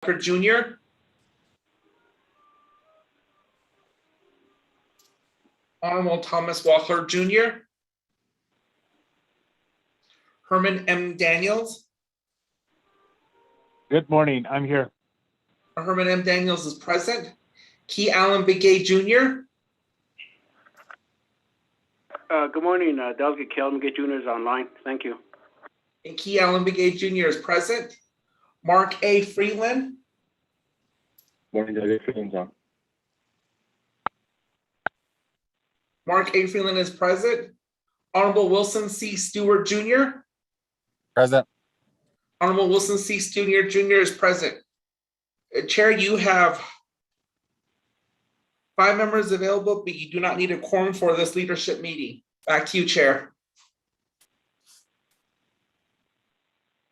Walker Jr., Honorable Thomas Walker Jr., Herman M. Daniels. Good morning, I'm here. Herman M. Daniels is present. Key Allen Begay Jr. Good morning, Delegate Kelvin Begay Jr. is online. Thank you. And Key Allen Begay Jr. is present. Mark A. Freeland. Morning, Delegate Freeland's on. Mark A. Freeland is present. Honorable Wilson C. Stewart Jr. Present. Honorable Wilson C. Stewart Jr. is present. Chair, you have 5 members available, but you do not need a quorum for this leadership meeting. Back to you, Chair.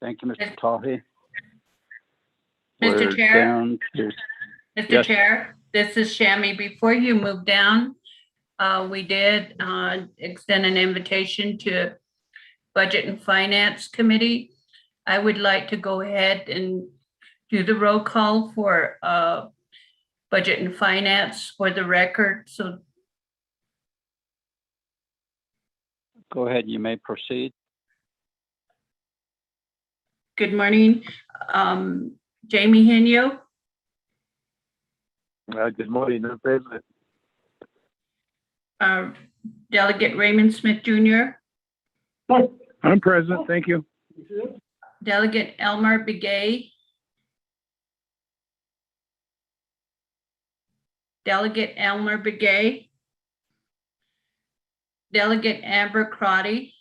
Thank you, Mr. Tahi. Mr. Chair, Mr. Mr. Chair, this is Shammy. Before you move down, we did extend an invitation to Budget and Finance Committee. I would like to go ahead and do the roll call for Budget and Finance for the record. So Go ahead, you may proceed. good morning, Jamie Henyo, Good morning, I'm present. Delegate Raymond Smith Jr., I'm present, thank you. Delegate Elmer Begay, Delegate Elmer Begay, Delegate Amber Crotty,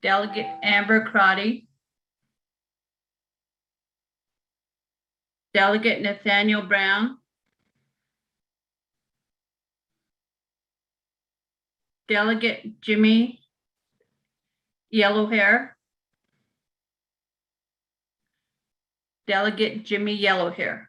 Delegate Amber Crotty, Delegate Nathaniel Brown, Delegate Jimmy Yellowhair, Delegate Jimmy Yellowhair.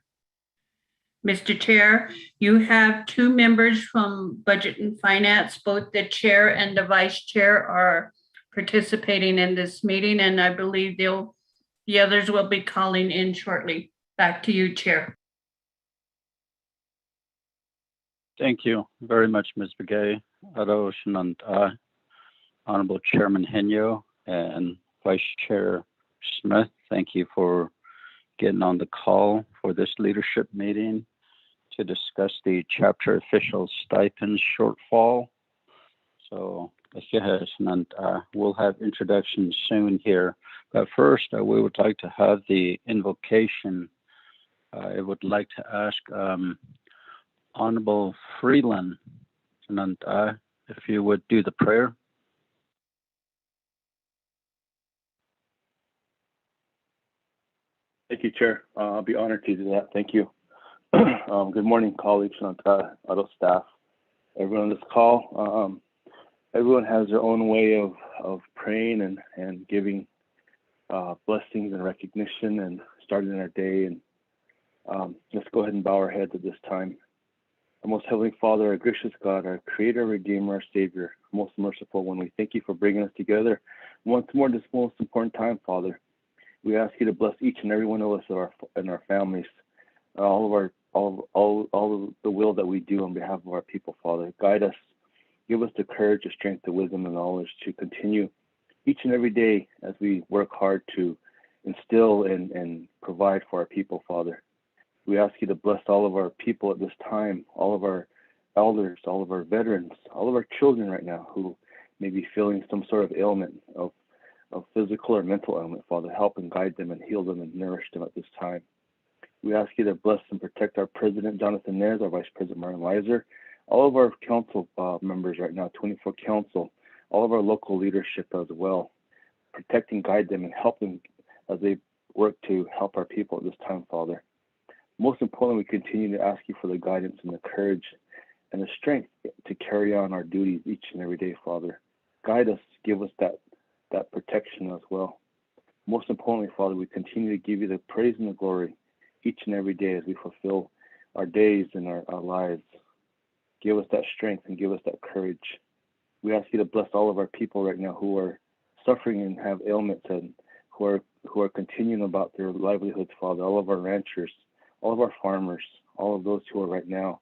Mr. Chair, you have 2 members from Budget and Finance. Both the chair and the vice chair are participating in this meeting, and I believe the others will be calling in shortly. Back to you, Chair. Thank you very much, Ms. Begay, Adoshan, and Honorable Chairman Henyo and Vice Chair Smith. Thank you for getting on the call for this leadership meeting to discuss the chapter official stipend shortfall. So, yes, and we'll have introductions soon here. But first, we would like to have the invocation. I would like to ask Honorable Freeland, and if you would do the prayer. Thank you, Chair. I'll be honored to do that. Thank you. Good morning, colleagues and auto staff. Everyone on this call. Everyone has their own way of praying and giving blessings and recognition and starting our day. And let's go ahead and bow our heads at this time. Our most heavenly Father, our gracious God, our Creator, Redeemer, our Savior, most merciful one, we thank you for bringing us together once more this most important time, Father. We ask you to bless each and every one of us and our families, all of the will that we do on behalf of our people, Father. Guide us, give us the courage, the strength, the wisdom, and knowledge to continue each and every day as we work hard to instill and provide for our people, Father. We ask you to bless all of our people at this time, all of our elders, all of our veterans, all of our children right now who may be feeling some sort of ailment of physical or mental ailment, Father. Help and guide them and heal them and nourish them at this time. We ask you to bless and protect our President, Jonathan Nez, our Vice President, Martin Weiser, all of our council members right now, 24 council, all of our local leadership as well. Protect and guide them and help them as they work to help our people at this time, Father. Most importantly, we continue to ask you for the guidance and the courage and the strength to carry on our duties each and every day, Father. Guide us, give us that protection as well. Most importantly, Father, we continue to give you the praise and the glory each and every day as we fulfill our days and our lives. Give us that strength and give us that courage. We ask you to bless all of our people right now who are suffering and have ailments and who are continuing about their livelihoods, Father, all of our ranchers, all of our farmers, all of those who are right now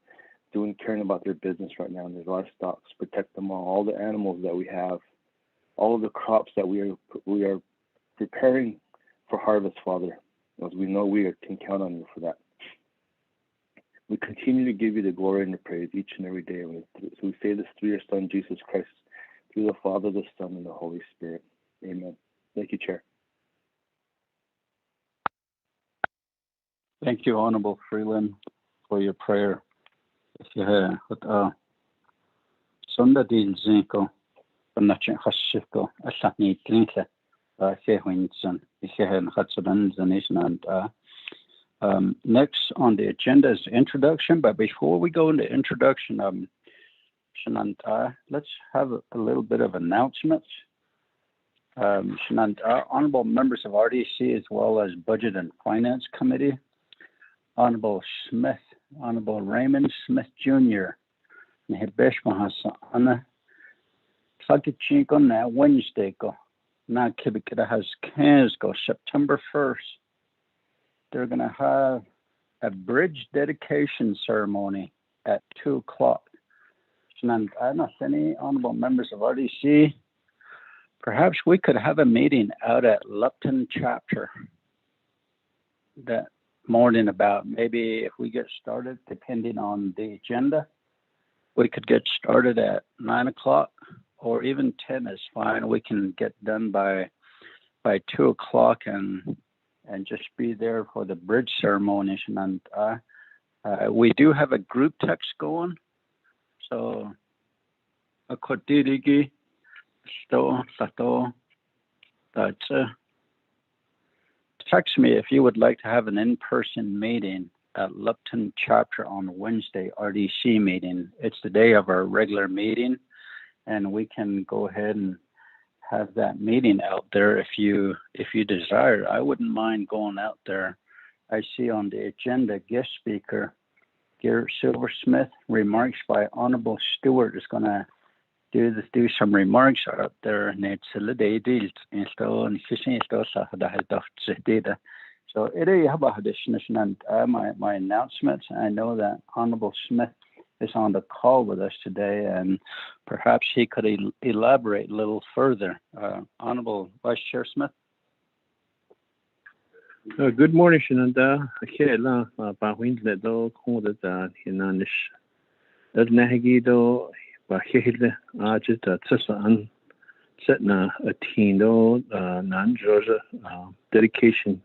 caring about their business right now and their livestock. Protect them all the animals that we have, all of the crops that we are preparing for harvest, Father, as we know we can count on you for that. We continue to give you the glory and the praise each and every day. So we say this through your Son, Jesus Christ, through the Father, the Son, and the Holy Spirit. Amen. Thank you, Chair. Thank you, Honorable Freeland, for your prayer. If you have Sunday Zinko, Panachin Hashiko, Asani Tlinka, Sehwinson, Ishahan Hatsudan, Zanation, and next on the agenda is introduction. But before we go into introduction, Shananta, let's have a little bit of announcements. Shananta, honorable members of RDC as well as Budget and Finance Committee, Honorable Smith, Honorable Raymond Smith Jr., Nehebesh Mahasana, Sakichinko na Wednesday go, na Kibikita has Kans go September 1st. They're going to have a bridge dedication ceremony at 2 o'clock. And I don't know if any honorable members of RDC, perhaps we could have a meeting out at Lupton chapter that morning about maybe if we get started, depending on the agenda, we could get started at 9 o'clock or even 10 is fine. We can get done by 2 o'clock and just be there for the bridge ceremony. And we do have a group text going. So, a kotirigi, sto, sato, that's text me if you would like to have an in-person meeting at Lupton chapter on Wednesday, RDC meeting. It's the day of our regular meeting, and we can go ahead and have that meeting out there if you desire. I wouldn't mind going out there. I see on the agenda guest speaker Garrett Silversmith. Remarks by Honorable Stewart is going to do some remarks out there. And it's a little deal and fishing so it is about addition and my announcements. I know that Honorable Smith is on the call with us today, and perhaps he could elaborate a little further. Honorable Vice Chair Smith. Good morning, Shananda. Akela, Bahwin, do Koda, Hinanish. Nagido, Bahil, Ajit, Tsasan, Setna, a Tino, Nan Georgia, dedication.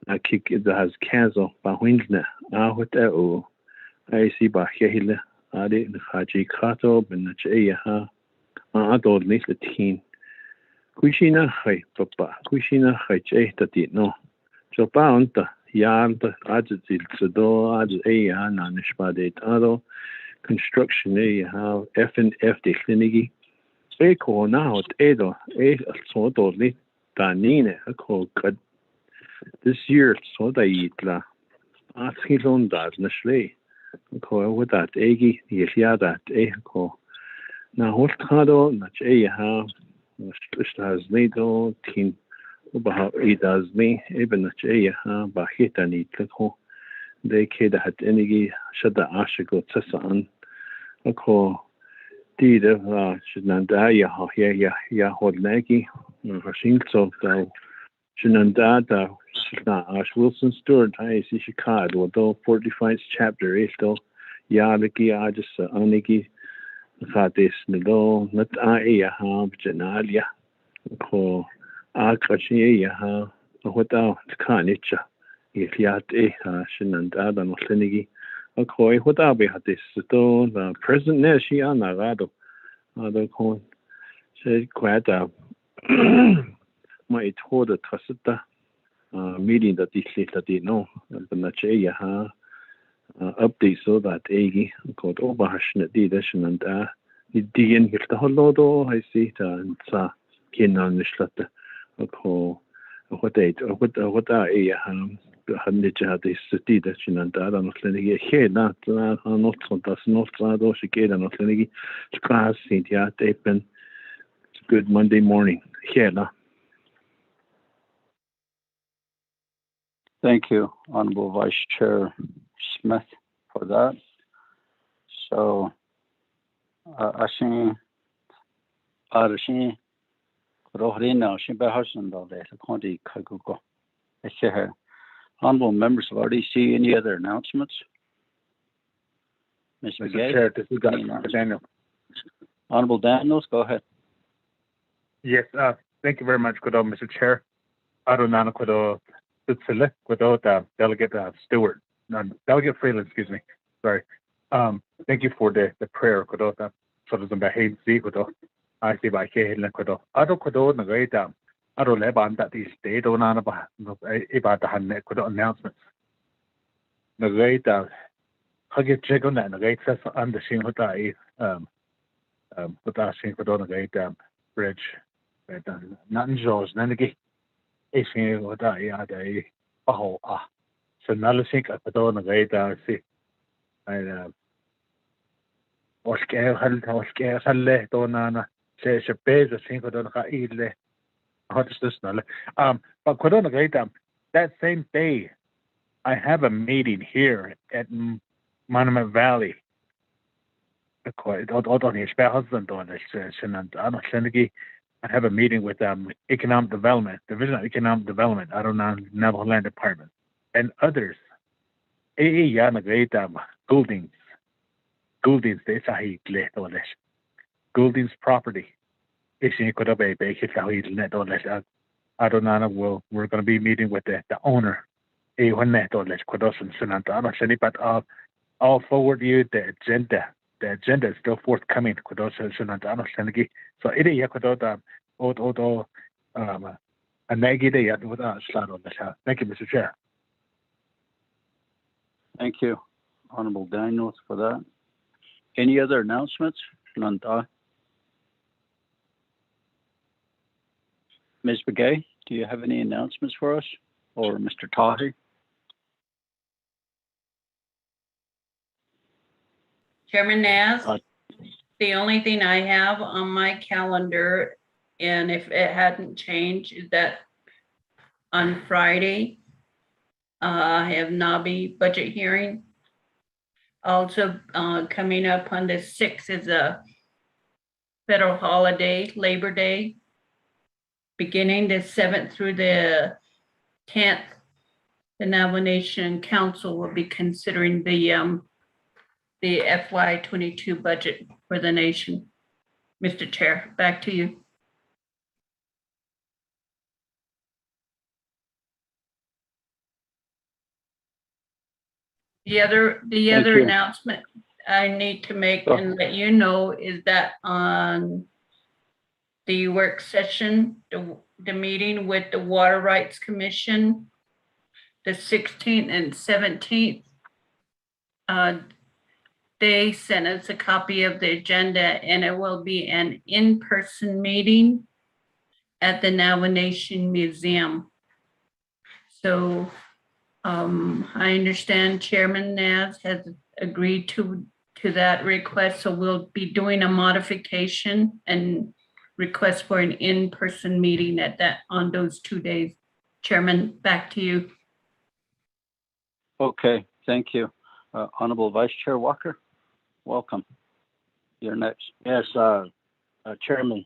I kick it has cancel, Bahwinna, Ahutao. I see Bahil, Adi, Haji Kato, Benachayaha, Adol, Little Teen. Kushina, Hai, Papa, Kushina, Hai, Tatino. No. So bound the yard adjective so do add a nanishpadet ado construction have F and F de clinici. A call now at Edo, a sort of lit danine a call cut. This year so they eat la asking on that nashle. Call with that eggy, yes, yeah, that a call. Now what cado, not a have has needle teen. About it does me, even a chair, but hit and eat little. They kid had any shut the ashigo tsasan. A call did should not die, ya hold leggy, her shinks of the Shinanda, Ash Wilson Stewart, I see she card, although 45th chapter is though Yaliki, I just Aniki, Fatis, Nido, not I, Genalia, call. Akashi, without Kanicha, if yet Shinanda and Oslinigi, a koi, without be had this, the present Neshiana Rado, other coin, said quite my told the Tasita meeting that this later did know, the Nachaya update so that Agi called Overhashnet Didition and Dian hit the Holodo, I see it and saw Kinan Nishlata. Call what a hundred this city that you and that and Lenny here not so does not those again and Lenny class India tapen good Monday morning here. Thank you, Honorable Vice Chair Smith, for that. So, Ashin, Arashin, Rohrina, Shimbahasan, the County Kaguko. Honorable members of RDC, any other announcements? Mr. Mr. Gay? Chair, this is Daniel. Honorable Daniels, go ahead. Yes, thank you very much, Mr. Chair. Adonana Kudo Tele, Kudo Delegate Stewart, Delegate Freeland, excuse me. Sorry. Thank you for the prayer, Kudo, sort of the behavior, Kudo. I see by Kahin Kudo. Ado Kudo, Nagata, Ado Leban that is day, Donana, about the hand Kudo announcements. Nagata, Hugget Chicken and Nagata under Shinhutai, without Shinhudo Nagata Bridge. Nothing George, Nanaki. Ising what I had a baho so Nalasink at the door of the see. I was scared, Halle, Donana, says a base of Sinko Donaka Idle. What is this? But Kodona Gaita, that same day, I have a meeting here at Monument Valley. On his husband on this, and I'm Senegi. I have a meeting with Economic Development, Division of Economic Development, I don't know, Navajo Land Department, and others. Goulding's, Goulding's property. I don't know, we're going to be meeting with the owner. But I'll forward you the agenda. The agenda is still forthcoming. So it is thank you, Mr. Chair. Thank you, Honorable Daniels, for that. Any other announcements? Nanda? Ms. Begay, do you have any announcements for us? Or Mr. Tahi? Chairman Naz, the only thing I have on my calendar, and if it hadn't changed, is that on Friday, I have NABI budget hearing. Also, coming up on the 6th is a federal holiday, Labor Day. Beginning the 7th through the 10th, the Navajo Nation Council will be considering the FY22 budget for the nation. Mr. Chair, back to you. The other announcement I need to make and let you know is that on the work session, the meeting with the Water Rights Commission, the 16th and 17th, they sent us a copy of the agenda, and it will be an in-person meeting at the Navajo Nation Museum. So I understand Chairman Naz has agreed to that request, so we'll be doing a modification and request for an in-person meeting on those 2 days. Chairman, back to you. Okay, thank you. Honorable Vice Chair Walker, welcome. You're next. Yes, Chairman,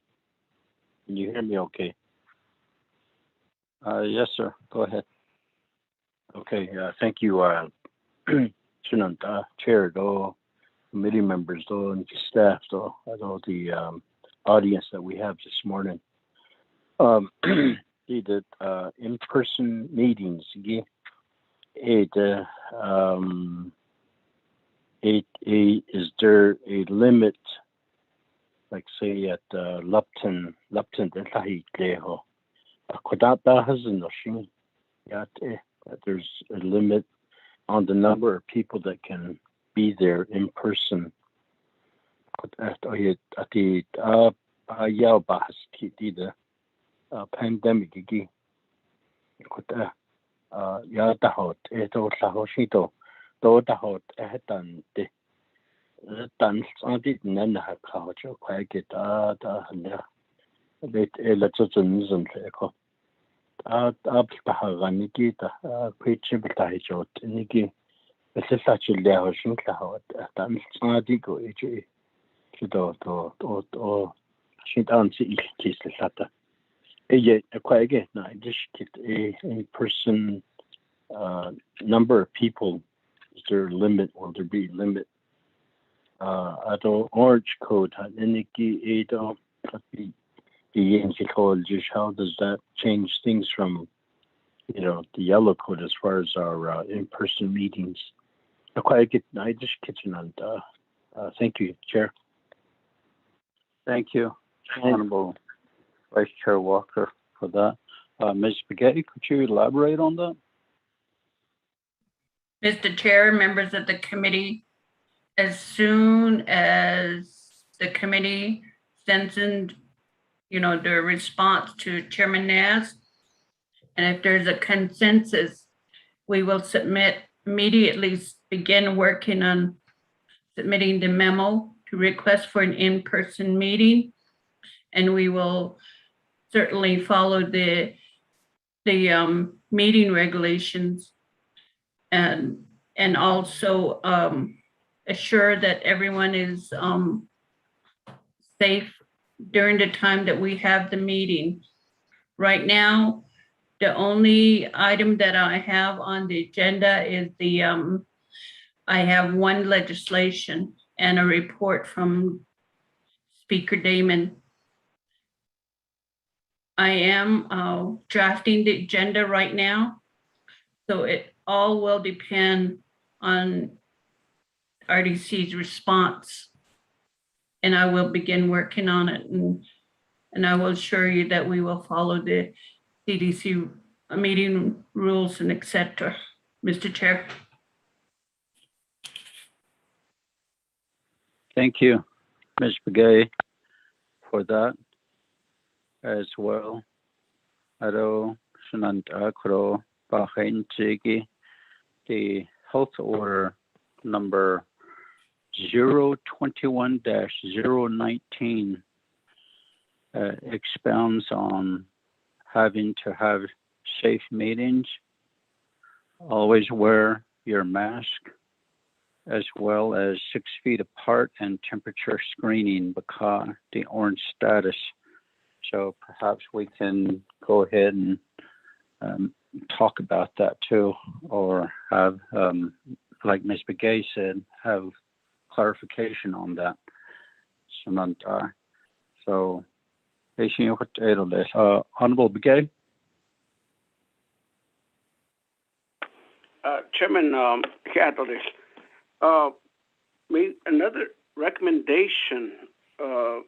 can you hear me okay? Yes, sir. Go ahead. Okay, thank you, Chair, committee members, and staff, all the audience that we have this morning. The in-person meetings, is there a limit, like say at Lupton, there's a limit on the number of people that can be there in person. Pandemic Abtahaganiki, Pitchibitahijot, Niki, the Sachil Shinkla, Tamadigo, to Shintansi Kisata. Yet, quite again, I just get a person number of people. Is there a limit? Will there be limit? At orange code, Niki, Ada, how does that change things from, the yellow code as far as our in-person meetings? I just kitchen and thank you, Chair. Thank you, Honorable Vice Chair Walker, for that. Ms. Spaghetti, could you elaborate on that? Mr. Chair, members of the committee, as soon as the committee sends in, their response to Chairman Naz, and if there's a consensus, we will immediately begin working on submitting the memo to request for an in-person meeting. And we will certainly follow the meeting regulations and also assure that everyone is safe during the time that we have the meeting. Right now, the only item that I have on the agenda is I have one legislation and a report from Speaker Damon. I am drafting the agenda right now, so it all will depend on RDC's response, and I will begin working on it, and I will assure you that we will follow the CDC meeting rules and etc. Mr. Chair. Thank you, Ms. Begay, for that as well. Ado Shanant Akro Bahain Jigi, the health order number 021-019 expounds on having to have safe meetings, always wear your mask, as well as 6 feet apart and temperature screening because the orange status. So perhaps we can go ahead and talk about that too, or have, like Ms. Begay said, have clarification on that. So, Honorable Begay. Chairman Catalyst, another recommendation. I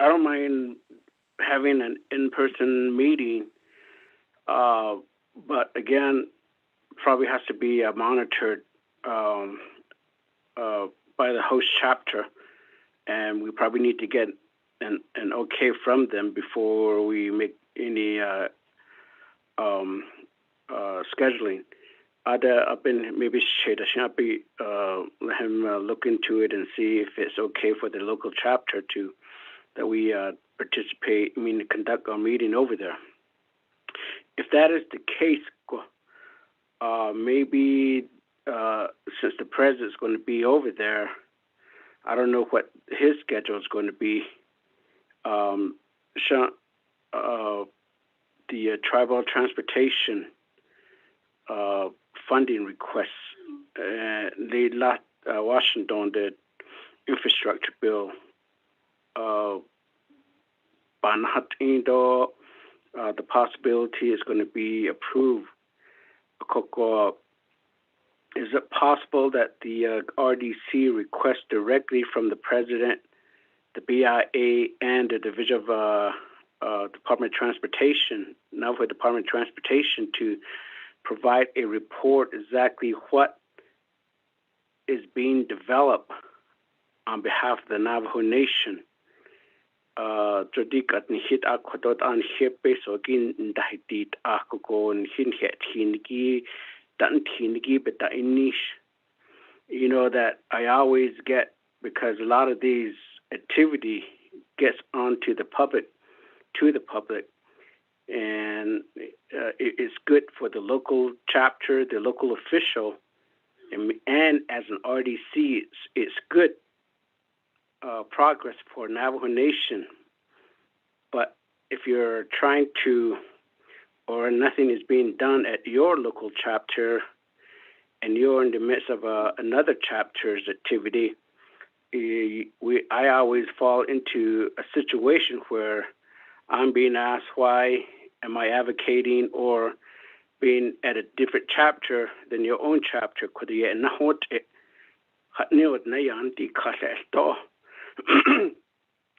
don't mind having an in-person meeting, but again, probably has to be monitored by the host chapter, and we probably need to get an okay from them before we make any scheduling. I've been maybe let him look into it and see if it's okay for the local chapter that we conduct our meeting over there. If that is the case, maybe since the president's going to be over there, I don't know what his schedule is going to be. The tribal transportation funding requests, they left Washington, the infrastructure bill. The possibility is going to be approved. Is it possible that the RDC request directly from the president, the BIA, and the Division of Department of Transportation, Navajo Department of Transportation, to provide a report exactly what is being developed on behalf of the Navajo Nation? That I always get, because a lot of these activity gets onto the public, and it's good for the local chapter, the local official, and as an RDC, it's good progress for Navajo Nation. But if you're trying to, or nothing is being done at your local chapter, and you're in the midst of another chapter's activity, I always fall into a situation where I'm being asked, why am I advocating or being at a different chapter than your own chapter?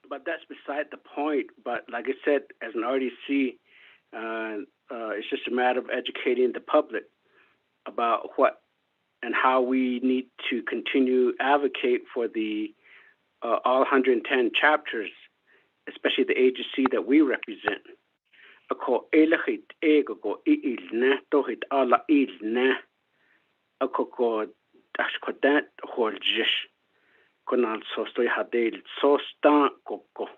But that's beside the point. But like I said, as an RDC, it's just a matter of educating the public about what and how we need to continue advocate for the all 110 chapters, especially the agency that we represent. Ako elahit ego ko iilna tohit ala ilna ako ko ashkodat holjish konal sostoy hadel sostan koko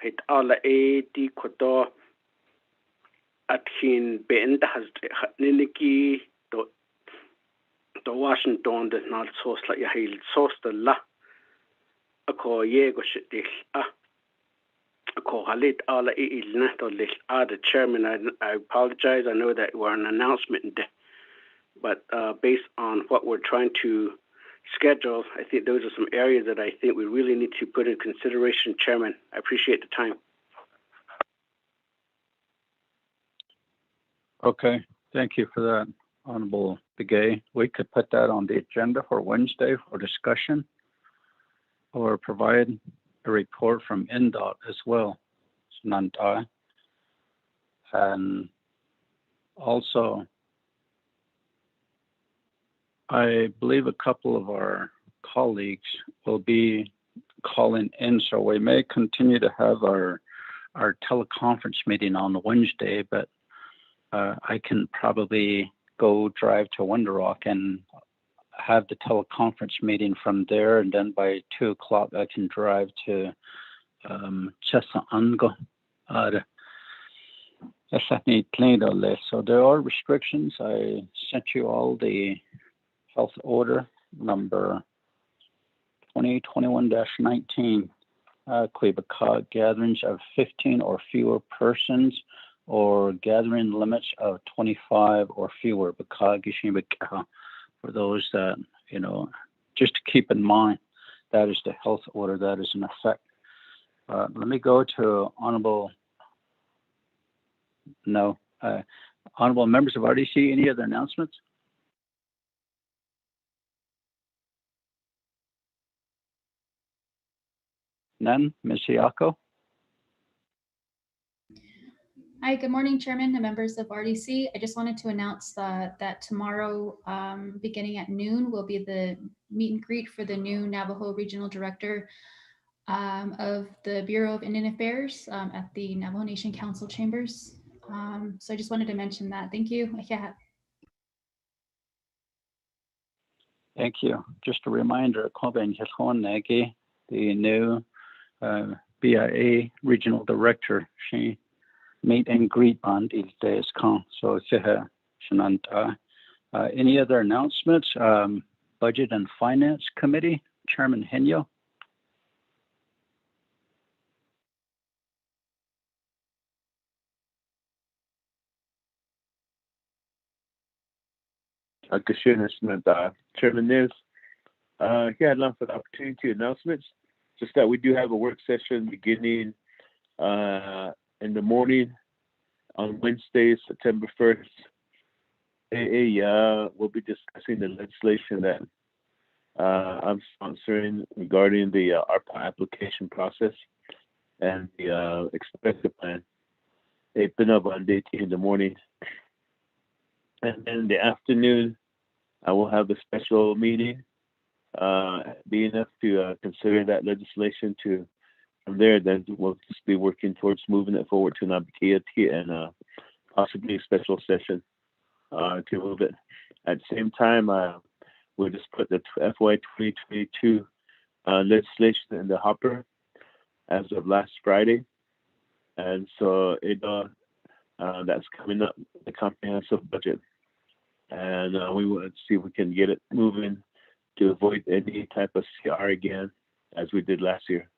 hit ala di kodo athin benda has niniki to Washington the nal sosla ya hil sostala ako yego shitil the chairman, I apologize. I know that we're an announcement, but based on what we're trying to schedule, I think those are some areas that I think we really need to put in consideration, Chairman. I appreciate the time. Okay, thank you for that, Honorable Begay. We could put that on the agenda for Wednesday for discussion, or provide a report from NDOT as well, Sunantai. And also, I believe a couple of our colleagues will be calling in, so we may continue to have our teleconference meeting on Wednesday, but I can probably go drive to Window Rock and have the teleconference meeting from there, and then by 2 o'clock I can drive to Chesaango. So there are restrictions. I sent you all the health order number 2021-19. Quebec gatherings of 15 or fewer persons, or gathering limits of 25 or fewer. For those that, just to keep in mind, that is the health order that is in effect. Let me go to honorable members of RDC. Any other announcements? None. Ms. Siako? Hi, good morning, Chairman and members of RDC. I just wanted to announce that tomorrow, beginning at noon, will be the meet and greet for the new Navajo Regional Director of the Bureau of Indian Affairs at the Navajo Nation Council Chambers. So I just wanted to mention that. Thank you. Thank you. Just a reminder, the new BIA Regional Director, she meet and greet on these days. So any other announcements? Budget and Finance Committee, Chairman Henyo. Chairman Nez, here I'd love for the opportunity to announcements. Just that we do have a work session beginning in the morning on Wednesday, September 1st. We'll be discussing the legislation that I'm sponsoring regarding the ARPA application process and the expected plan. It's been up on day 2 in the morning. And then in the afternoon, I will have a special meeting, be enough to consider that legislation to, from there, then we'll just be working towards moving it forward to an ABKT and possibly a special session to move it. At the same time, we'll just put the FY 2022 legislation in the hopper as of last Friday. And so that's coming up, the comprehensive budget. And we want to see if we can get it moving to avoid any type of CR again, as we did last year.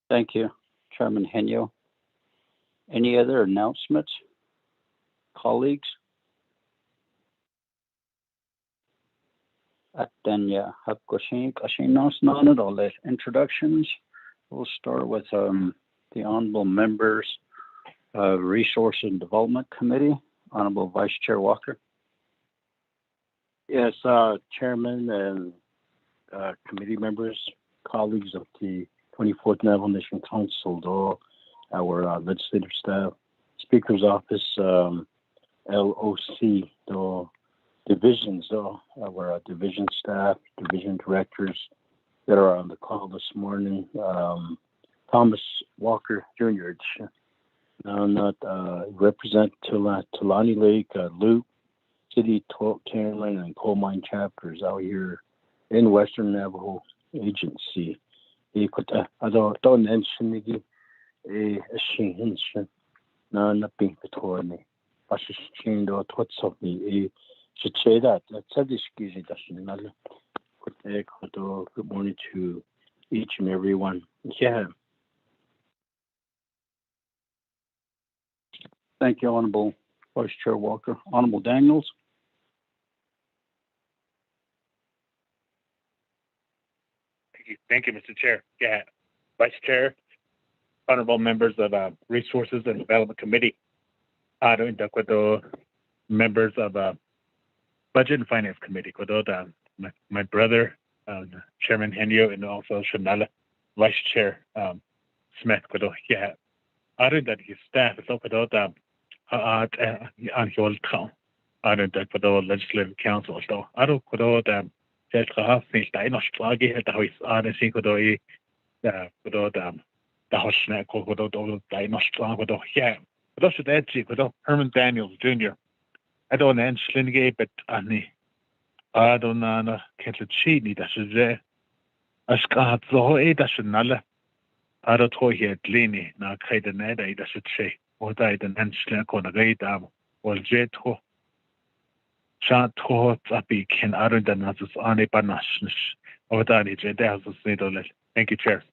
Thank you, Chairman Henyo. Any other announcements, colleagues? Then, yeah, have introductions. We'll start with the honorable members of Resource and Development Committee, Honorable Vice Chair Walker. Yes, Chairman and committee members, colleagues of the 24th Navajo Nation Council, though, our legislative staff, Speaker's Office, LOC, though, divisions, though, our division staff, division directors that are on the call this morning. Thomas Walker Jr., not represent Tulani Lake, Loop, City, Caroline, and Coal Mine chapters out here in Western Navajo Agency. Good morning to each and every one. Yeah. Thank you, Honorable Vice Chair Walker. Honorable Daniels. Thank you, Mr. Chair. Yeah, Vice Chair, honorable members of Resources and Development Committee, members of Budget and Finance Committee, my brother, Chairman Henyo, and also Shanala, Vice Chair Smith, yeah, that his staff is open on your town, the Legislative Council, so I don't just have since I not sluggy at the house on a single day, the house snack or the not strong with yeah. But also that Herman Daniels Jr. I don't end Slingate, but I don't know, can't cheat, that's it. I scarred the whole eight, that's another. I don't toy here, Lenny, now kite the net, that's a say, or died an end slack on the gate, or jet. Shot to Zapi can other than us on a panash or that is a Thank you, Chair.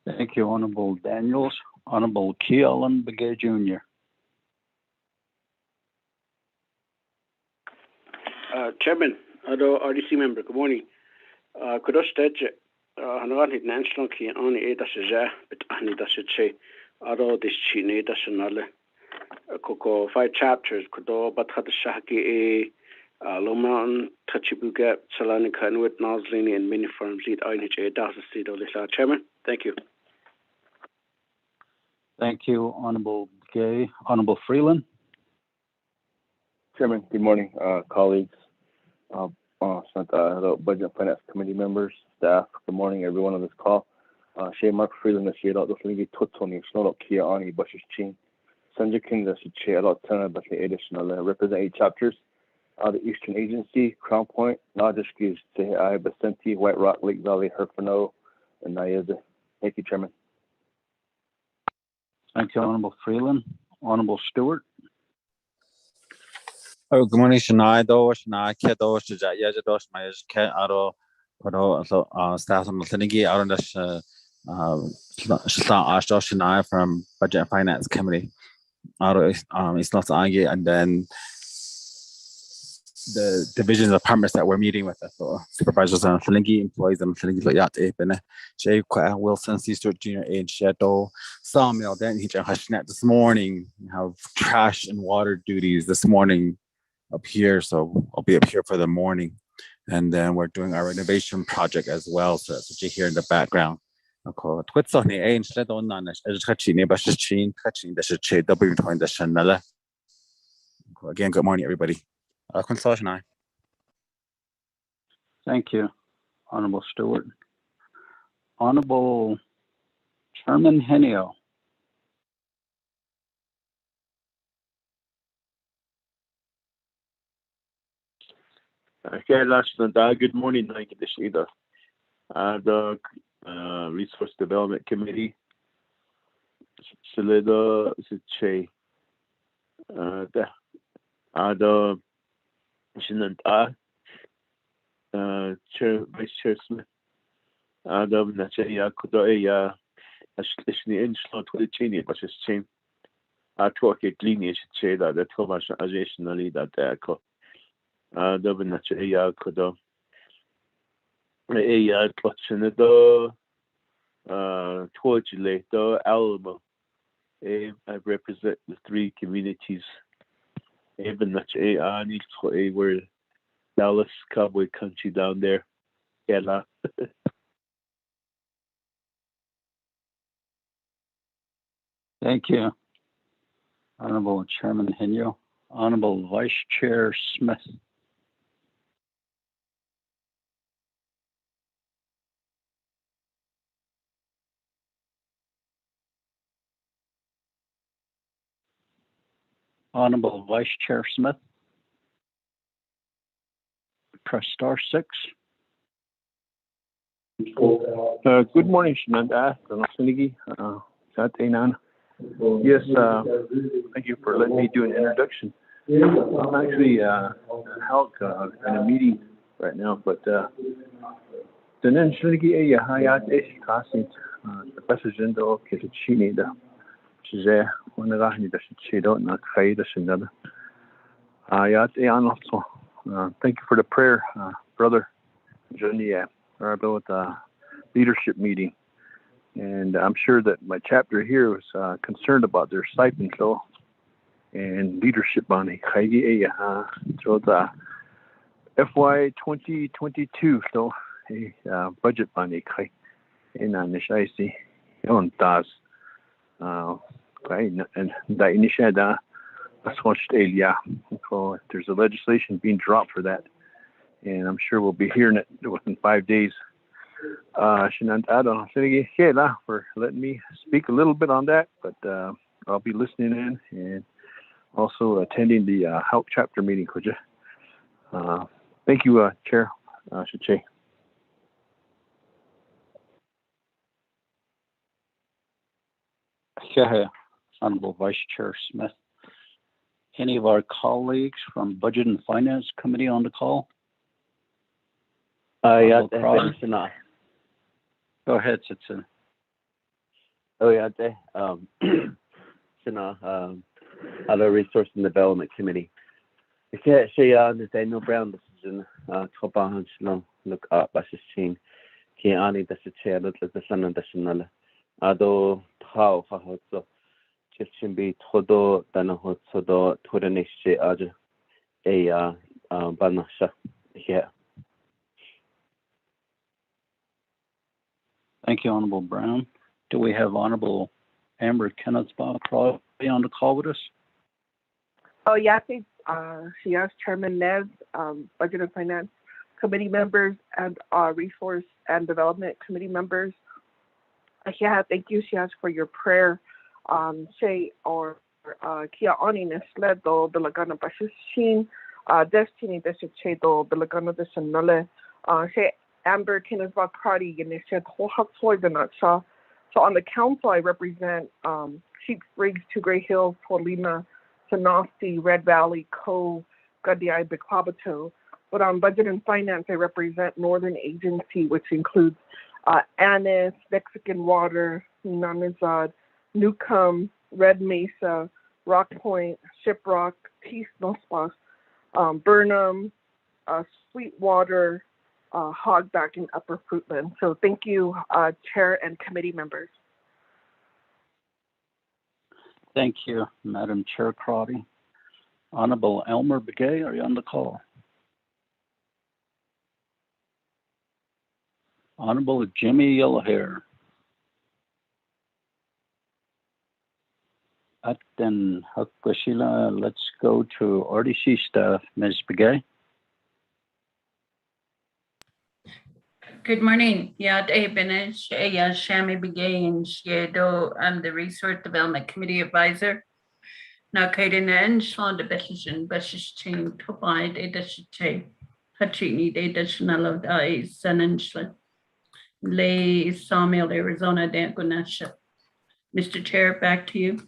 Thank you, Honorable Daniels. Honorable Keelan Begay Jr. Chairman, RDC member, good morning. Could I state Hanagan National Key on the Edasha, but Anita should say, although this Chine Dasanale. Koko 5 chapters kudo bathat shaki low mountain tachibuga salanika and with nozzling and mini farms lead INHA das Chairman. Thank you. Thank you, Honorable Gay. Honorable Freeland. Chairman, good morning, colleagues, Budget and Finance Committee members, staff. Good morning, everyone on this call. Shay Mark Freeland, the Shade out the Flingy Tutoni, Snowdog Kia Ani, Bush's Chin. Sanjay King, the Shade out Turner, but the additional represent 8 chapters. The Eastern Agency, Crown Point, Najiskis, Tehai, Basenti, White Rock, Lake Valley, Herfano, and Nayeza. Thank you, Chairman. Thank you, Honorable Freeland. Honorable Stewart. Oh, good morning, Shania. Shania, Kedo, Shija, Yajadosh, my cat, Aro, staff on the Tlinigi, Arondash, Shania from Budget and Finance Committee. It's not Agi, and then the division of departments that we're meeting with, so supervisors and Tlinigi, employees and Tlinigi, Yat, Ebene, Jay Wilson, Sister Junior Age, Shadow, Samuel, then he Hashnet this morning, have trash and water duties this morning up here, so I'll be up here for the morning, and then we're doing our renovation project as well, so that's what you hear in the background. Again, good morning, everybody. Thank you, Honorable Stewart. Honorable Chairman Henio. Okay, last good morning, Nike Deshida. The Resource Development Committee. Salida Che. The Shinant Chair Vice Chair Smith. Adam Nachaya Kudoya Ashlishni Inchlo to the Chini, but it's chain. I talk a lineage che that the Thomas additionally that echo. Adam Nachaya Kudo. A clutching the torch later album. I represent the 3 communities. Even that I need to a word Dallas Cowboy country down there. Yeah. Thank you, Honorable Chairman Henyo. Honorable Vice Chair Smith. Honorable Vice Chair Smith. Press star 6. Good morning, Shananda. Yes, thank you for letting me do an introduction. I'm actually in a meeting right now, but then Shanigi Hayat Eshkasi, the president of Kitchini, the Chize, one of the Chido, not Kaida Shinada. Hayat Eanoso. Thank you for the prayer, brother Johnny, about leadership meeting. And I'm sure that my chapter here was concerned about their stipend so and leadership on so the FY 2022 so a budget on a in Nishaisi on Das and that initiative so there's a legislation being dropped for that, and I'm sure we'll be hearing it within 5 days. Shinantado for letting me speak a little bit on that, but I'll be listening in and also attending the Help chapter meeting. Could you? Thank you, Chair Shiche. Honorable Vice Chair Smith. Any of our colleagues from Budget and Finance Committee on the call? Yeah, Go ahead, Sitson. Oh yeah, other Resource and Development Committee. I can't say the Daniel Brown decision. Topan look up as a chain. Kiani the chair that the sun and the Shanala. Ado how so. Just be todo danaho todo todanishe aja a banasha. Yeah. Thank you, Honorable Brown. Do we have Honorable Amber Kenneth-Bob probably on the call with us? Oh, yeah, I think she has Chairman Nev, Budget and Finance Committee members, and Resource and Development Committee members. Yeah, thank you, she has, for your prayer. Say, or Kia Oni Nesledo, Bilagana Bashishin, Destiny Deshedo, Bilagana de Sanole, say, Amber Kenneth-Bob Crotty, and they said, so on the council, I represent Sheep Springs, Two Great Hills, Paulina, Sanasti, Red Valley, Cove, Gadiai, Bequabato. But on Budget and Finance, I represent Northern Agency, which includes Annis, Mexican Water, Nanazad, Newcomb, Red Mesa, Rock Point, Shiprock, Peace Nospas, Burnham, Sweetwater, Hogback, and Upper Fruitland. So thank you, Chair and committee members. Thank you, Madam Chair Crotty. Honorable Elmer Begay, are you on the call? Honorable Jimmy Yellowhair. Then let's go to RDC staff, Ms. Begay. Good morning. Yeah, Shami Begay and Shiedo. I'm the Resource Development Committee Advisor. Now, Kaden and Shalonda Beshishin, Beshishing, Topide, Edishiche. Hachini de Dashnala Dai Sananshla Lay Sawmill, Arizona Dangunasha. Mr. Chair, back to you.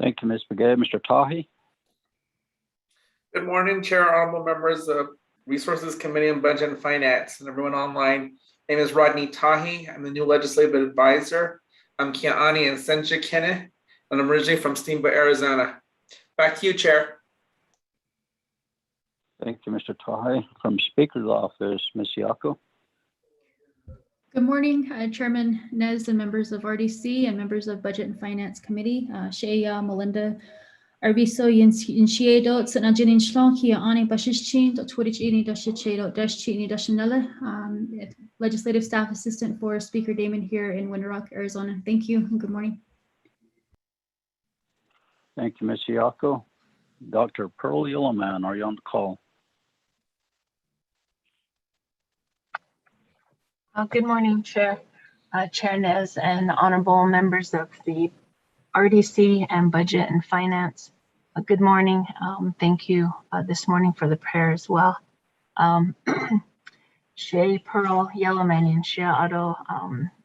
Thank you, Ms. Begay. Mr. Tahi? Good morning, Chair, honorable members of Resources Committee on Budget and Finance, and everyone online. My name is Rodney Tahi. I'm the new legislative advisor. I'm Kia'ani and Sencha Kenneth, and I'm originally from Steamboat, Arizona. Back to you, Chair. Thank you, Mr. Tahi. From Speaker's Office, Ms. Yako? Good morning, Chairman Nez and members of RDC and members of Budget and Finance Committee. Shea, Melinda, Arviso, Yinsiedo, Tsanajin Shlonki, Ani Bashichin, Twitchini, Dashichedo, Dashchini, Dashanella, Legislative Staff Assistant for Speaker Damon here in Winter Rock, Arizona. Thank you and good morning. Thank you, Ms. Yako. Dr. Pearl Yellowman, are you on the call? Good morning, Chair, Chair Nez, and honorable members of the RDC and Budget and Finance. Good morning. Thank you this morning for the prayer as well. Shay Pearl Yellowman in Shea Auto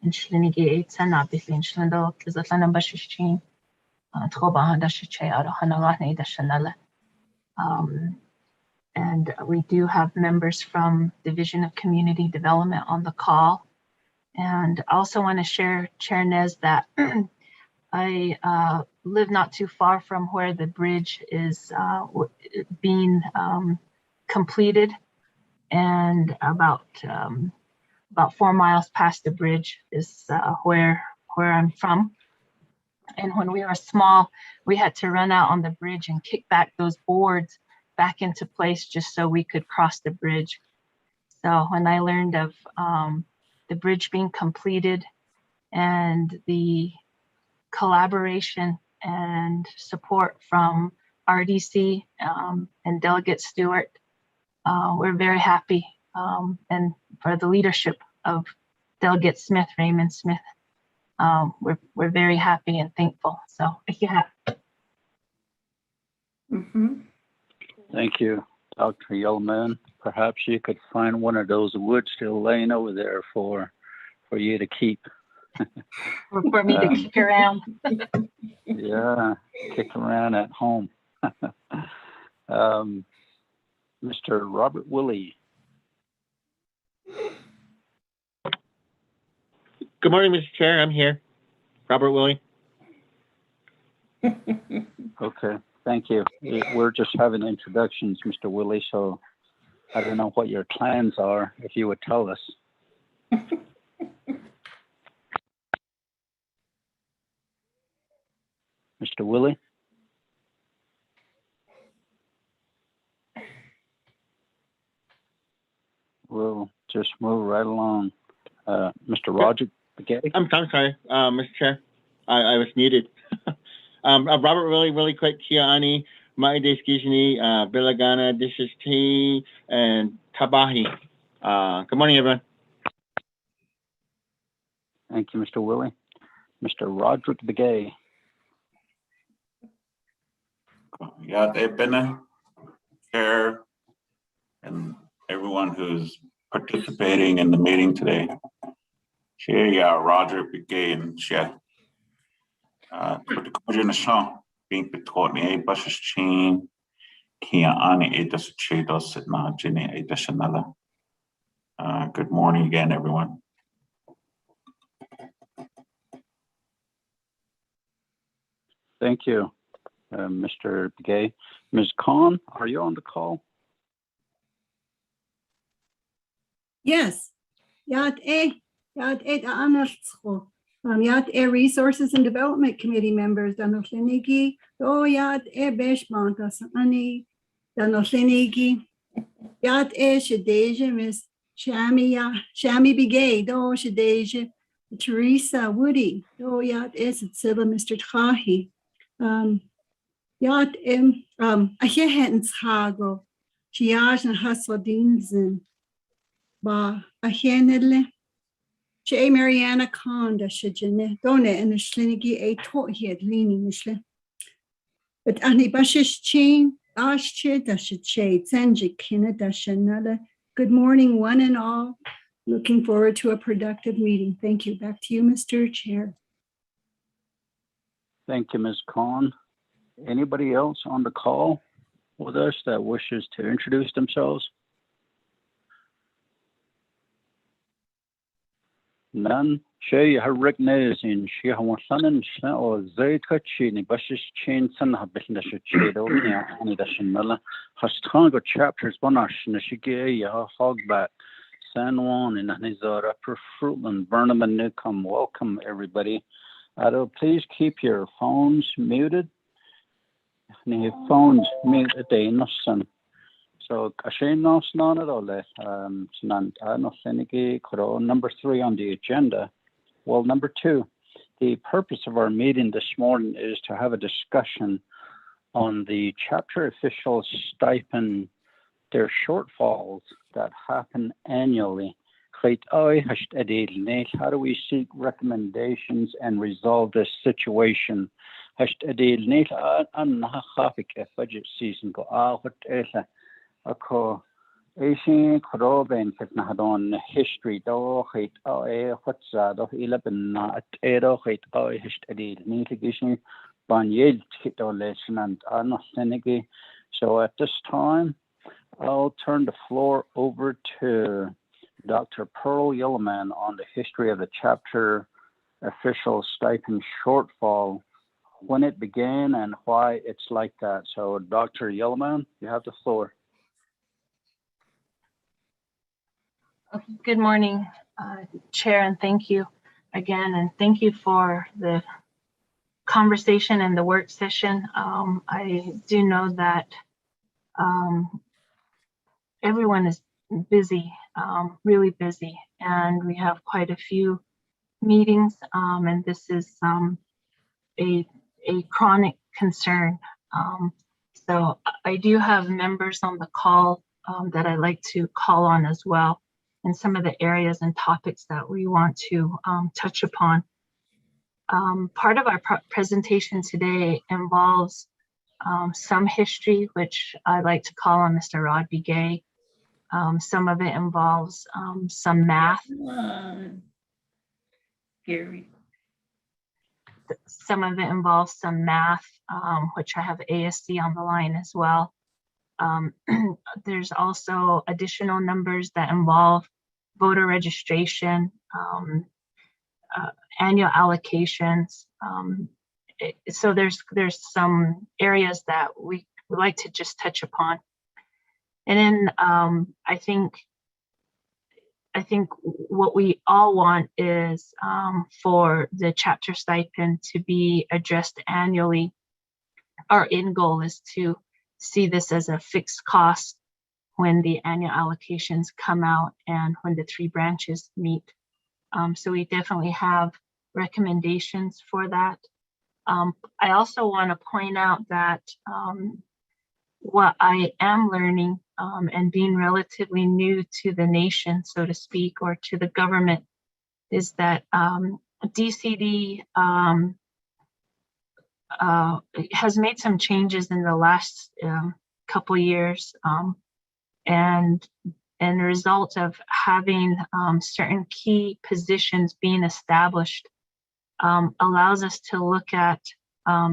in Shlinigi Sana Bifin Shlando, Kizatana Bashishin, Troba Dashiche Auto Hanagane Dashanala. And we do have members from Division of Community Development on the call. And I also want to share, Chair Nez, that I live not too far from where the bridge is being completed, and about 4 miles past the bridge is where I'm from. And when we were small, we had to run out on the bridge and kick back those boards back into place just so we could cross the bridge. So when I learned of the bridge being completed and the collaboration and support from RDC and Delegate Stewart, we're very happy, and for the leadership of Delegate Smith, Raymond Smith, we're very happy and thankful. So yeah. Thank you, Dr. Yellowman. Perhaps you could find one of those wood still laying over there for you to keep. Or for me to kick around. Yeah, kick around at home. Mr. Robert Willie. Good morning, Mr. Chair. I'm here. Robert Willie. Okay, thank you. We're just having introductions, Mr. Willie, so I don't know what your plans are, if you would tell us. Mr. Willie? We'll just move right along. Mr. Roger Begay? I'm sorry, Mr. Chair. I was muted. Robert Willie, really quick, Kiani, Maide Skizhni, Bilagana, Dishes Tea, and Tabahi. Good morning, everyone. Thank you, Mr. Willie. Mr. Roderick Begay. Yeah, they've been a chair and everyone who's participating in the meeting today. Chair, yeah, Roger Begay and Chair. Being between a buses chain, Kia Ani Edas Chedos at Najini Edashanala. Good morning again, everyone. Thank you, Mr. Begay. Ms. Khan, are you on the call? Yes. Yat Anartscho. Yat Resources and Development Committee members, Danosliniki, Yat Beshmantas, Ani, Danosliniki, Yat Shadeja, Miss Shami Begay, Do Shadeja, Teresa Woody, Yat Silla, Mr. Tahi. Yat Ahehetens Hago, Chiaj and Hasladinzen, Ba Ahenedle. She Mariana Conda Shijane, Done and the Schlinigi a taught he had leaning Mishle. But Annie Bashish chain, Good morning, one and all. Looking forward to a productive meeting. Thank you. Back to you, Mr. Chair. Thank you, Ms. Khan. Anybody else on the call with us that wishes to introduce themselves? None. Shay recognize in she hawasanan or zaykachi bashish chain san habitna shadow and the shinala hastanga chapters bonash nashige ya hogback San Juan and Nizara Fruitland Burnham and Newcomb. Welcome everybody. Please keep your phones muted. Phones muted in so Ashaynos not at all. Number 3 on the agenda. Well, number 2, the purpose of our meeting this morning is to have a discussion on the chapter official stipend, their shortfalls that happen annually. How do we seek recommendations and resolve this situation? Budget season go Asian Koroben Ketnahadon history do hate what's 11 at Edo hate history mitigation Banyel Kitolation and Anasenegi. So at this time, I'll turn the floor over to Dr. Pearl Yellowman on the history of the chapter official stipend shortfall, when it began and why it's like that. So Dr. Yellowman, you have the floor. Good morning, Chair, and thank you again, and thank you for the conversation and the work session. I do know that everyone is busy, really busy, and we have quite a few meetings, and this is a chronic concern. So I do have members on the call that I'd like to call on as well, in some of the areas and topics that we want to touch upon. Part of our presentation today involves some history, which I like to call on Mr. Rod Begay. Some of it involves some math. Gary. Some of it involves some math, which I have ASC on the line as well. There's also additional numbers that involve voter registration, annual allocations. So there's some areas that we would like to just touch upon. And then I think what we all want is for the chapter stipend to be addressed annually. Our end goal is to see this as a fixed cost when the annual allocations come out and when the 3 branches meet. So we definitely have recommendations for that. I also want to point out that what I am learning and being relatively new to the nation, so to speak, or to the government, is that DCD has made some changes in the last couple years, and a result of having certain key positions being established allows us to look at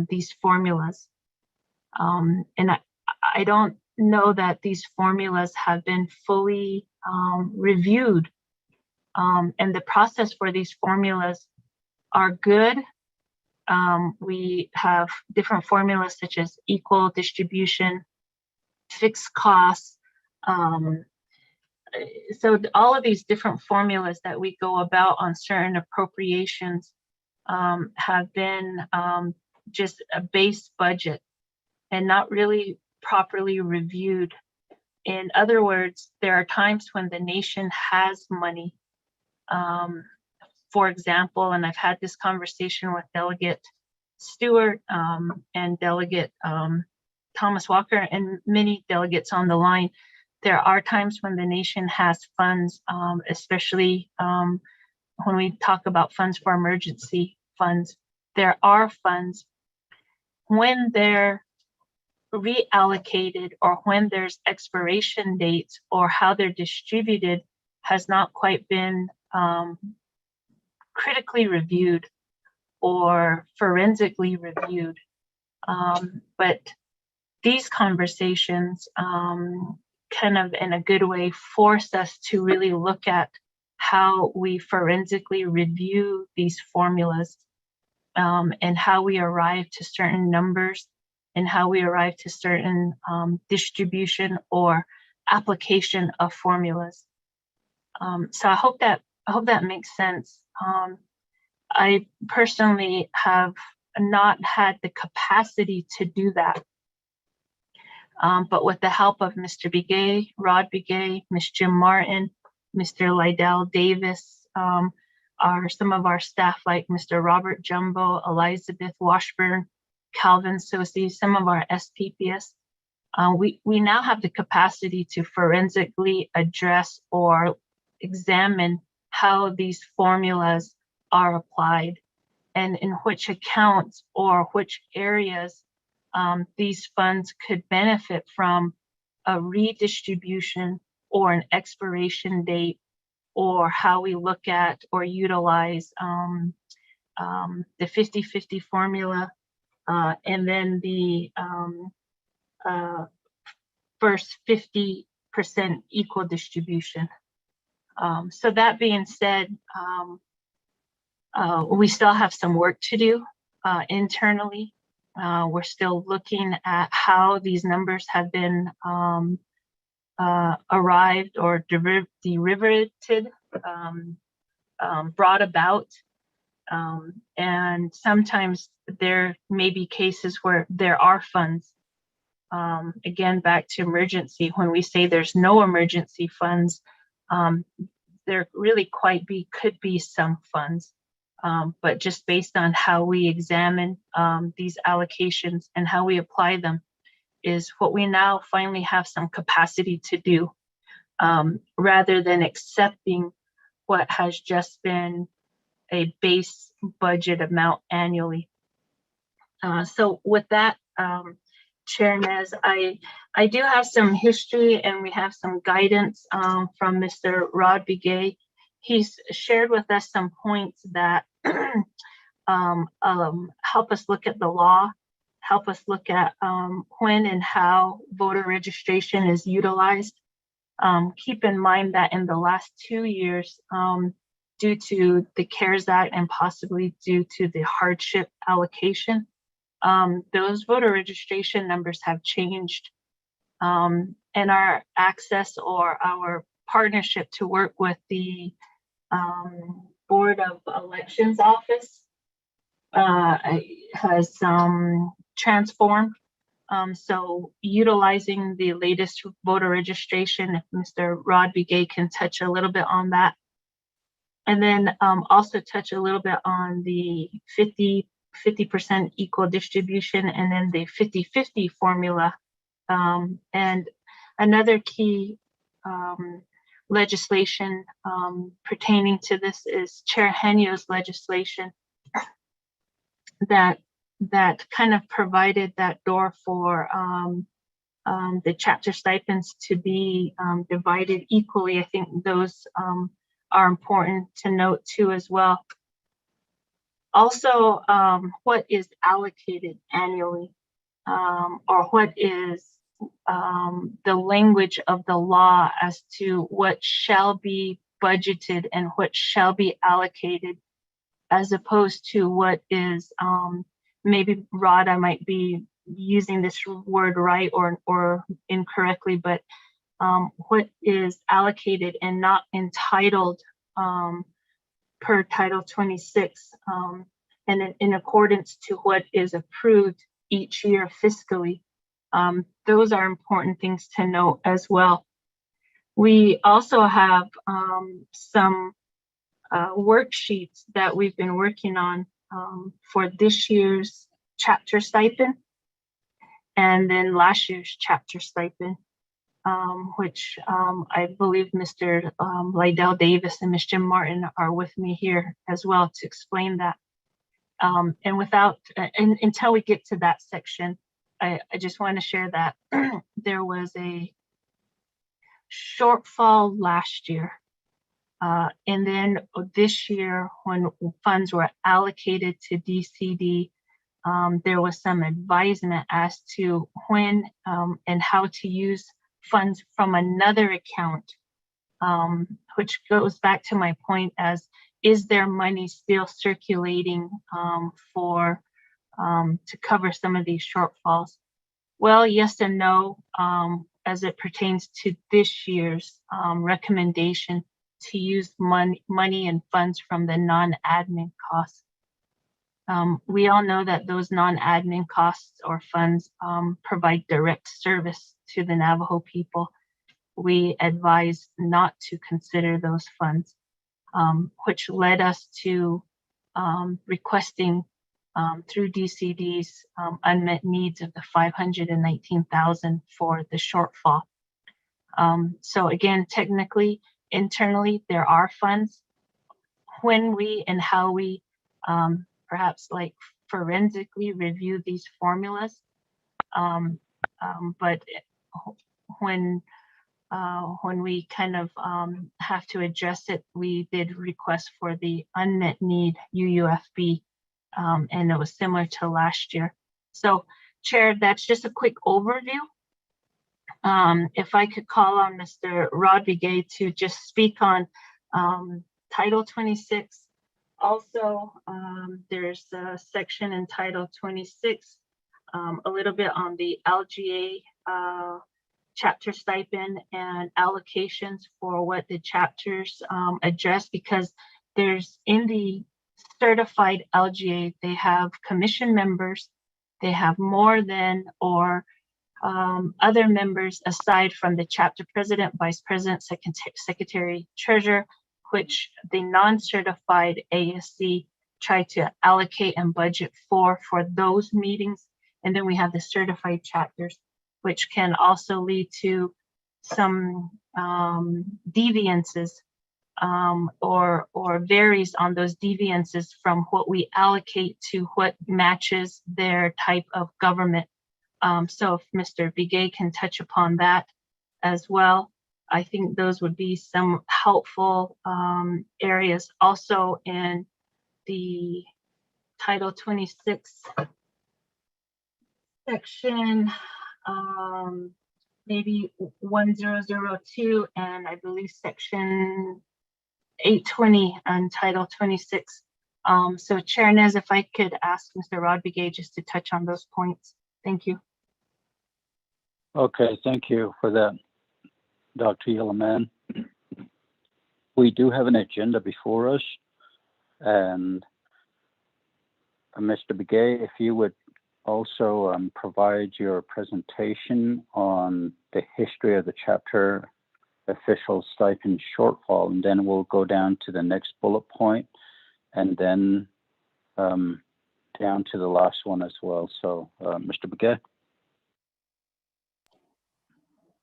these formulas. And I don't know that these formulas have been fully reviewed, and the process for these formulas are good. We have different formulas such as equal distribution, fixed costs. So all of these different formulas that we go about on certain appropriations have been just a base budget and not really properly reviewed. In other words, there are times when the nation has money. For example, and I've had this conversation with Delegate Stewart and Delegate Thomas Walker and many delegates on the line. There are times when the nation has funds, especially when we talk about funds for emergency funds. There are funds when there reallocated or when there's expiration dates or how they're distributed has not quite been critically reviewed or forensically reviewed. But these conversations kind of in a good way force us to really look at how we forensically review these formulas and how we arrive to certain numbers and how we arrive to certain distribution or application of formulas. So I hope that makes sense. I personally have not had the capacity to do that. But with the help of Mr. Begay, Rod Begay, Ms. Jim Martin, Mr. Lydell Davis, some of our staff like Mr. Robert Jumbo, Elizabeth Washburn, Calvin Sosi, some of our SPPS, we now have the capacity to forensically address or examine how these formulas are applied and in which accounts or which areas these funds could benefit from a redistribution or an expiration date, or how we look at or utilize the 50-50 formula and then the first 50% equal distribution. So that being said, we still have some work to do internally. We're still looking at how these numbers have been arrived or derivated, brought about. And sometimes there may be cases where there are funds. Again, back to emergency, when we say there's no emergency funds, there really could be some funds. But just based on how we examine these allocations and how we apply them is what we now finally have some capacity to do, rather than accepting what has just been a base budget amount annually. So with that, Chair Nez, I do have some history and we have some guidance from Mr. Rod Begay. He's shared with us some points that help us look at the law, help us look at when and how voter registration is utilized. Keep in mind that in the last 2 years, due to the CARES Act and possibly due to the hardship allocation, those voter registration numbers have changed. And our access or our partnership to work with the Board of Elections Office has transformed. So utilizing the latest voter registration, if Mr. Rod Begay can touch a little bit on that. And then also touch a little bit on the 50% equal distribution and then the 50-50 formula. And another key legislation pertaining to this is Chair Henyo's legislation that kind of provided that door for the chapter stipends to be divided equally. I think those are important to note too as well. Also, what is allocated annually, or what is the language of the law as to what shall be budgeted and what shall be allocated, as opposed to what is, maybe Rod, I might be using this word right or incorrectly, but what is allocated and not entitled per Title 26, and in accordance to what is approved each year fiscally. Those are important things to note as well. We also have some worksheets that we've been working on for this year's chapter stipend and then last year's chapter stipend, which I believe Mr. Lydell Davis and Ms. Jim Martin are with me here as well to explain that. And until we get to that section, I just want to share that there was a shortfall last year. And then this year, when funds were allocated to DCD, there was some advisement as to when and how to use funds from another account, which goes back to my point as, is there money still circulating for to cover some of these shortfalls? Well, yes and no, as it pertains to this year's recommendation to use money and funds from the non-admin costs. We all know that those non-admin costs or funds provide direct service to the Navajo people. We advise not to consider those funds, which led us to requesting through DCD's unmet needs of the $519,000 for the shortfall. So again, technically, internally, there are funds. When we and how we perhaps like forensically review these formulas, but when we kind of have to address it, we did request for the unmet need UUFB, and it was similar to last year. So, Chair, that's just a quick overview. If I could call on Mr. Rod Begay to just speak on Title 26. Also, there's a section in Title 26, a little bit on the LGA chapter stipend and allocations for what the chapters address, because there's in the certified LGA, they have commission members, they have more than or other members aside from the chapter president, vice president, secretary, treasurer, which the non-certified ASC try to allocate and budget for those meetings. And then we have the certified chapters, which can also lead to some deviances or varies on those deviances from what we allocate to what matches their type of government. So if Mr. Begay can touch upon that as well, I think those would be some helpful areas. Also in the Title 26 section, maybe 1002, and I believe section 820 on Title 26. So Chair Nez, if I could ask Mr. Rod Begay just to touch on those points. Thank you. Okay, thank you for that, Dr. Yellowman. We do have an agenda before us, and Mr. Begay, if you would also provide your presentation on the history of the chapter official stipend shortfall, and then we'll go down to the next bullet point, and then down to the last one as well. So, Mr. Begay.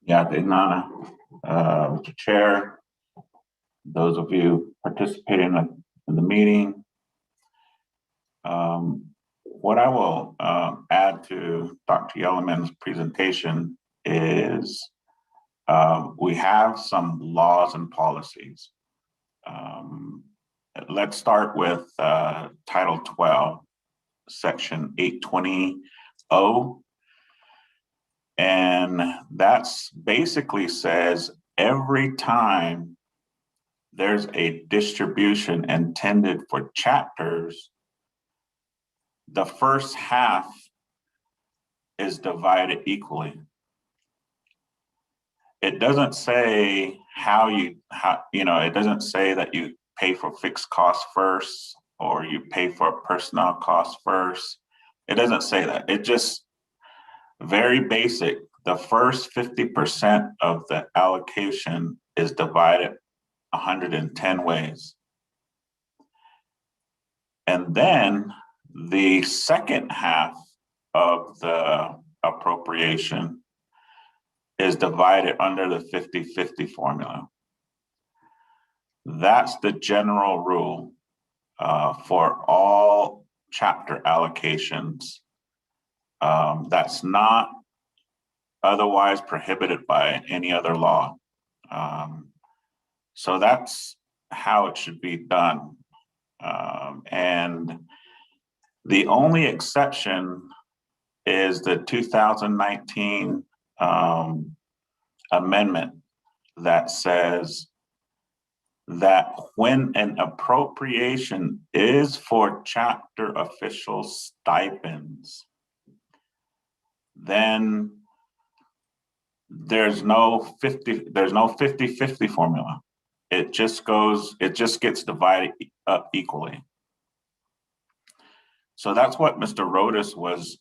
Yeah, Mr. Chair, those of you participating in the meeting, what I will add to Dr. Yellowman's presentation is we have some laws and policies. Let's start with Title 12, Section 820O. And that's basically says every time there's a distribution intended for chapters, the first half is divided equally. It doesn't say it doesn't say that you pay for fixed costs first or you pay for personnel costs first. It doesn't say that. It just very basic. The first 50% of the allocation is divided 110 ways. And then the second half of the appropriation is divided under the 50-50 formula. That's the general rule for all chapter allocations That's not otherwise prohibited by any other law. So that's how it should be done. And the only exception is the 2019 amendment that says that when an appropriation is for chapter official stipends, then there's no 50-50 formula. It just gets divided up equally. So that's what Mr. Rodas was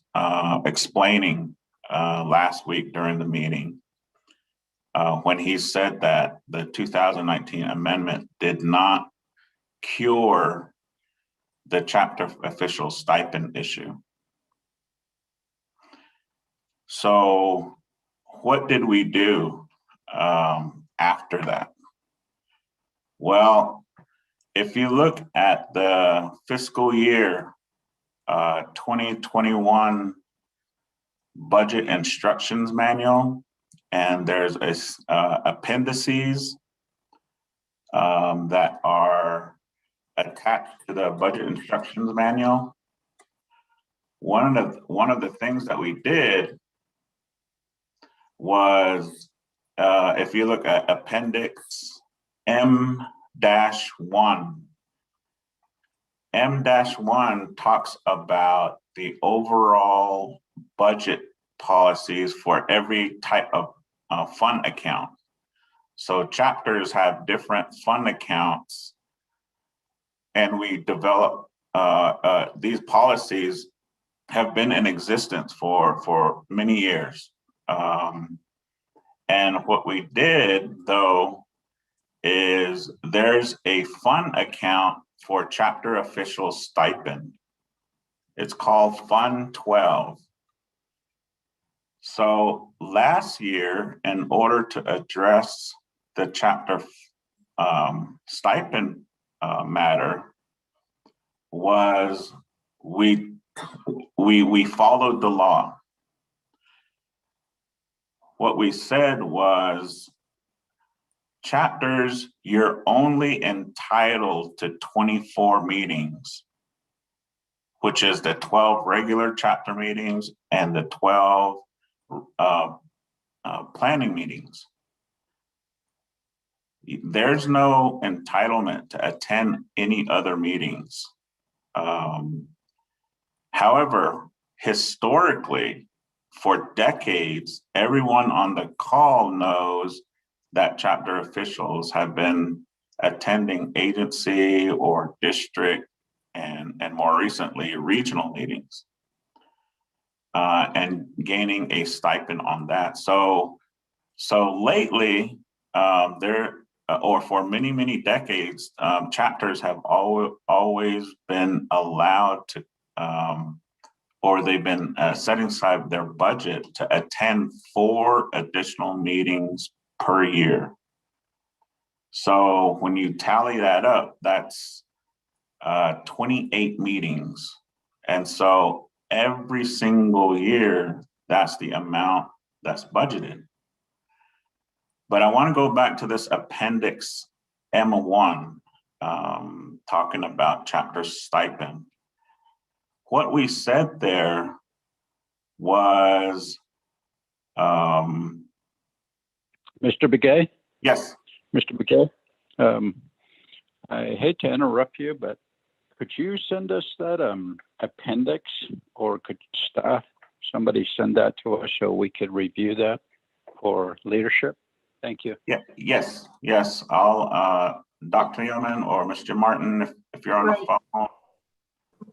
explaining last week during the meeting when he said that the 2019 amendment did not cure the chapter official stipend issue. So what did we do after that? Well, if you look at the fiscal year 2021 budget instructions manual, and there's appendices that are attached to the budget instructions manual. One of the things that we did was, if you look at Appendix M-1, M-1 talks about the overall budget policies for every type of fund account. So chapters have different fund accounts, and we develop these policies have been in existence for many years. And what we did, though, is there's a fund account for chapter official stipend. It's called Fund 12. So last year, in order to address the chapter stipend matter, was we followed the law. What we said was, chapters, you're only entitled to 24 meetings, which is the 12 regular chapter meetings and the 12 planning meetings. There's no entitlement to attend any other meetings. However, historically, for decades, everyone on the call knows that chapter officials have been attending agency or district and more recently regional meetings and gaining a stipend on that. So lately, or for many decades, chapters have always been allowed to, or they've been setting aside their budget to attend 4 additional meetings per year. So when you tally that up, that's 28 meetings. And so every single year, that's the amount that's budgeted. But I want to go back to this Appendix M1, talking about chapter stipend. What we said there was, Mr. Begay? Yes. Mr. Begay, I hate to interrupt you, but could you send us that appendix, or could somebody send that to us so we could review that for leadership? Thank you. Yeah. Yes. I'll, Dr. Yeoman or Mr. Martin, if you're on the phone,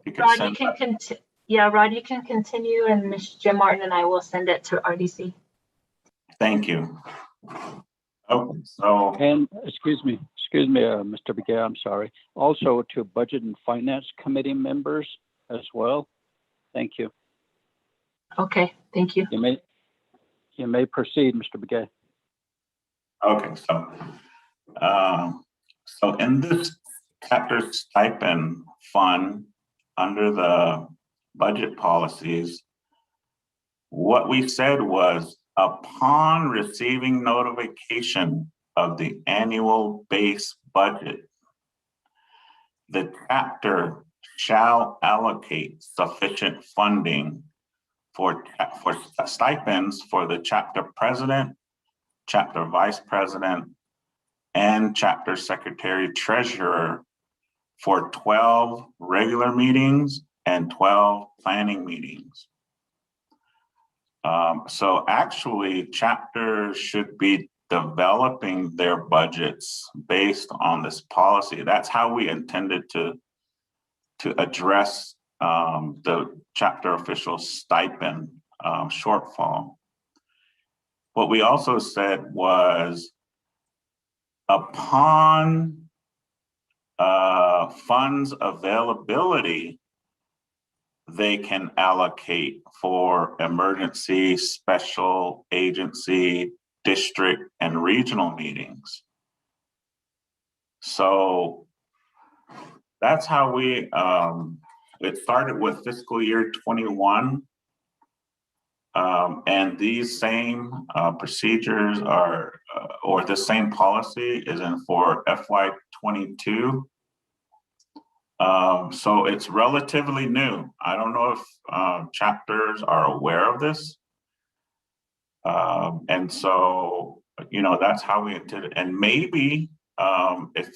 you can Rod, send you can Rod, you can continue, and Ms. Jim Martin and I will send it to RDC. Thank you. Oh, so. And excuse me, Mr. Begay, I'm sorry. Also to Budget and Finance Committee members as well. Thank you. Okay, thank you. You may proceed, Mr. Begay. Okay, so in this chapter stipend fund under the budget policies, what we said was, upon receiving notification of the annual base budget, the chapter shall allocate sufficient funding for stipends for the chapter president, chapter vice president, and chapter secretary treasurer for 12 regular meetings and 12 planning meetings. So actually, chapters should be developing their budgets based on this policy. That's how we intended to address the chapter official stipend shortfall. What we also said was, upon funds availability, they can allocate for emergency, special agency, district, and regional meetings. So that's how we, it started with fiscal year 21. And these same procedures are, or the same policy is in for FY 22. So it's relatively new. I don't know if chapters are aware of this. And so, you know, that's how we intended. And maybe if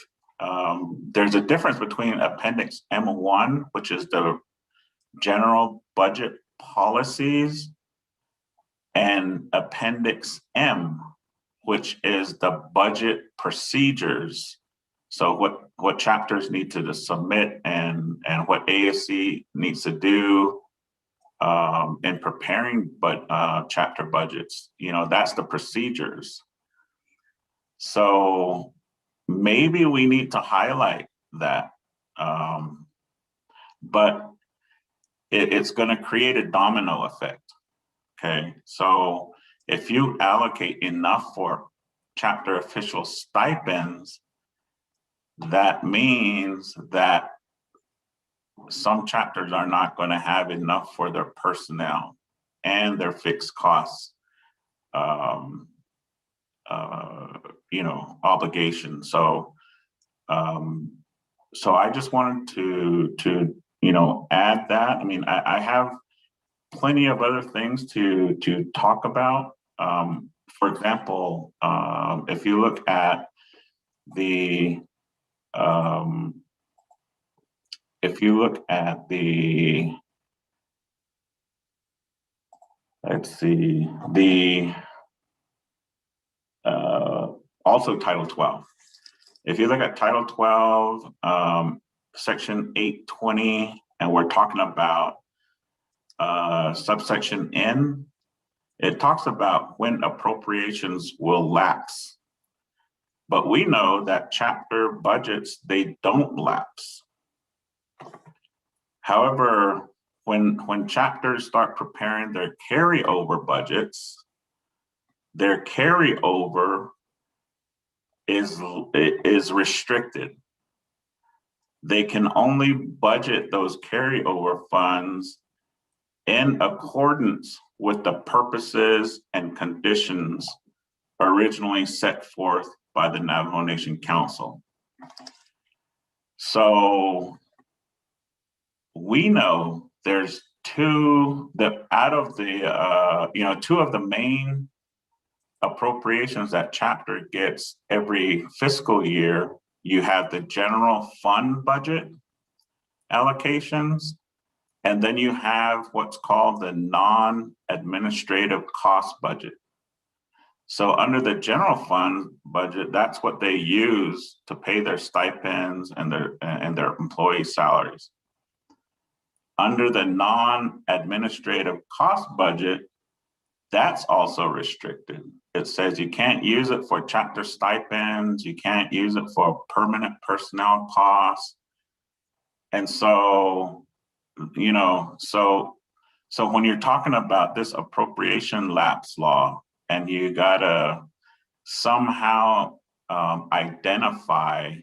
there's a difference between Appendix M1, which is the general budget policies, and Appendix M, which is the budget procedures. So what chapters need to submit and what ASC needs to do in preparing chapter budgets, you know, that's the procedures. So maybe we need to highlight that, but it's going to create a domino effect. Okay, so if you allocate enough for chapter official stipends, that means that some chapters are not going to have enough for their personnel and their fixed costs, you know, obligations. So, so I just wanted to you know, add that. I mean, I have plenty of other things to talk about. For example, if you look at the let's see, the also Title 12. If you look at Title 12, Section 820, and we're talking about subsection N, it talks about when appropriations will lapse. But we know that chapter budgets, they don't lapse. However, when chapters start preparing their carryover budgets, their carryover is restricted. They can only budget those carryover funds in accordance with the purposes and conditions originally set forth by the Navajo Nation Council. So we know there's two of the main appropriations that chapter gets every fiscal year. You have the general fund budget allocations, and then you have what's called the non-administrative cost budget. So under the general fund budget, that's what they use to pay their stipends and their employee salaries. Under the non-administrative cost budget, that's also restricted. It says you can't use it for chapter stipends, you can't use it for permanent personnel costs. And so, you know, so when you're talking about this appropriation lapse law, and you gotta somehow identify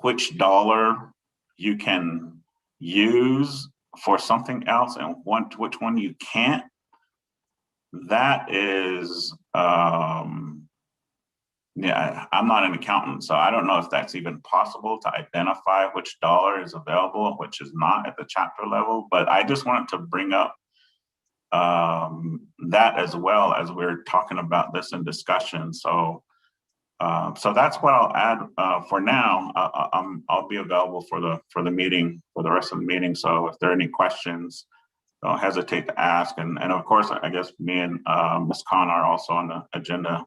which dollar you can use for something else and which one you can't, that is, yeah, I'm not an accountant, so I don't know if that's even possible to identify which dollar is available and which is not at the chapter level. But I just wanted to bring up that as well as we're talking about this in discussion. So, so that's what I'll add for now. I'll be available for the meeting, for the rest of the meeting. So if there are any questions, don't hesitate to ask. And of course, I guess me and Ms. Khan are also on the agenda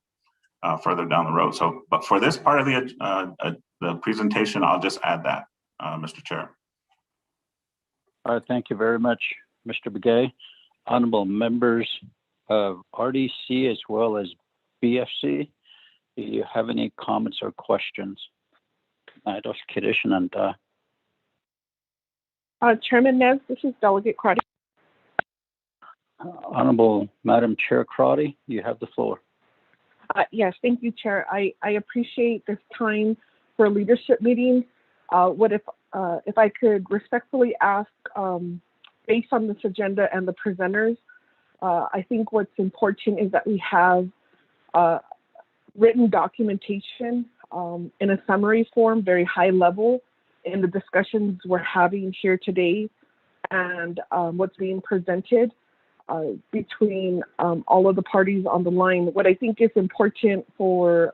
further down the road. So, but for this part of the presentation, I'll just add that, Mr. Chair. Thank you very much, Mr. Begay. Honorable members of RDC as well as BFC, do you have any comments or questions? Chairman Nez, this is Delegate Crotty. Honorable Madam Chair Crotty, you have the floor. Yes, thank you, Chair. I appreciate this time for leadership meetings. If I could respectfully ask, based on this agenda and the presenters, I think what's important is that we have written documentation in a summary form, very high level, in the discussions we're having here today and what's being presented between all of the parties on the line. What I think is important for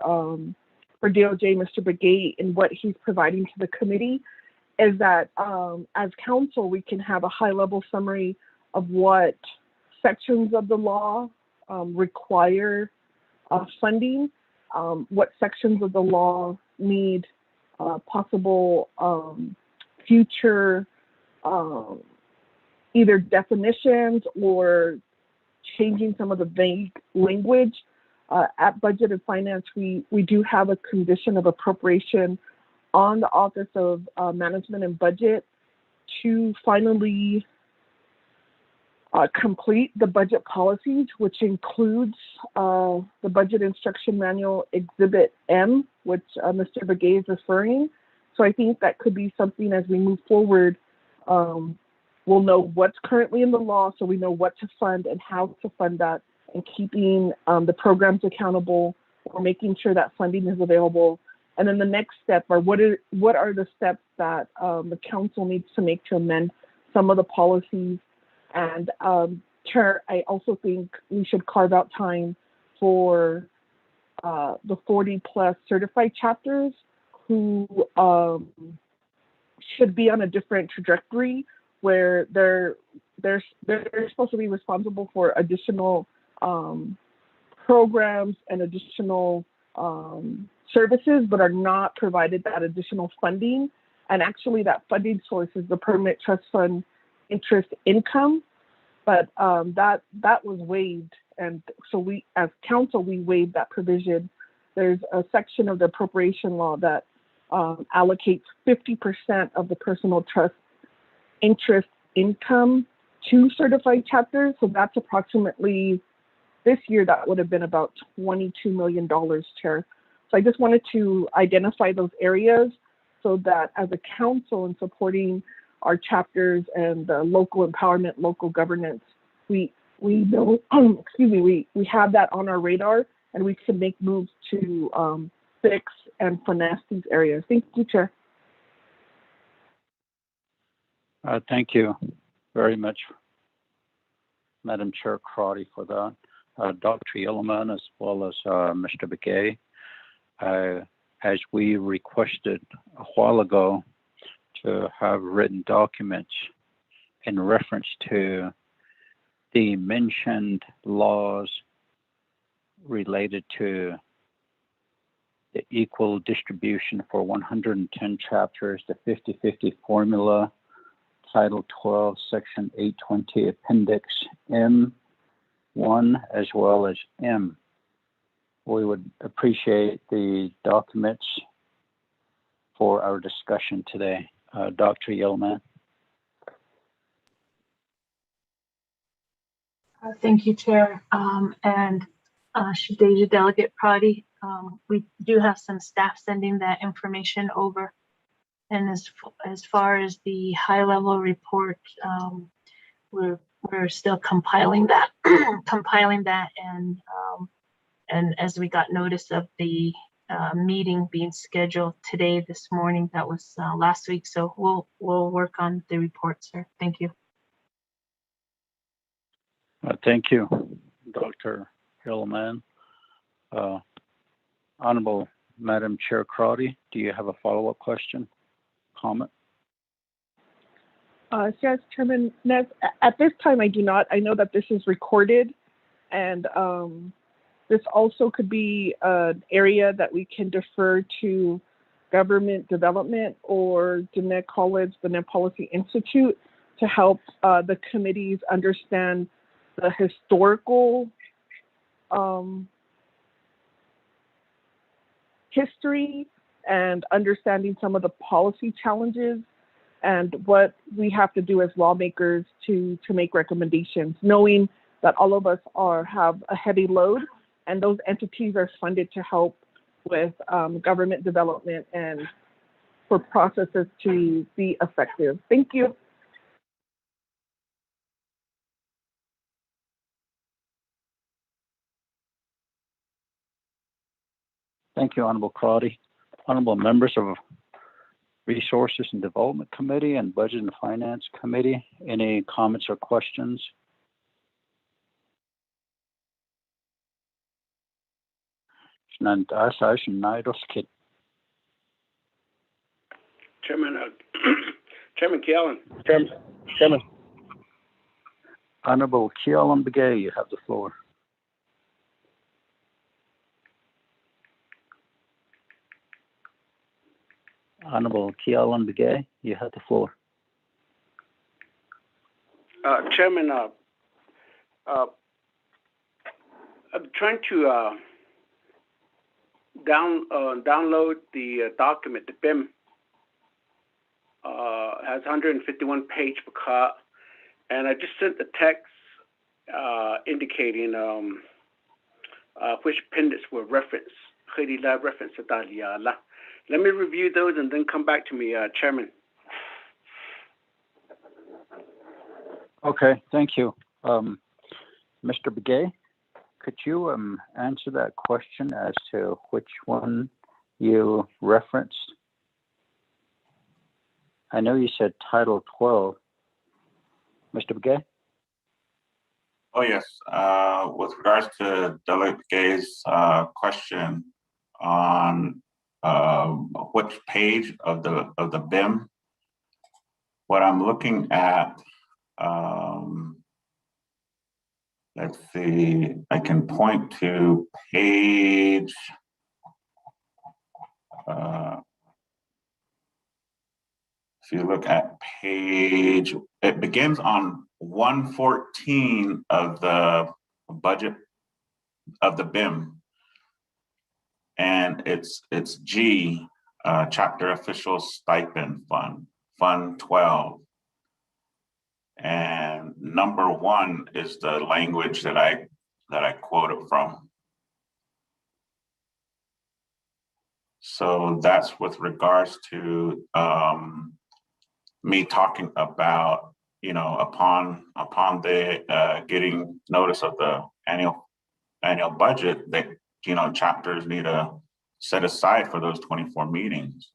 DOJ, Mr. Begay, and what he's providing to the committee is that as council, we can have a high-level summary of what sections of the law require funding, what sections of the law need possible future either definitions or changing some of the vague language. At Budget and Finance, we do have a condition of appropriation on the Office of Management and Budget to finally complete the budget policies, which includes the Budget Instruction Manual Exhibit M, which Mr. Begay is referring. So I think that could be something as we move forward. We'll know what's currently in the law, so we know what to fund and how to fund that, and keeping the programs accountable or making sure that funding is available. And then the next step are what are the steps that the council needs to make to amend some of the policies. And Chair, I also think we should carve out time for the 40+ certified chapters who should be on a different trajectory, where they're supposed to be responsible for additional programs and additional services, but are not provided that additional funding. And actually that funding source is the permanent trust fund interest income, but that was waived. And so we, as council, we waived that provision. There's a section of the appropriation law that allocates 50% of the personal trust interest income to certified chapters. So that's approximately, this year, that would have been about $22 million, Chair. So I just wanted to identify those areas so that as a council in supporting our chapters and local empowerment, local governance, we know, we have that on our radar, and we can make moves to fix and finesse these areas. Thank you, Chair. Thank you very much, Madam Chair Crotty, for that. Dr. Yellowman, as well as Mr. Begay, as we requested a while ago to have written documents in reference to the mentioned laws related to the equal distribution for 110 chapters, the 50-50 formula, Title 12, Section 820, Appendix M1, as well as M. We would appreciate the documents for our discussion today. Dr. Yellowman. Thank you, Chair. And Shadeja Delegate Prati, we do have some staff sending that information over. And as far as the high-level report, we're we're still compiling that, and as we got notice of the meeting being scheduled today, this morning, that was last week. So we'll work on the report, sir. Thank you. Thank you, Dr. Hillman. Honorable Madam Chair Crowdy, do you have a follow-up question, comment? Yes, Chairman Nez, at this time I do not. I know that this is recorded, and this also could be an area that we can defer to government development or Diné College, the Net Policy Institute, to help the committees understand the historical history and understanding some of the policy challenges and what we have to do as lawmakers to make recommendations, knowing that all of us have a heavy load, and those entities are funded to help with government development and for processes to be effective. Thank you. Thank you, Honorable Crowdy. Honorable members of Resources and Development Committee and Budget and Finance Committee, any comments or questions? Chairman, Chairman Keelan. Chairman. Honorable Keelan Begay, you have the floor. Honorable Keelan Begay, you have the floor. Chairman, I'm trying to download the document. The BIM has 151 page per card, and I just sent the text indicating which appendix were referenced. Let me review those and then come back to me, Chairman. Okay, thank you. Mr. Begay, could you answer that question as to which one you referenced? I know you said Title 12. Mr. Begay? Oh, yes. With regards to Delegate Begay's question on which page of the BIM, what I'm looking at, let's see, I can point to page, if you look at page, it begins on 114 of the budget of the BIM. And it's G, Chapter Official Stipend Fund, Fund 12. And number 1 is the language that I quoted from. So that's with regards to me talking about, upon the getting notice of the annual budget, that chapters need to set aside for those 24 meetings.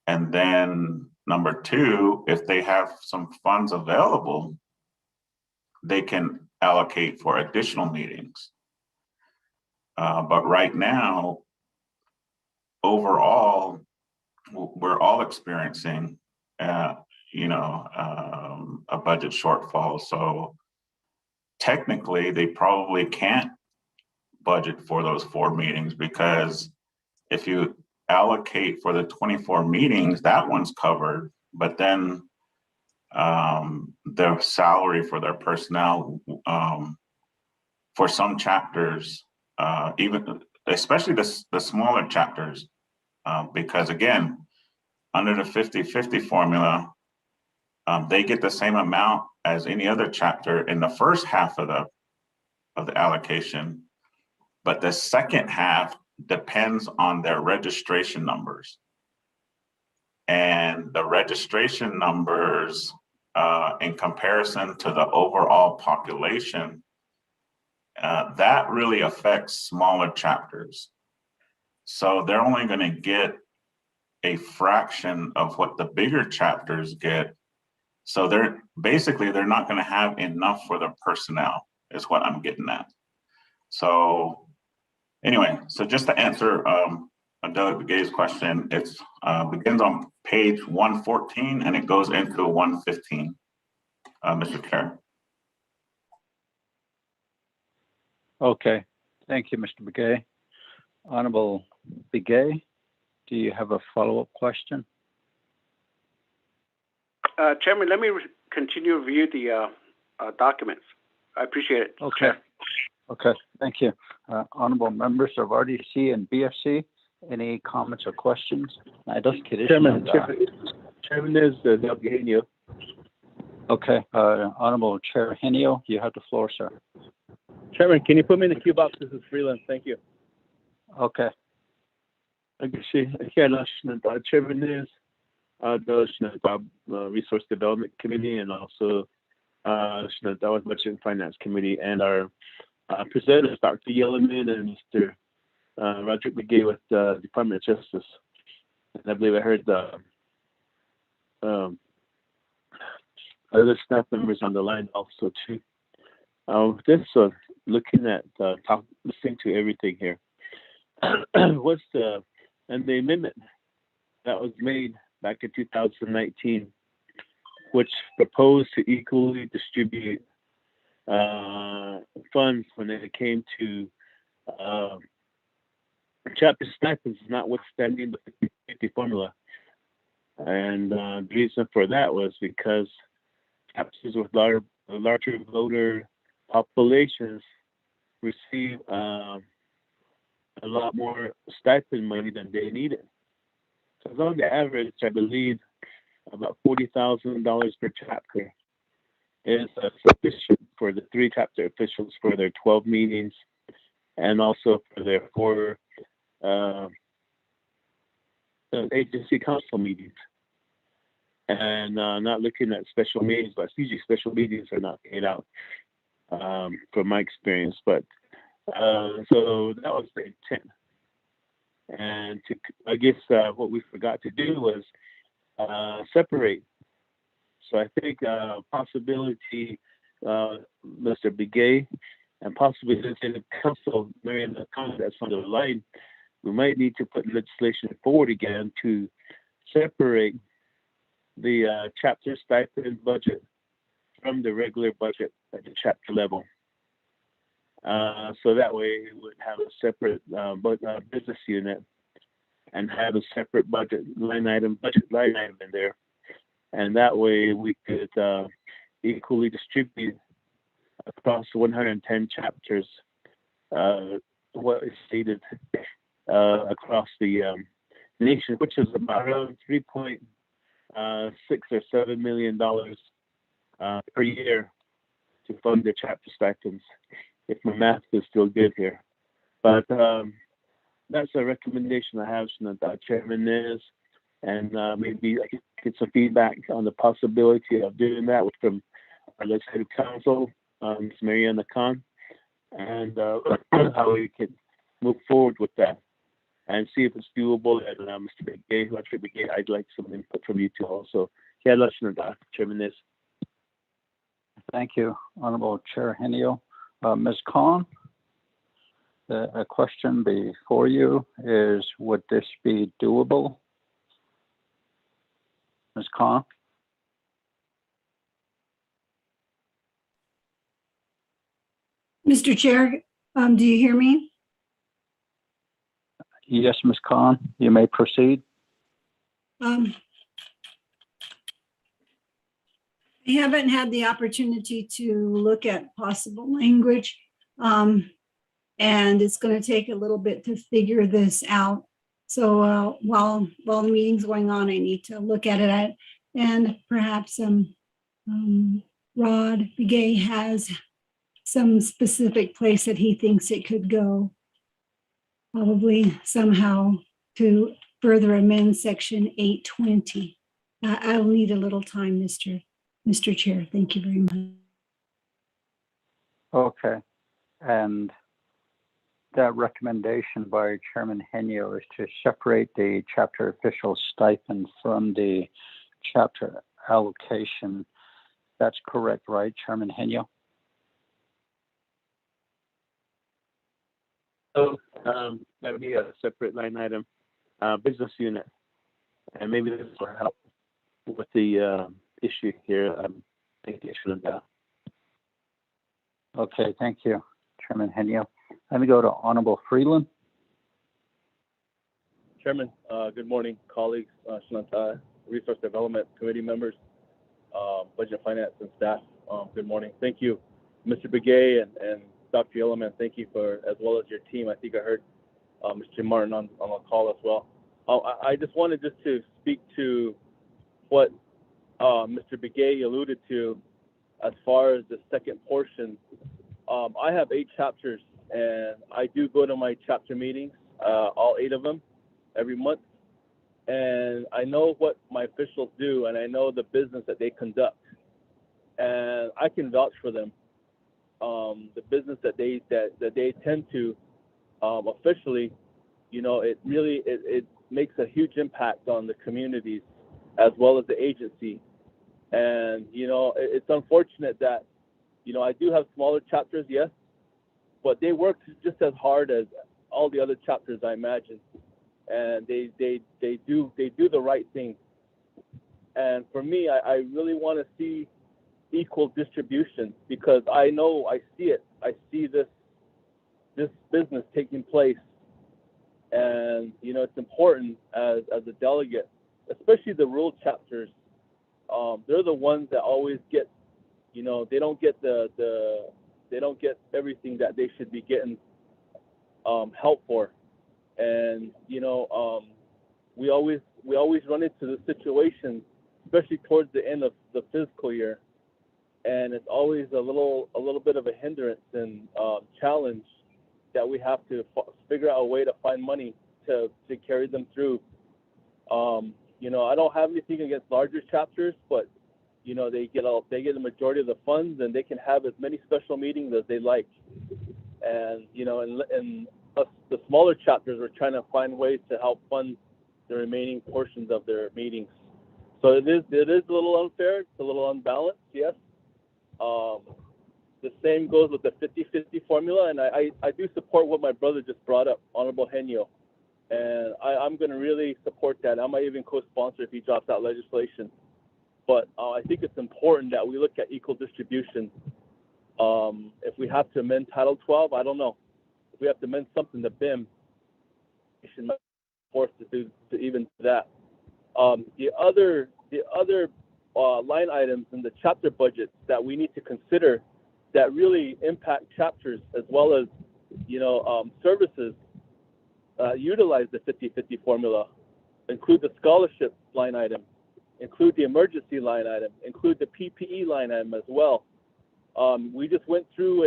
And then number 2, if they have some funds available, they can allocate for additional meetings. But right now, overall, we're all experiencing, a budget shortfall. So technically, they probably can't budget for those 4 meetings, because if you allocate for the 24 meetings, that one's covered, but then their salary for their personnel for some chapters, even especially the smaller chapters, because again, under the 50-50 formula, they get the same amount as any other chapter in the first half of the allocation, but the second half depends on their registration numbers. And the registration numbers in comparison to the overall population, that really affects smaller chapters. So they're only going to get a fraction of what the bigger chapters get. So they're not going to have enough for their personnel, is what I'm getting at. So anyway, so just to answer Delegate Begay's question, it begins on page 114 and it goes into 115, Mr. Chair. Okay, thank you, Mr. Begay. Honorable Begay, do you have a follow-up question? Chairman, let me continue to review the documents. I appreciate it. Okay. Chair. Okay, thank you. Honorable members of RDC and BFC, any comments or questions? Chairman is Delgado. Okay, Honorable Chair Henio, you have the floor, sir. Chairman, can you put me in the queue box? This is freelance. Thank you. Okay. Chairman is the Resource Development Committee and also that was Budget and Finance Committee, and our presenters, Dr. Yellerman and Mr. Roger Begay with the Department of Justice. And I believe I heard the other staff members on the line also too. Looking at listening to everything here. What's the amendment that was made back in 2019, which proposed to equally distribute funds when it came to chapter stipends, notwithstanding the 50 formula. And the reason for that was because chapters with larger voter populations receive a lot more stipend money than they needed. So on the average, I believe about $40,000 per chapter is sufficient for the 3 chapter officials for their 12 meetings and also for their 4 agency council meetings. And not looking at special meetings, but usually special meetings are not paid out from my experience. But so that was the intent. And I guess what we forgot to do was separate. So I think possibility, Mr. Begay, and possibly the council, Marion Khan, that's on the line, we might need to put legislation forward again to separate the chapter stipend budget from the regular budget at the chapter level. So that way we would have a separate business unit and have a separate budget line item in there. And that way we could equally distribute across 110 chapters what is stated across the nation, which is about around $3.6 or $7 million per year to fund the chapter stipends, if my math is still good here. But that's a recommendation I have, Chairman is, and maybe I could get some feedback on the possibility of doing that from our legislative council, Ms. Mariana Khan, and how we can move forward with that and see if it's doable. And Mr. Begay, I'd like some input from you too also. Chairman is. Thank you, Honorable Chair Henio. Ms. Khan, a question before you is, would this be doable? Ms. Khan? Mr. Chair, do you hear me? Yes, Ms. Khan, you may proceed. I haven't had the opportunity to look at possible language, and it's going to take a little bit to figure this out. So while the meeting's going on, I need to look at it, and perhaps Rod Begay has some specific place that he thinks it could go, probably somehow to further amend section 820. I'll need a little time, Mr. Mr. Chair. Thank you very much. Okay. And that recommendation by Chairman Henio is to separate the chapter official stipend from the chapter allocation. That's correct, right, Chairman Henio? So that would be a separate line item, business unit, and maybe this will help with the issue here. I think it should have. Okay, thank you, Chairman Henio. Let me go to Honorable Freeland. Chairman, good morning, colleagues, Shananta, Resource Development Committee members, Budget Finance and staff. Good morning. Thank you, Mr. Begay and Dr. Yellowman. Thank you for, as well as your team. I think I heard Mr. Martin on the call as well. I just wanted to speak to what Mr. Begay alluded to as far as the second portion. I have 8 chapters, and I do go to my chapter meetings, all 8 of them, every month. And I know what my officials do, and I know the business that they conduct, and I can vouch for them. The business that they tend to officially, you know, it really it makes a huge impact on the communities as well as the agency. And you know, it's unfortunate that, you know, I do have smaller chapters, yes, but they work just as hard as all the other chapters, I imagine. And they do the right thing. And for me, I really want to see equal distribution, because I know, I see it. I see this business taking place. And you know, it's important as a delegate, especially the rural chapters. They're the ones that always get, you know, they don't get they don't get everything that they should be getting help for. And you know, we always run into the situation, especially towards the end of the fiscal year, and it's always a little bit of a hindrance and challenge that we have to figure out a way to find money to carry them through. You know, I don't have anything against larger chapters, but you know, they get the majority of the funds, and they can have as many special meetings as they like. And you know, and us, the smaller chapters, are trying to find ways to help fund the remaining portions of their meetings. So it is a little unfair. It's a little unbalanced, yes. The same goes with the 50-50 formula, and I do support what my brother just brought up, Honorable Henio. And I'm going to really support that. I might even co-sponsor if he drops out legislation. But I think it's important that we look at equal distribution. If we have to amend Title 12, I don't know. If we have to amend something to BIM, we should not be forced to do to even do that. The other line items in the chapter budgets that we need to consider that really impact chapters, as well as, you know, services, utilize the 50-50 formula, include the scholarship line item, include the emergency line item, include the PPE line item as well. We just went through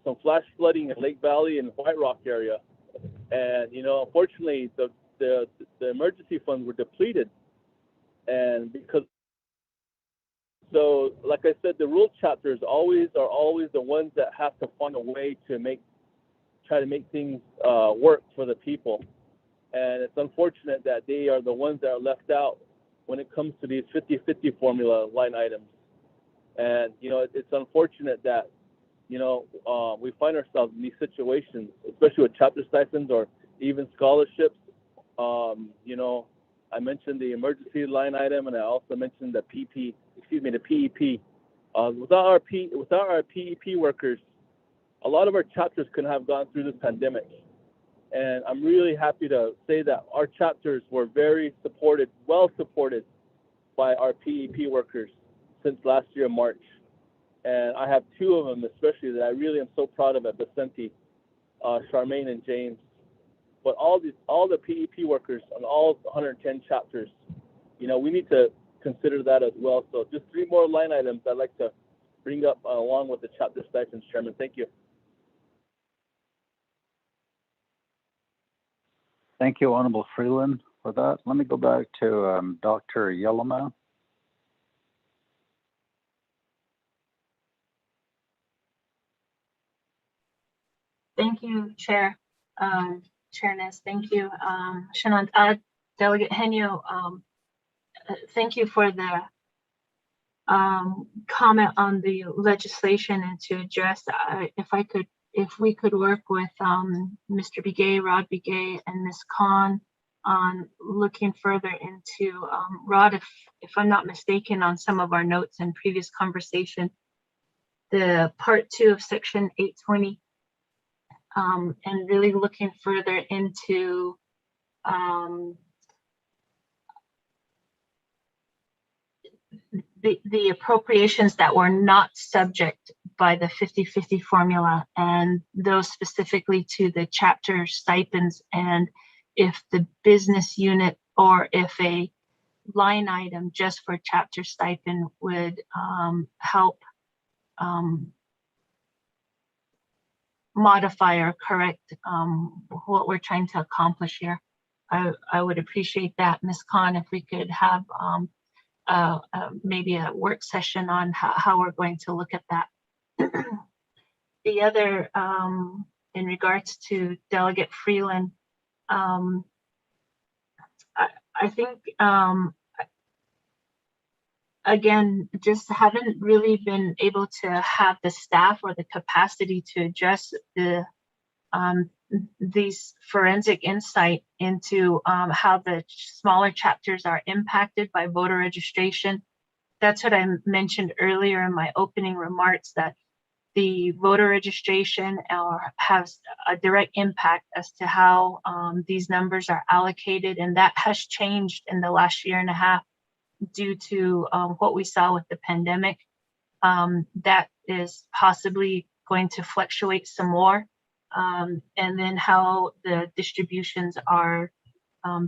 some flash flooding in Lake Valley and White Rock area, and you know, unfortunately, the emergency funds were depleted, and so, like I said, the rural chapters are always the ones that have to find a way to try to make things work for the people. And it's unfortunate that they are the ones that are left out when it comes to these 50-50 formula line items. And, you know, it's unfortunate that, you know, we find ourselves in these situations, especially with chapter stipends or even scholarships. You know, I mentioned the emergency line item, and I also mentioned the PEP. Without our PEP workers, a lot of our chapters couldn't have gone through this pandemic. And I'm really happy to say that our chapters were very supported, well supported by our PEP workers since last year, March. And I have 2 of them especially that I really am so proud of at Vicente, Charmaine and James. But all the PEP workers on all 110 chapters, you know, we need to consider that as well. So just 3 more line items I'd like to bring up along with the chapter stipends, Chairman. Thank you. Thank you, Honorable Freeland, for that. Let me go back to Dr. Yellowman. Thank you, Chair. Chairness, thank you. Shanant, Delegate Henyo, thank you for the comment on the legislation and to address, if we could work with Mr. Begay, Rod Begay, and Ms. Khan on looking further into, Rod, if I'm not mistaken, on some of our notes and previous conversation, the part 2 of section 820, and really looking further into the appropriations that were not subject by the 50-50 formula, and those specifically to the chapter stipends, and if the business unit or if a line item just for chapter stipend would help modify or correct what we're trying to accomplish here. I would appreciate that, Ms. Khan, if we could have maybe a work session on how we're going to look at that. The other, in regards to Delegate Freeland, I think, again, just haven't really been able to have the staff or the capacity to address these forensic insight into how the smaller chapters are impacted by voter registration. That's what I mentioned earlier in my opening remarks, that the voter registration has a direct impact as to how these numbers are allocated, and that has changed in the last year and a half due to what we saw with the pandemic. That is possibly going to fluctuate some more. And then how the distributions are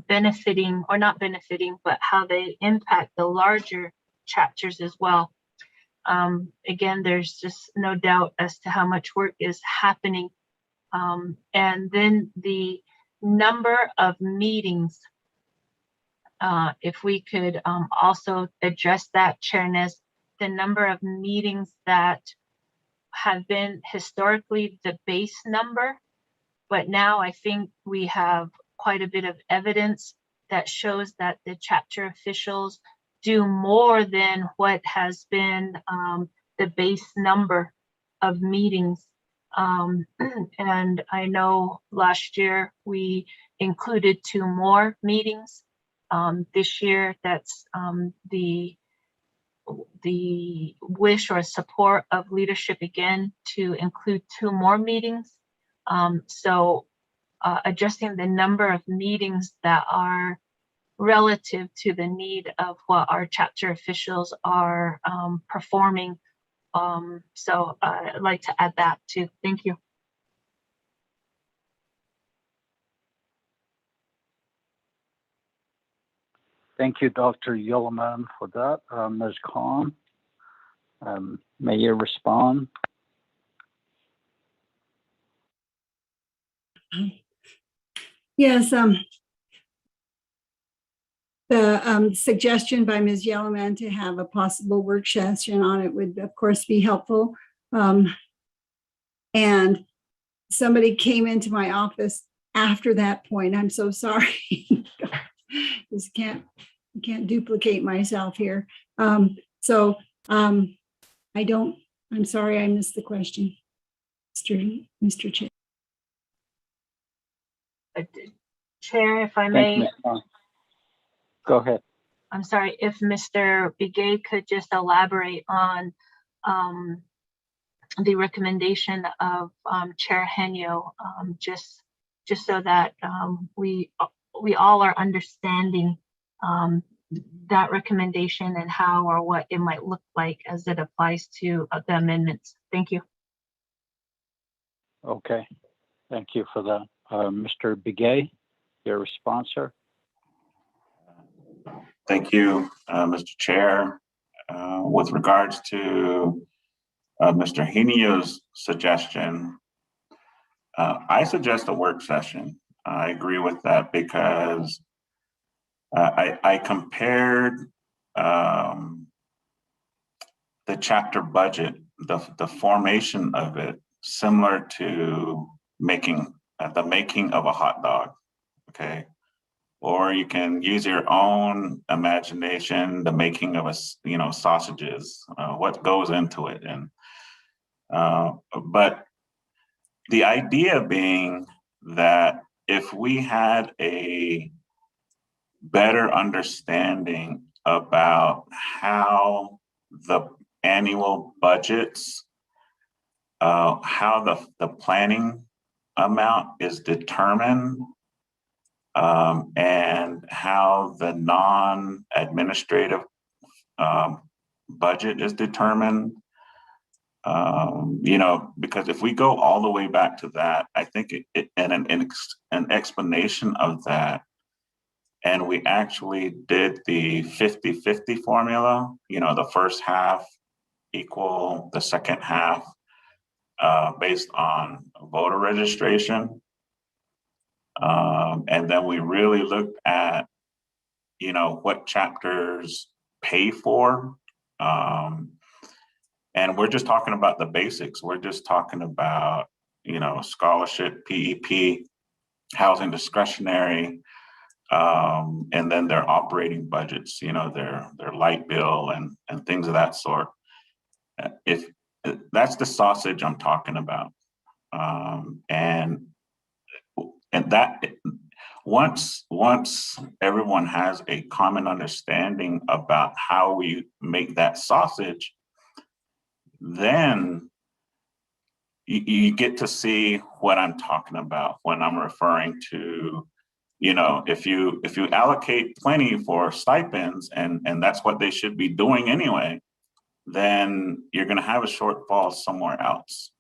benefiting or not benefiting, but how they impact the larger chapters as well. Again, there's just no doubt as to how much work is happening. And then the number of meetings, if we could also address that, Chair Nez, the number of meetings that have been historically the base number, but now I think we have quite a bit of evidence that shows that the chapter officials do more than what has been the base number of meetings. And I know last year we included 2 more meetings. This year, that's the wish or support of leadership again to include 2 more meetings. So adjusting the number of meetings that are relative to the need of what our chapter officials are performing. So I'd like to add that too. Thank you. Thank you, Dr. Yellowman, for that. Ms. Khan, may you respond? Yes, the suggestion by Ms. Yellowman to have a possible work session on it would, of course, be helpful. And somebody came into my office after that point. I'm so sorry. Just can't duplicate myself here. I don't, I'm sorry, I missed the question, Mr. Chair. Chair, if I may. Go ahead. I'm sorry, if Mr. Begay could just elaborate on the recommendation of Chair Henyo, just so that we all are understanding that recommendation and how or what it might look like as it applies to the amendments. Thank you. Okay, thank you for that. Mr. Begay, your response, sir? Thank you, Mr. Chair. With regards to Mr. Henio's suggestion, I suggest a work session. I agree with that because I compared the chapter budget, the formation of it, similar to making the making of a hot dog, okay? Or you can use your own imagination, the making of sausages, what goes into it. And but the idea being that if we had a better understanding about how the annual budgets, how the planning amount is determined, and how the non-administrative budget is determined. Because if we go all the way back to that, I think an explanation of that, and we actually did the 50-50 formula, the first half equal the second half based on voter registration. And then we really looked at, what chapters pay for. And we're just talking about the basics. We're just talking about, scholarship, PEP, housing discretionary, and then their operating budgets, their light bill and things of that sort. If that's the sausage I'm talking about. And that once everyone has a common understanding about how we make that sausage, then you get to see what I'm talking about when I'm referring to, if you allocate plenty for stipends and that's what they should be doing anyway, then you're going to have a shortfall somewhere else.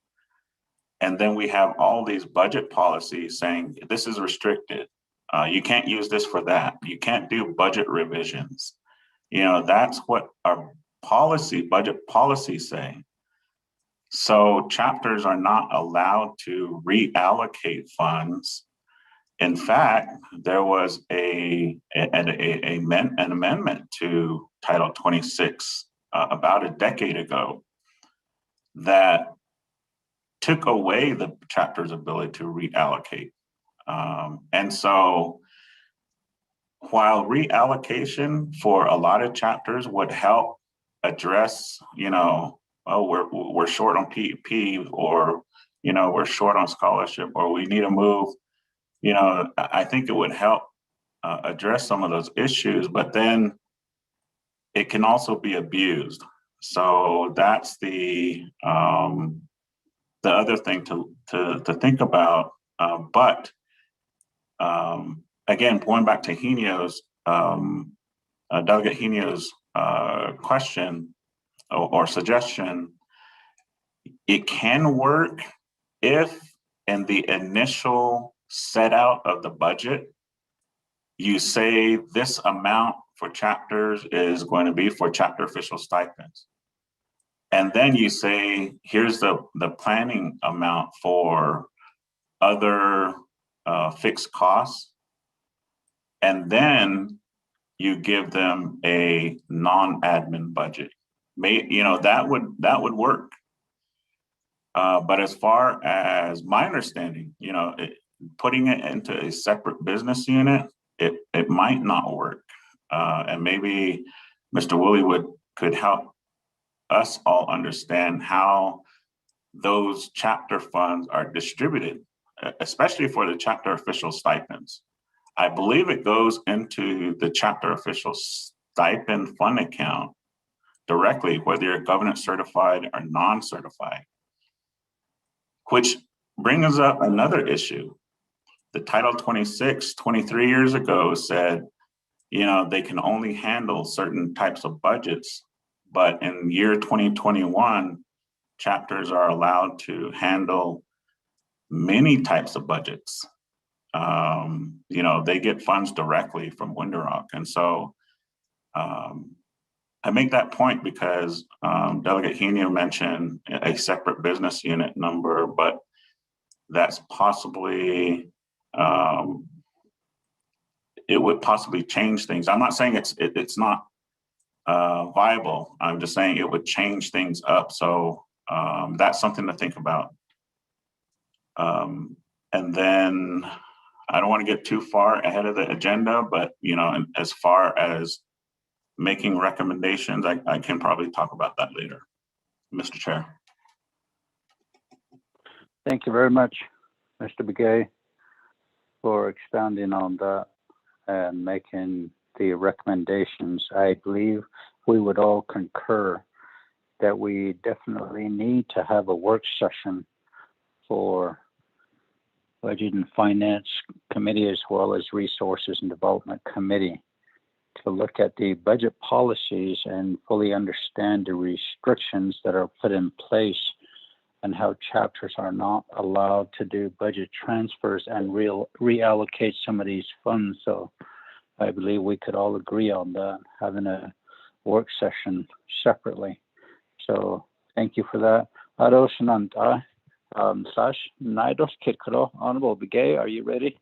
And then we have all these budget policies saying this is restricted. You can't use this for that. You can't do budget revisions. That's what our budget policies say. So chapters are not allowed to reallocate funds. In fact, there was an amendment to Title 26 about a decade ago that took away the chapter's ability to reallocate. And so while reallocation for a lot of chapters would help address, we're short on PEP, or, we're short on scholarship, or we need to move, I think it would help address some of those issues, but then it can also be abused. So that's the other thing to think about. But again, going back to Henio's, Delegate Henio's question or suggestion, it can work if in the initial set out of the budget, you say this amount for chapters is going to be for chapter official stipends. And then you say, here's the planning amount for other fixed costs. And then you give them a non-admin budget. That would work. But as far as my understanding, putting it into a separate business unit, it might not work. And maybe Mr. Woolley could help us all understand how those chapter funds are distributed, especially for the chapter official stipends. I believe it goes into the chapter official stipend fund account directly, whether you're governance certified or non-certified, which brings up another issue. The Title 26, 23 years ago said, they can only handle certain types of budgets, but in year 2021, chapters are allowed to handle many types of budgets. They get funds directly from Window. And so I make that point because Delegate Henio mentioned a separate business unit number, but that's possibly, it would possibly change things. I'm not saying it's not viable. I'm just saying it would change things up. So that's something to think about. And then I don't want to get too far ahead of the agenda, but as far as making recommendations, I can probably talk about that later, Mr. Chair. Thank you very much, Mr. Begay, for expounding on that and making the recommendations. I believe we would all concur that we definitely need to have a work session for Budget and Finance Committee as well as Resources and Development Committee to look at the budget policies and fully understand the restrictions that are put in place and how chapters are not allowed to do budget transfers and reallocate some of these funds. So I believe we could all agree on that, having a work session separately. So thank you for that. Sash Naidos Kikro, Honorable Begay, are you ready?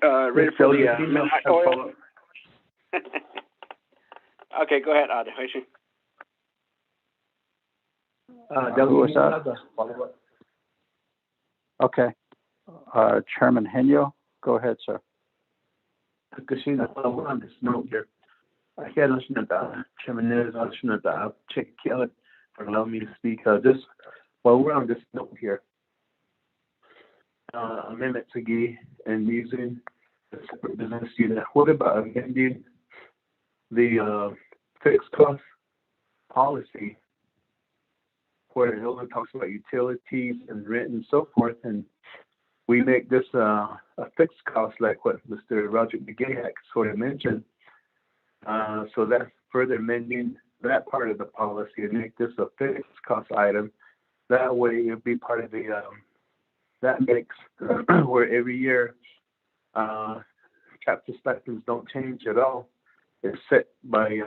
Ready for the midnight oil? Okay, go ahead, Haitian. Who was that? Okay. Chairman Henyo, go ahead, sir. We're on this note here. I had listened to that. Chairman Nez, I listened to that. Check Kelly for allowing me to speak. Just while we're on this note here, amendment to Gay and using the separate business unit. What about amending the fixed cost policy where it only talks about utilities and rent and so forth, and we make this a fixed cost like what Mr. Roger Begay sort of mentioned. So that's further amending that part of the policy and make this a fixed cost item. That way it'll be part of the that mix where every year chapter stipends don't change at all. It's set by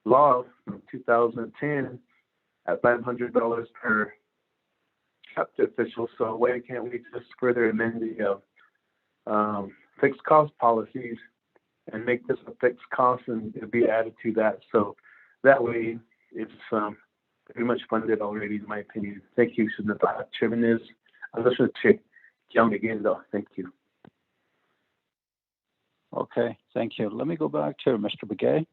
law from 2010 at $500 per chapter official. So why can't we just further amend the fixed cost policies and make this a fixed cost and it'll be added to that? So that way it's pretty much funded already, in my opinion. Thank you, Chairman is. I'm listening to Young again, though. Thank you. Okay, thank you. Let me go back to Mr. Begay.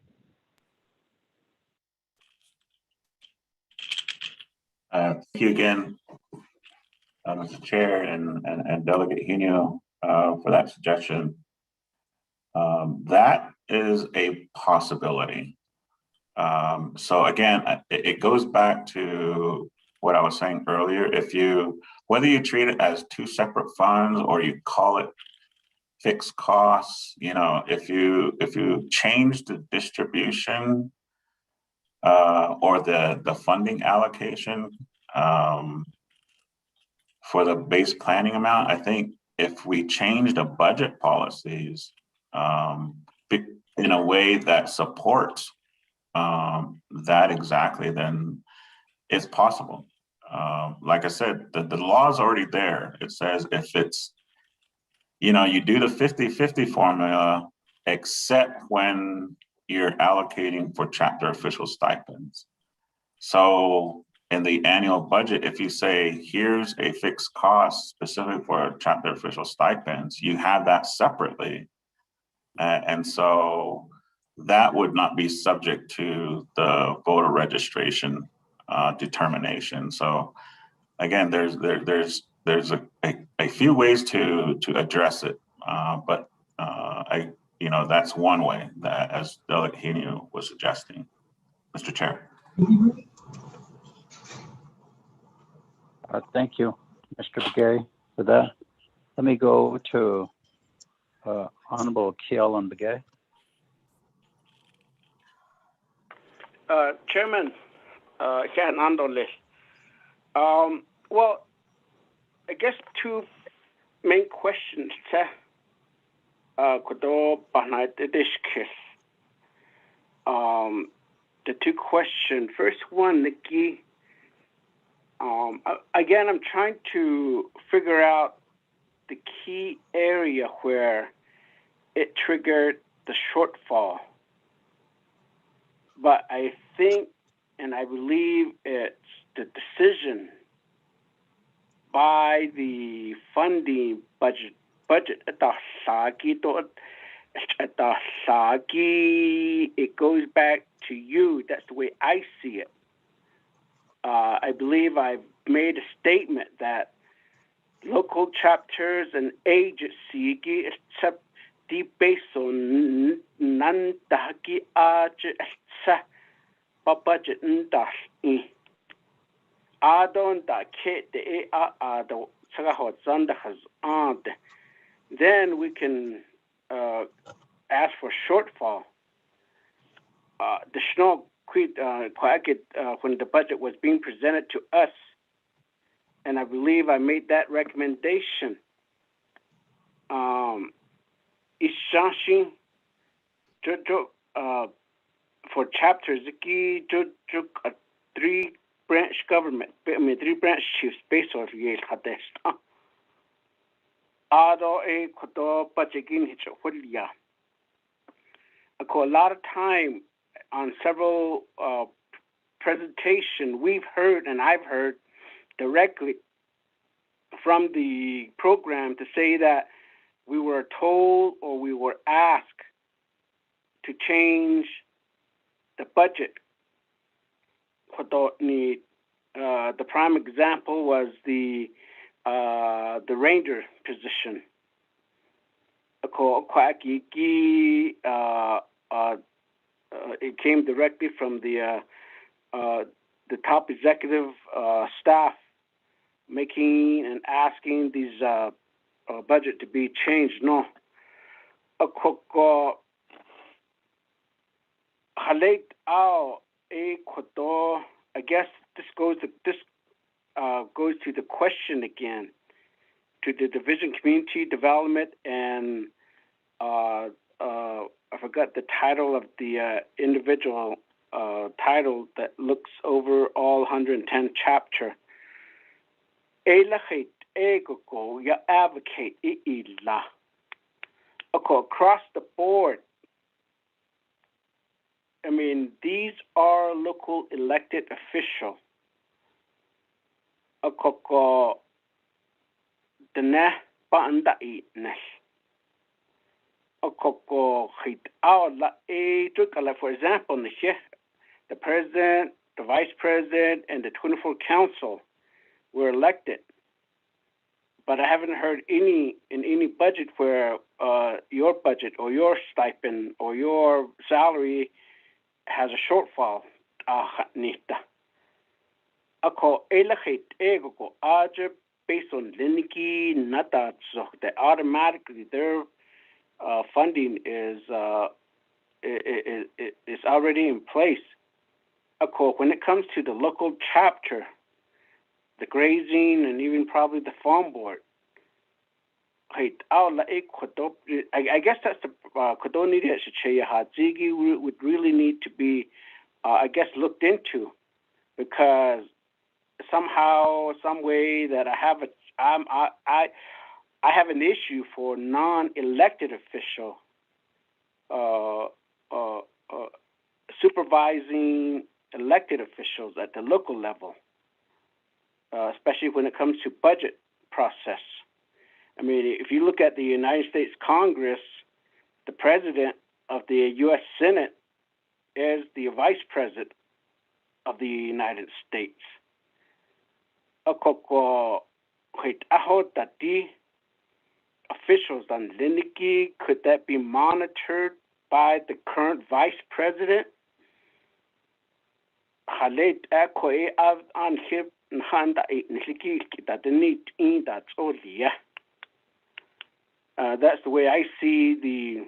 Thank you again, Mr. Chair and Delegate Henyo for that suggestion. That is a possibility. So again, it goes back to what I was saying earlier. Whether you treat it as two separate funds or you call it fixed costs, if you change the distribution or the funding allocation for the base planning amount, I think if we change the budget policies in a way that supports that exactly, then it's possible. Like I said, the law is already there. It says if it's, you do the 50-50 formula, except when you're allocating for chapter official stipends. So in the annual budget, if you say, here's a fixed cost specific for chapter official stipends, you have that separately. And so that would not be subject to the voter registration determination. So again, there's a few ways to address it, but that's one way that, as Delegate Henyo was suggesting, Mr. Chair. Thank you, Mr. Begay, for that. Let me go to Honorable Kealan Begay. Chairman, well, I guess two main questions. The two questions. First one, Nikki. Again, I'm trying to figure out the key area where it triggered the shortfall. But I think and I believe it's the decision by the funding budget at the Saki, it goes back to you. That's the way I see it. I believe I've made a statement that local chapters and agencies except the based on nandaki budget adon da ke de ado saga zanda has on. Then we can ask for shortfall. The snow when the budget was being presented to us, and I believe I made that recommendation. Ishashi for chapters, 3 branch government, 3 branch chiefs based on Yale Hadesta. Ado a kodo budgeting hitcho hulia. A lot of time on several presentation we've heard, and I've heard directly from the program to say that we were told or we were asked to change the budget. The prime example was the ranger position. It came directly from the top executive staff making and asking these budget to be changed. No, I guess this goes to the question again to the Division Community Development and I forgot the title of the individual title that looks over all 110 chapter. Advocate across the board. I mean, these are local elected officials. For example, the president, the vice president, and the 24 council were elected. But I haven't heard in any budget where your budget or your stipend or your salary has a shortfall. Based on Liniki Natatso, that automatically their funding is already in place. When it comes to the local chapter, the grazing, and even probably the farm board, I guess that's the would really need to be, I guess, looked into, because somehow, some way that I have an issue for non-elected official supervising elected officials at the local level, especially when it comes to budget process. I mean, if you look at the United States Congress, the president of the U.S. Senate is the vice president of the United States. Officials on Liniki, could that be monitored by the current vice president? That's the way I see the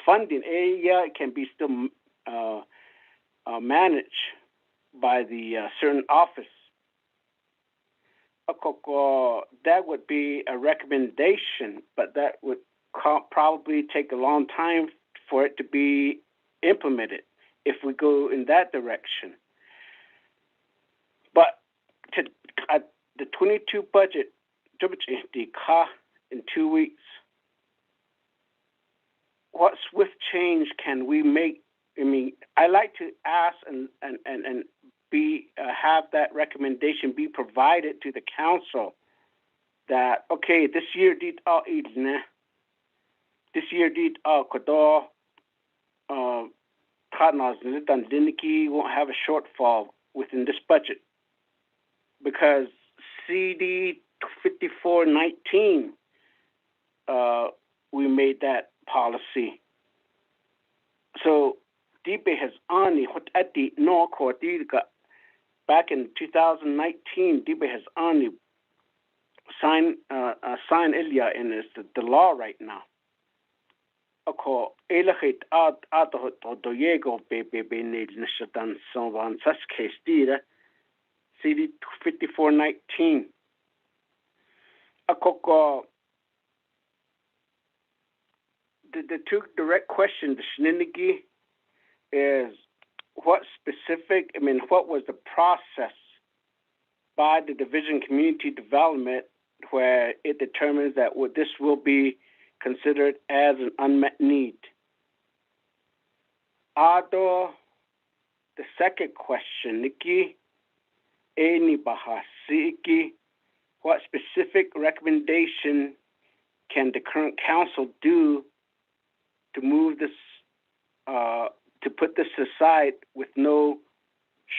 funding. It can be still managed by the certain office. That would be a recommendation, but that would probably take a long time for it to be implemented if we go in that direction. But the 22 budget in 2 weeks, what swift change can we make? I mean, I like to ask and be have that recommendation be provided to the council that, okay, this year did all idne. This year did all kodo Cotton's and Dinnicky won't have a shortfall within this budget because CD 5419 we made that policy. So DB has only at the no court back in 2019 DB has only signed Ilya and it's the law right now. Ako elahit ato Diego be need nishadan someone such case dira CD 5419. Ako the two direct questions Shinigi is what was the process by the Division of Community Development where it determines that this will be considered as an unmet need? Ado, the second question, Nikki, Eni Bahasiki, what specific recommendation can the current council do to move this, to put this aside with no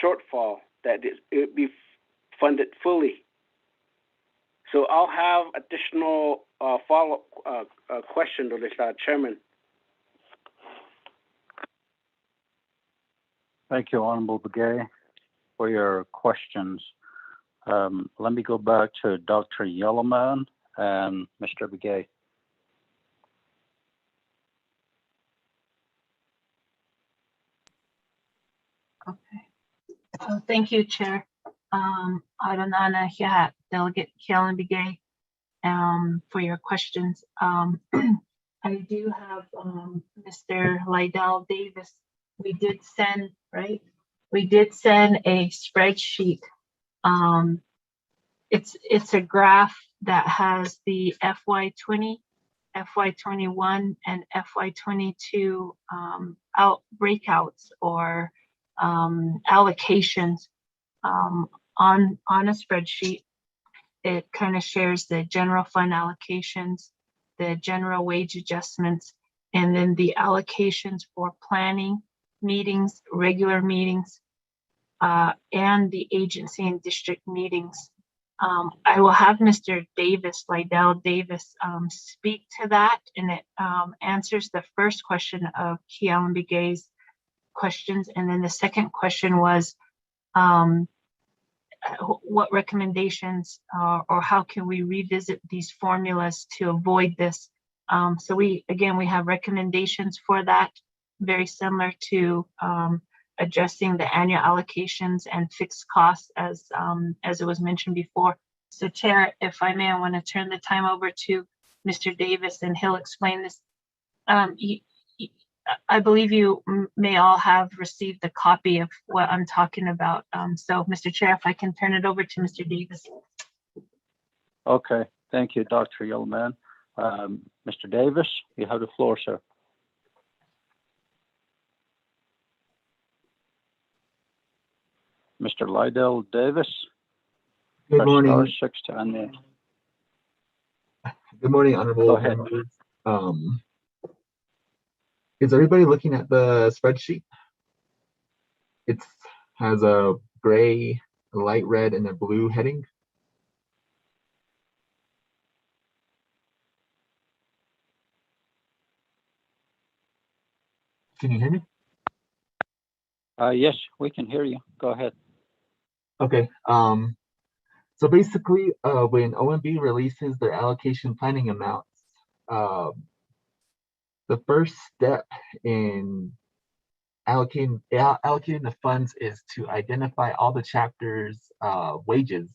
shortfall, that it be funded fully? So I'll have additional follow-up question to the Chairman. Thank you, Honorable Begay, for your questions. Let me go back to Dr. Yellowman and Mr. Begay. Okay. Thank you, Chair. Adonana Hiat, Delegate Kellen Begay, for your questions. I do have Mr. Lydell Davis. We did send, right? We did send a spreadsheet. It's a graph that has the FY20, FY21, and FY22 breakouts or allocations on a spreadsheet. It kind of shares the general fund allocations, the general wage adjustments, and then the allocations for planning meetings, regular meetings, and the agency and district meetings. I will have Mr. Davis, Lydell Davis, speak to that, and it answers the first question of Kealan Begay's questions. And then the second question was, what recommendations or how can we revisit these formulas to avoid this? So we have recommendations for that, very similar to addressing the annual allocations and fixed costs as it was mentioned before. So Chair, if I may, I want to turn the time over to Mr. Davis and he'll explain this. I believe you may all have received a copy of what I'm talking about. So Mr. Chair, if I can turn it over to Mr. Davis. Okay, thank you, Dr. Yellowman. Mr. Davis, you have the floor, sir. Mr. Lydell Davis. Good morning. Star 6 to unmute. Good morning, honorable members. Is everybody looking at the spreadsheet? It has a gray, a light red, and a blue heading. Can you hear me? Yes, we can hear you. Go ahead. Okay. So basically, when OMB releases their allocation planning amounts, the first step in allocating the funds is to identify all the chapters' wages.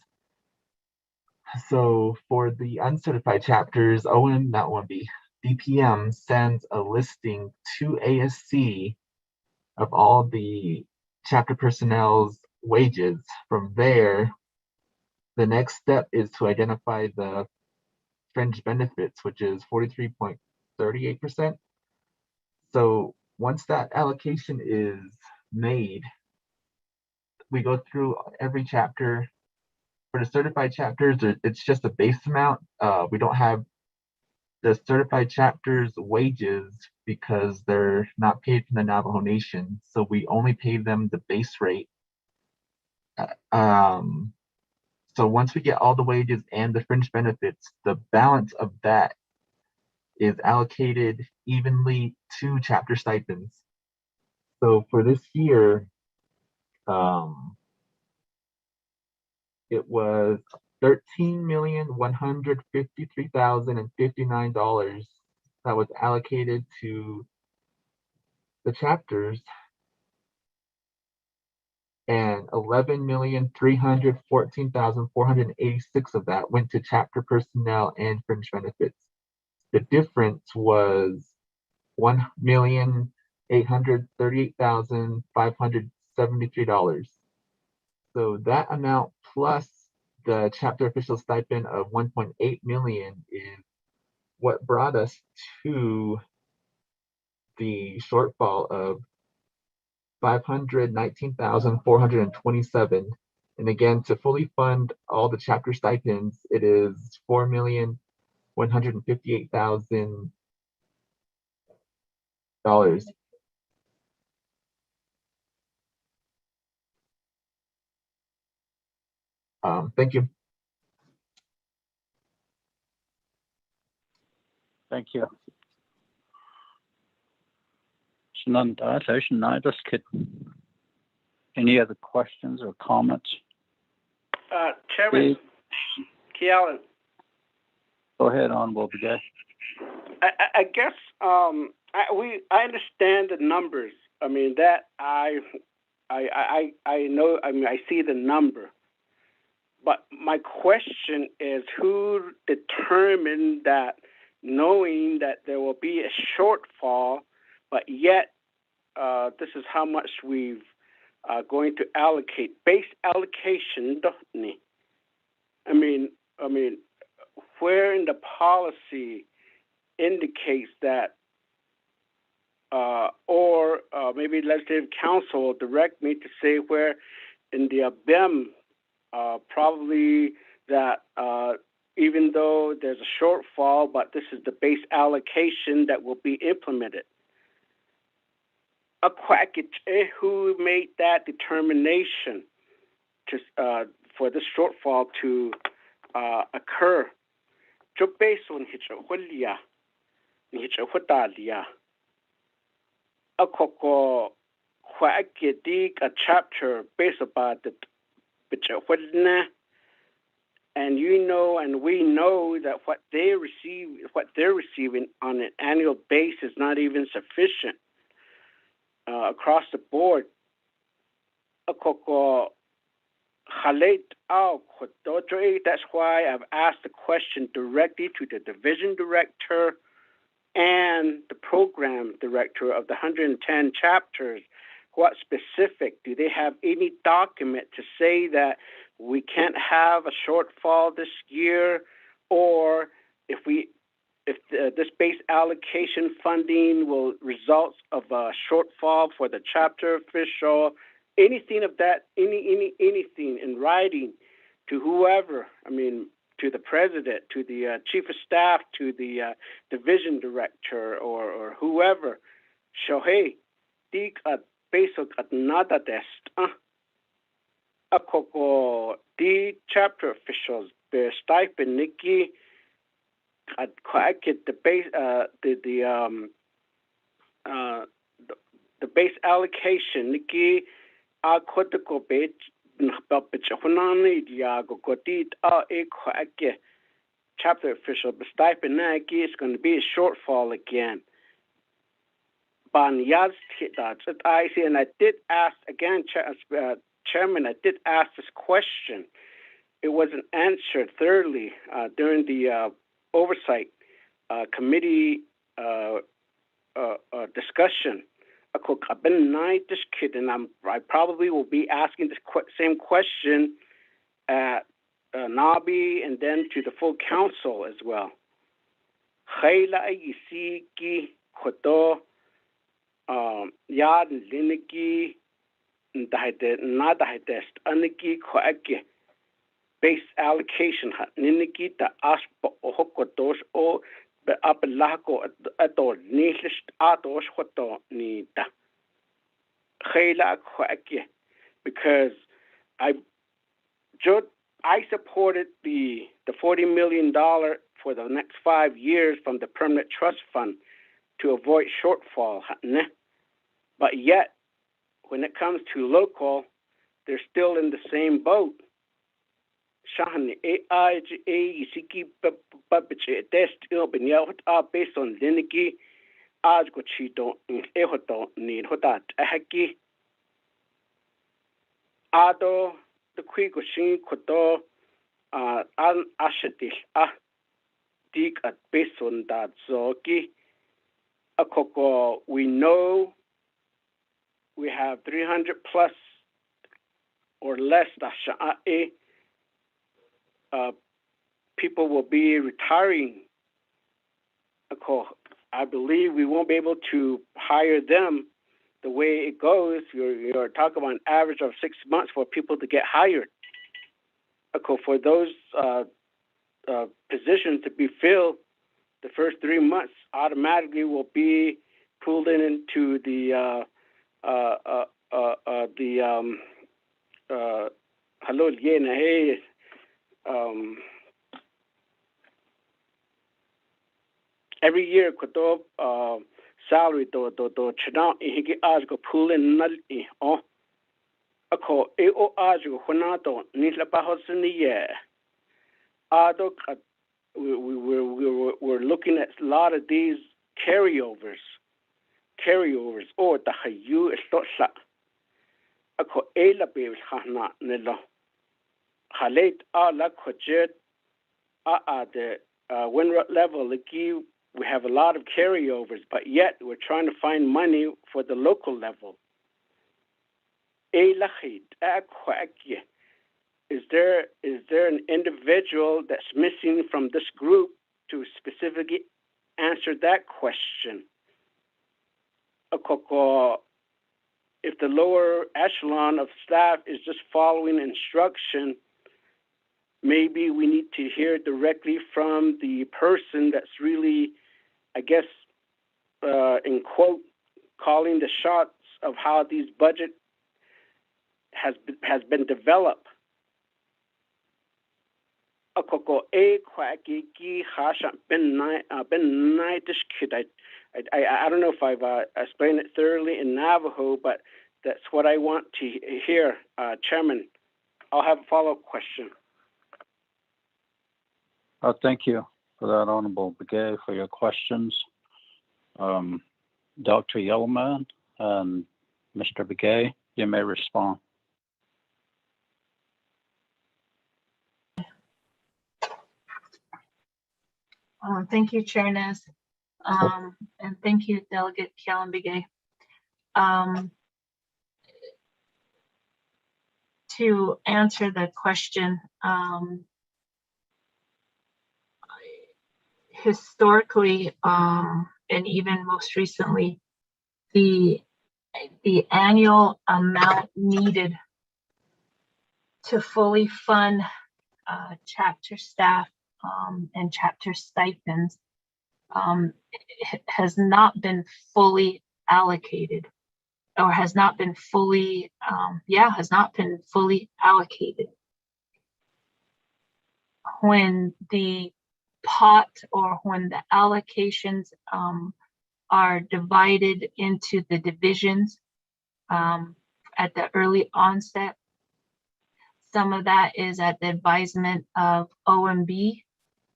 So for the uncertified chapters, DPM sends a listing to ASC of all the chapter personnel's wages. From there, the next step is to identify the fringe benefits, which is 43.38%. So once that allocation is made, we go through every chapter For the certified chapters, it's just a base amount. We don't have the certified chapters wages because they're not paid from the Navajo Nation. So we only pay them the base rate. So once we get all the wages and the fringe benefits, the balance of that is allocated evenly to chapter stipends. So for this year, it was $13,153,059 that was allocated to the chapters, and $11,314,486 of that went to chapter personnel and fringe benefits. The difference was $1,838,573. So that amount plus the chapter official stipend of 1.8 million is what brought us to the shortfall of 519,427. And again, to fully fund all the chapter stipends, it is $4,158,000. Thank you. Thank you. Any other questions or comments? Chairman Kealan. Go ahead, Honorable Begay. I guess I understand the numbers. I mean that I know. I mean I see the number, but my question is, who determined that, knowing that there will be a shortfall, but yet this is how much we've going to allocate, base allocation, don't we? I mean, where in the policy indicates that, or maybe legislative council will direct me to say where in the BEM probably that even though there's a shortfall, but this is the base allocation that will be implemented. Who made that determination to for this shortfall to occur? Based on a chapter based about the and you know, and we know that what they're receiving on an annual basis is not even sufficient across the board. That's why I've asked the question directly to the division director and the program director of the 110 chapters. What specific? Do they have any document to say that we can't have a shortfall this year, or if this base allocation funding will result of a shortfall for the chapter official? Anything of that, anything in writing to whoever, I mean, to the president, to the chief of staff, to the division director, or whoever. So, hey, the basic nada test. The chapter officials, the stipend, Nikki, I get the base, the base allocation, Nikki. I could go bit, but chapter official, but stipend is going to be a shortfall again. I see, and I did ask again, Chairman, I did ask this question. It wasn't answered thoroughly during the oversight committee discussion. I've been this kid, and I probably will be asking this same question at Nabi and then to the full council as well. base allocation ha niniki ta aspo hokotos o be apelako ato nilis atos hoto ni ta khayla kwake because I supported the $40 million for the next 5 years from the permanent trust fund to avoid shortfall. But yet, when it comes to local, they're still in the same boat. Based on Liniki, Ajgochito, Ehoto, Need Hotat, Ahaki, Ado, the Quigoshin Koto, An Ashetish, Dik at based on that Zoki, Akoko, we know we have 300 plus or less people will be retiring. I believe we won't be able to hire them the way it goes. You're talking about an average of 6 months for people to get hired. For those positions to be filled, the first 3 months automatically will be pulled into the every year salary to chana higi as go pull in nal ako as go honato nila bahosini ye adok we're looking at a lot of these carryovers or the hayu istotla ako ela be hana nilo halet ala kojet the win level we have a lot of carryovers, but yet we're trying to find money for the local level. Is there an individual that's missing from this group to specifically answer that question? If the lower echelon of staff is just following instruction, maybe we need to hear directly from the person that's really, I guess, in quote, calling the shots of how these budget has been developed. I don't know if I've explained it thoroughly in Navajo, but that's what I want to hear, Chairman. I'll have a follow-up question. Thank you for that, Honorable Begay, for your questions. Dr. Yellowman and Mr. Begay, you may respond. Thank you, Chair Nez. And thank you, Delegate Kellen Begay. To answer the question, historically, and even most recently, the annual amount needed to fully fund chapter staff and chapter stipends has not been fully allocated, or has not been fully allocated. When the pot, or when the allocations are divided into the divisions at the early onset, some of that is at the advisement of OMB,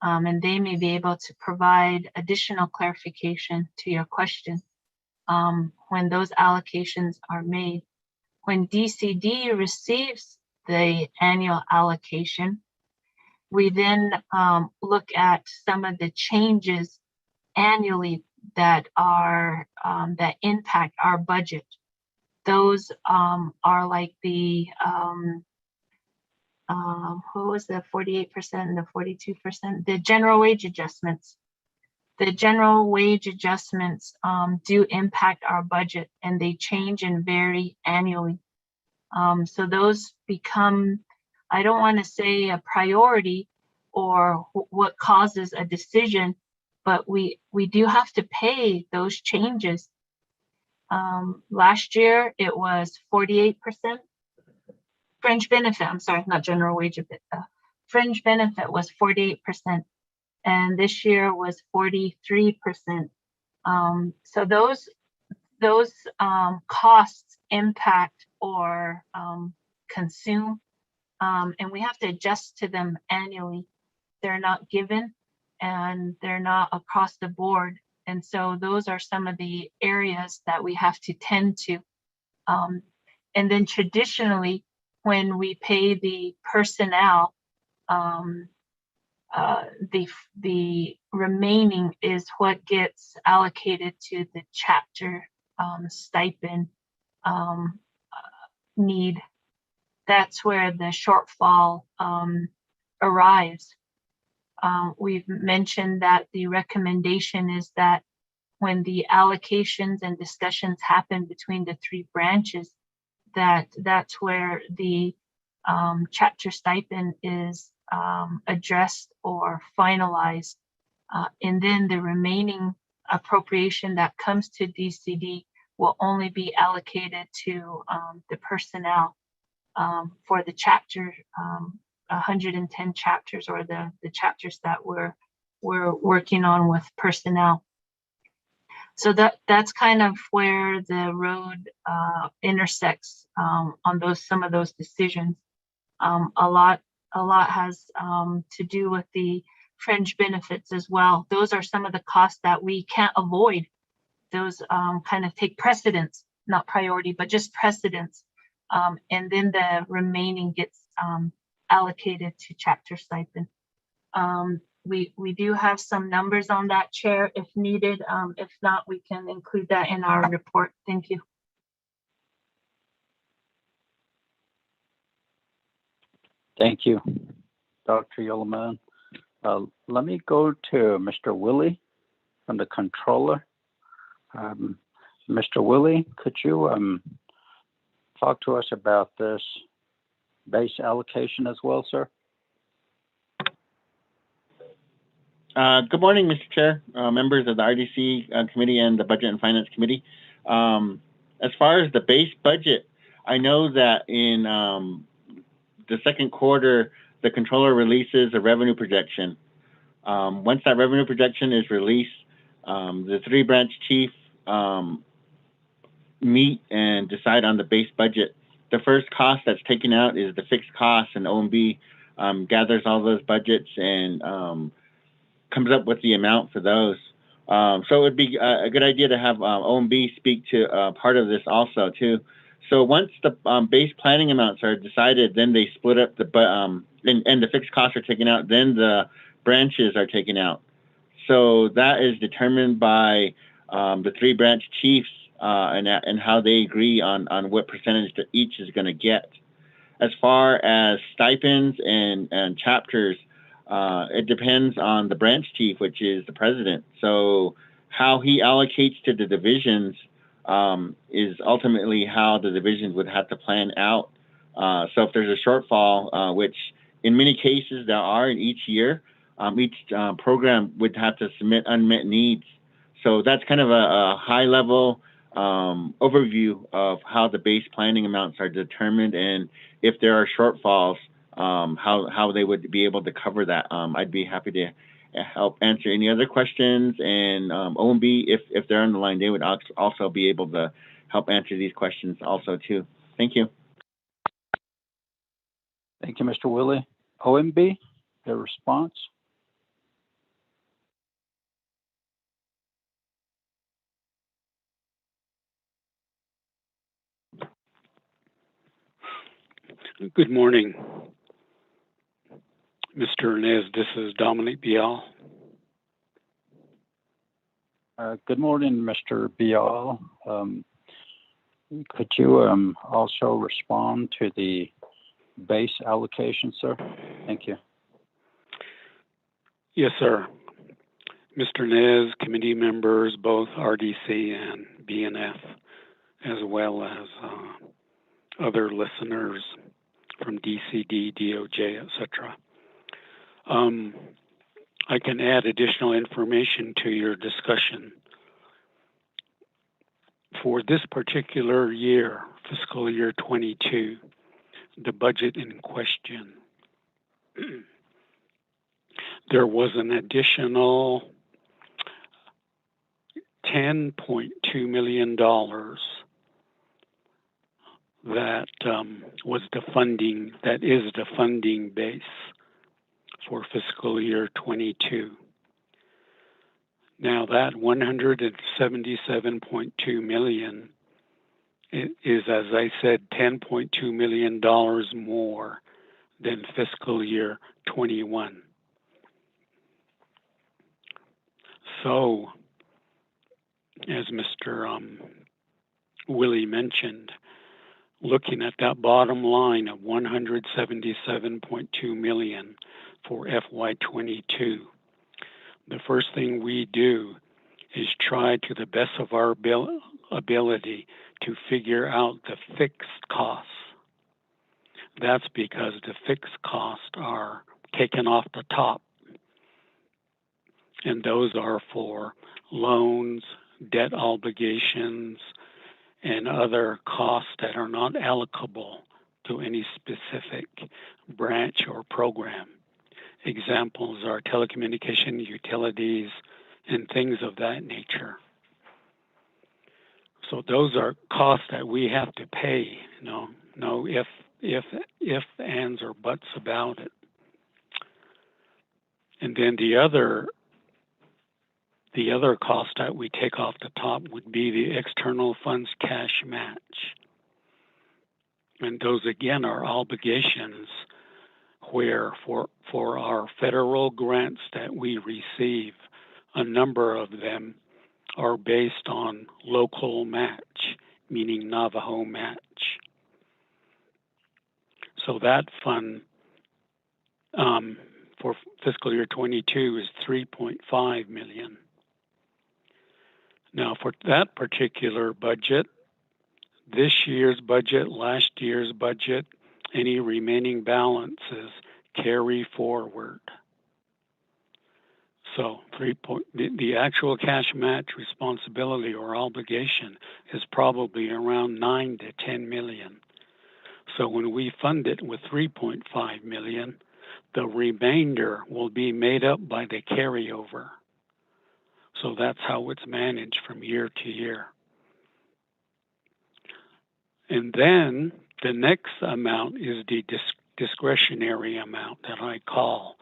and they may be able to provide additional clarification to your question when those allocations are made. When DCD receives the annual allocation, we then look at some of the changes annually that are that impact our budget. Those are like the what was the 48% and the 42%? The general wage adjustments. The general wage adjustments do impact our budget, and they change and vary annually. So those become I don't want to say a priority or what causes a decision, but we do have to pay those changes. Last year it was 48%. Fringe benefit, I'm sorry, not general wage, but fringe benefit was 48%, and this year was 43%. So those costs impact or consume, and we have to adjust to them annually. They're not given, and they're not across the board. And so those are some of the areas that we have to tend to. And then traditionally, when we pay the personnel, the remaining is what gets allocated to the chapter stipend need. That's where the shortfall arrives. We've mentioned that the recommendation is that when the allocations and discussions happen between the three branches, that's where the chapter stipend is addressed or finalized. And then the remaining appropriation that comes to DCD will only be allocated to the personnel for the chapter, 110 chapters, or the chapters that we're working on with personnel. So that's kind of where the road intersects on some of those decisions. A lot has to do with the fringe benefits as well. Those are some of the costs that we can't avoid. Those kind of take precedence, not priority, but just precedence. And then the remaining gets allocated to chapter stipend. We do have some numbers on that, Chair, if needed. If not, we can include that in our report. Thank you. Thank you, Dr. Yoloman. Let me go to Mr. Willie from the controller. Mr. Willie, could you talk to us about this base allocation as well, sir? Good morning, Mr. Chair, members of the RDC committee and the Budget and Finance Committee. As far as the base budget, I know that in the second quarter, the controller releases a revenue projection. Once that revenue projection is released, the three branch chief meet and decide on the base budget. The first cost that's taken out is the fixed costs, and OMB gathers all those budgets and comes up with the amount for those. So it would be a good idea to have OMB speak to part of this also too. So once the base planning amounts are decided, then they split up and the fixed costs are taken out, then the branches are taken out. So that is determined by the three branch chiefs and how they agree on what percentage that each is going to get. As far as stipends and chapters, it depends on the branch chief, which is the president. So how he allocates to the divisions is ultimately how the divisions would have to plan out. So if there's a shortfall, which in many cases there are in each year, each program would have to submit unmet needs. So that's kind of a high level overview of how the base planning amounts are determined, and if there are shortfalls, how they would be able to cover that. I'd be happy to help answer any other questions, and OMB, if they're on the line, they would also be able to help answer these questions also too. Thank you. Thank you, Mr. Willie. OMB, their response? Good morning, Mr. Nez. This is Dominic Bial. Good morning, Mr. Bial. Could you also respond to the base allocation, sir? Thank you. Yes, sir. Mr. Nez, committee members, both RDC and BNF, as well as other listeners from DCD, DOJ, etc. I can add additional information to your discussion. For this particular year, fiscal year 22, the budget in question, there was an additional $10.2 million that was the funding, that is the funding base for fiscal year 22. Now that 177.2 million is, as I said, $10.2 million more than fiscal year 21. So, as Mr. Willie mentioned, looking at that bottom line of 177.2 million for FY22, the first thing we do is try to the best of our ability to figure out the fixed costs. That's because the fixed costs are taken off the top, and those are for loans, debt obligations, and other costs that are not allocable to any specific branch or program. Examples are telecommunication, utilities, and things of that nature. So those are costs that we have to pay, no if, ands, or buts about it. And then the other cost that we take off the top would be the external funds cash match. And those again are obligations where for our federal grants that we receive, a number of them are based on local match, meaning Navajo match. So that fund for fiscal year 22 is 3.5 million. Now for that particular budget, this year's budget, last year's budget, any remaining balances carry forward. So the actual cash match responsibility or obligation is probably around 9 to 10 million. So when we fund it with 3.5 million, the remainder will be made up by the carryover. So that's how it's managed from year to year. And then the next amount is the discretionary amount that I call,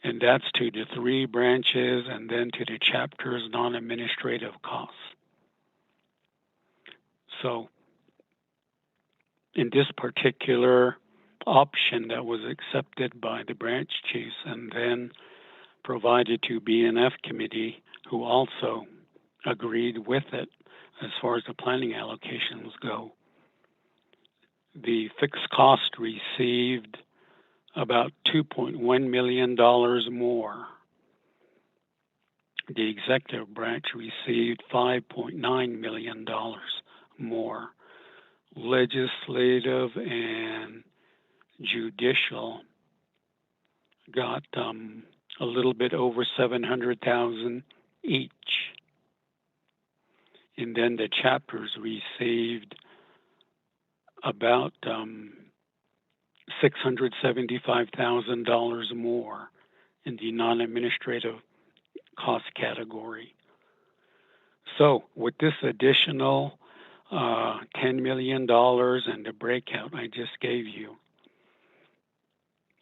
and that's to the 3 branches and then to the chapter's non-administrative costs. So in this particular option that was accepted by the branch chiefs and then provided to BNF committee, who also agreed with it as far as the planning allocations go, the fixed cost received about $2.1 million more. The executive branch received $5.9 million more. Legislative and judicial got a little bit over $700,000 each. And then the chapters received about $675,000 more in the non-administrative cost category. So with this additional $10 million and the breakout I just gave you,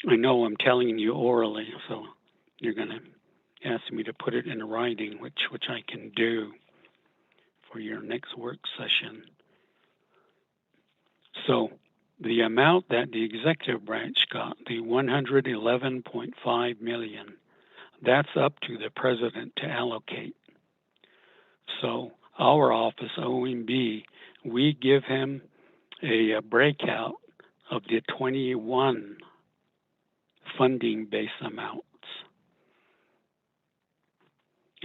I know I'm telling you orally, so you're going to ask me to put it in writing, which I can do for your next work session. So the amount that the executive branch got, the 111.5 million, that's up to the president to allocate. So our office, OMB, we give him a breakout of the 21 funding base amounts.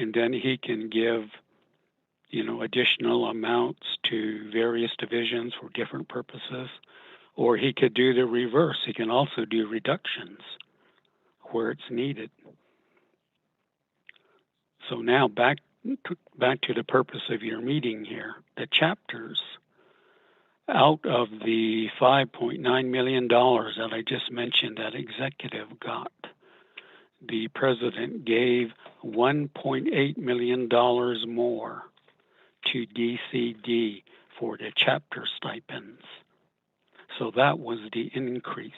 And then he can give, additional amounts to various divisions for different purposes, Or he could do the reverse. He can also do reductions where it's needed. So now back to the purpose of your meeting here, the chapters. Out of the $5.9 million that I just mentioned that executive got, the president gave $1.8 million more to DCD for the chapter stipends. So that was the increase.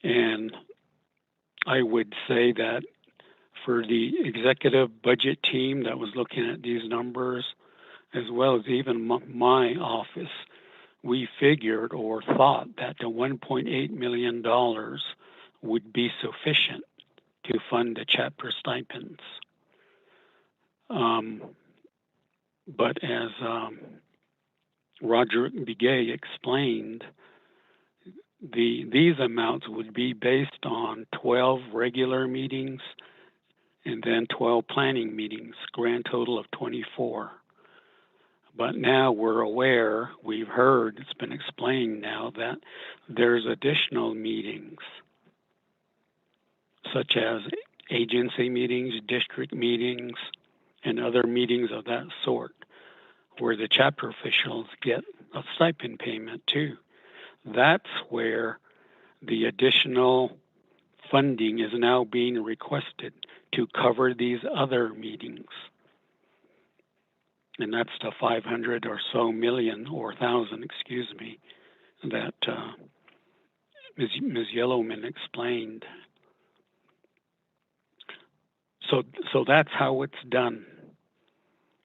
And I would say that for the executive budget team that was looking at these numbers, as well as even my office, we figured or thought that the $1.8 million would be sufficient to fund the chapter stipends. But as Roger Begay explained, these amounts would be based on 12 regular meetings and then 12 planning meetings, grand total of 24. But now we're aware, we've heard, it's been explained now that there's additional meetings, such as agency meetings, district meetings, and other meetings of that sort, where the chapter officials get a stipend payment too. That's where the additional funding is now being requested to cover these other meetings. And that's the 500 or so million, or 1,000, excuse me, that Ms. Yellowman explained. So that's how it's done.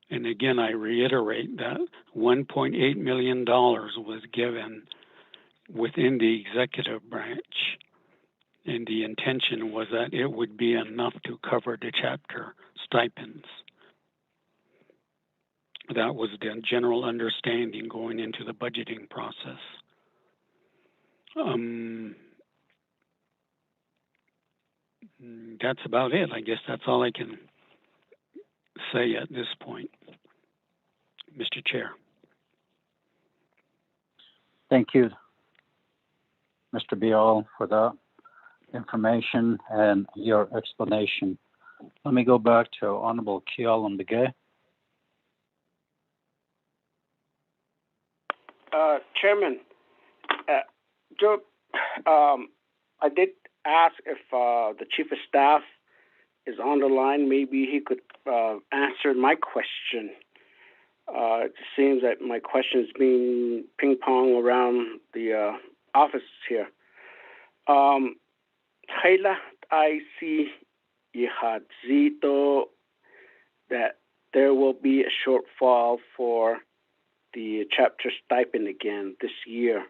And again, I reiterate that $1.8 million was given within the executive branch. And the intention was that it would be enough to cover the chapter stipends. That was the general understanding going into the budgeting process. That's about it. I guess that's all I can say at this point, Mr. Chair. Thank you, Mr. Bial, for that information and your explanation. Let me go back to Honorable Kealan Begay. Chairman, Joe, I did ask if the Chief of Staff is on the line. Maybe he could answer my question. It seems that my question is being ping-pong around the office here. Taylor, I see that there will be a shortfall for the chapter stipend again this year.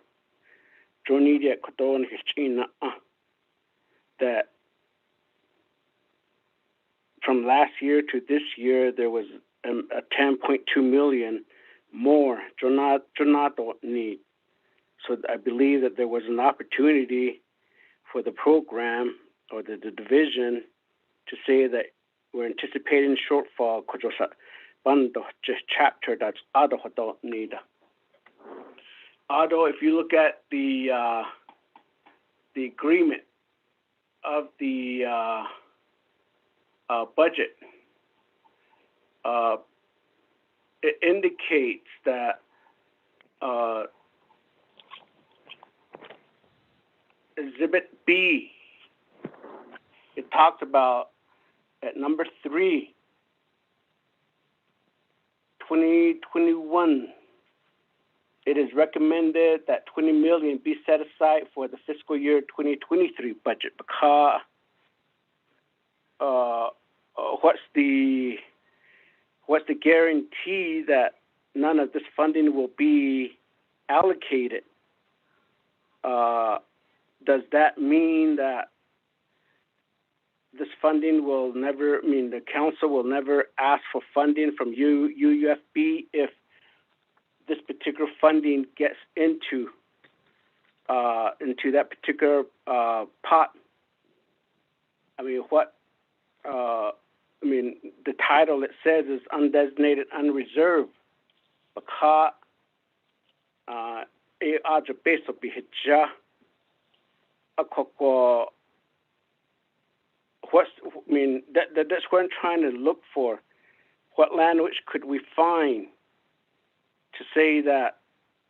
That from last year to this year, there was a 10.2 million more. Need. So I believe that there was an opportunity for the program or the division to say that we're anticipating shortfall just chapter that's need. Although if you look at the agreement of the budget, it indicates that Exhibit B, it talks about at number 3, 2021, it is recommended that 20 million be set aside for the fiscal year 2023 budget because what's the guarantee that none of this funding will be allocated? Does that mean that this funding will never, the council will never ask for funding from UUFB if this particular funding gets into that particular pot? The title it says is undesignated, unreserved, because aja peso bihija akoko. That's what I'm trying to look for. What language could we find to say that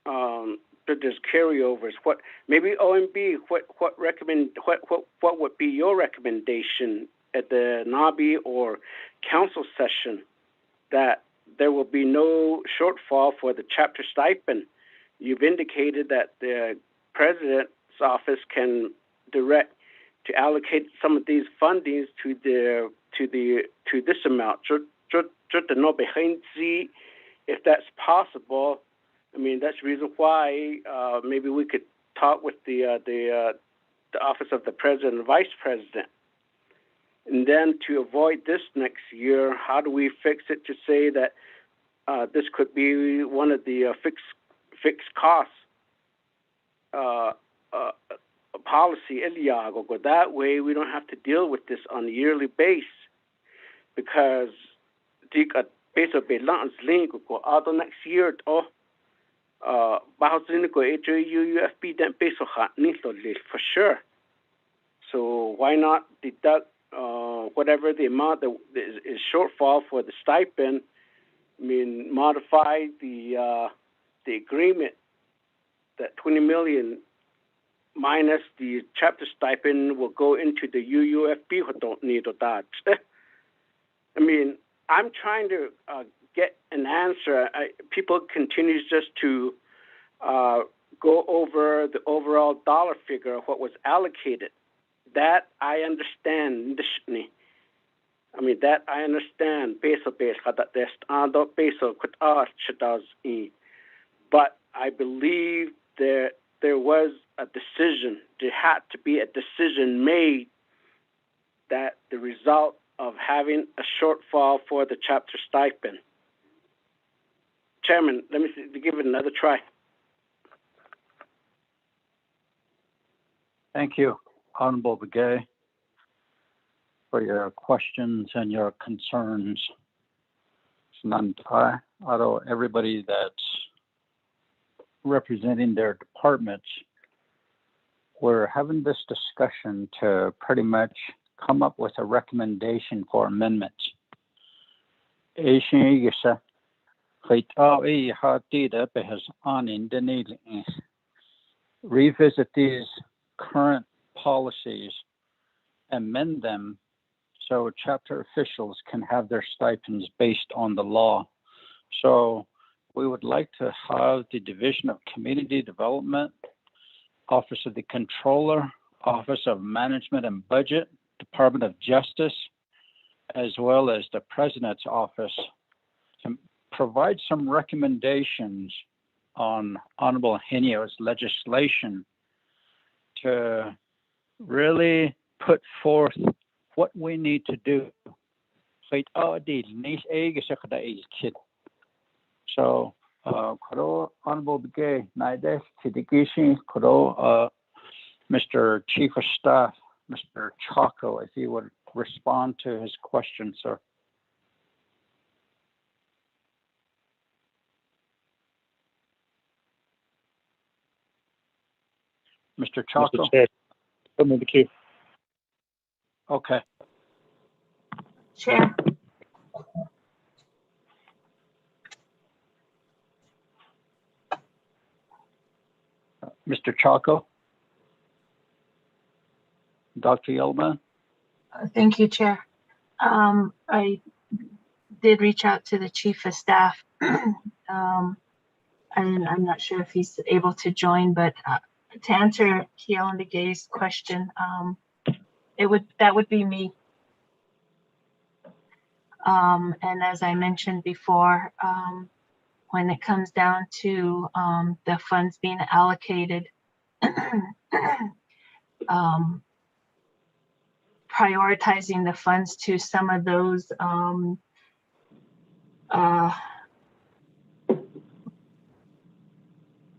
that there's carryovers? What maybe OMB? What would be your recommendation at the NABI or council session that there will be no shortfall for the chapter stipend? You've indicated that the president's office can direct to allocate some of these fundings to this amount. If that's possible, I mean that's the reason why maybe we could talk with the office of the president and vice president. And then to avoid this next year, how do we fix it to say that this could be one of the fixed costs policy? That way we don't have to deal with this on a yearly basis, because peso belongs next year UFB then peso for sure. So why not deduct whatever the amount that is shortfall for the stipend? I mean, modify the agreement that 20 million minus the chapter stipend will go into the UUFB who don't need that. I mean, I'm trying to get an answer. People continue just to go over the overall dollar figure of what was allocated. That I understand. I mean, that I understand. Peso peso but I believe there was a decision. There had to be a decision made that the result of having a shortfall for the chapter stipend. Chairman, let me give it another try. Thank you, Honorable Begay, for your questions and your concerns. Although everybody that's representing their departments, we're having this discussion to pretty much come up with a recommendation for amendments. Revisit these current policies, amend them so chapter officials can have their stipends based on the law. So we would like to have the Division of Community Development, Office of the Controller, Office of Management and Budget, Department of Justice, as well as the President's Office to provide some recommendations on Honorable Henio's legislation to really put forth what we need to do. So, Honorable Begay, Mr. Chief of Staff, Mr. Chaco, if you would respond to his question, sir. Mr. Chaco? Mr. Chair, come in the queue. Okay. Chair. Mr. Chaco? Dr. Yelman? Thank you, Chair. I did reach out to the Chief of Staff, and I'm not sure if he's able to join, but to answer Keon Begay's question, that would be me. And as I mentioned before, when it comes down to the funds being allocated, prioritizing the funds to some of those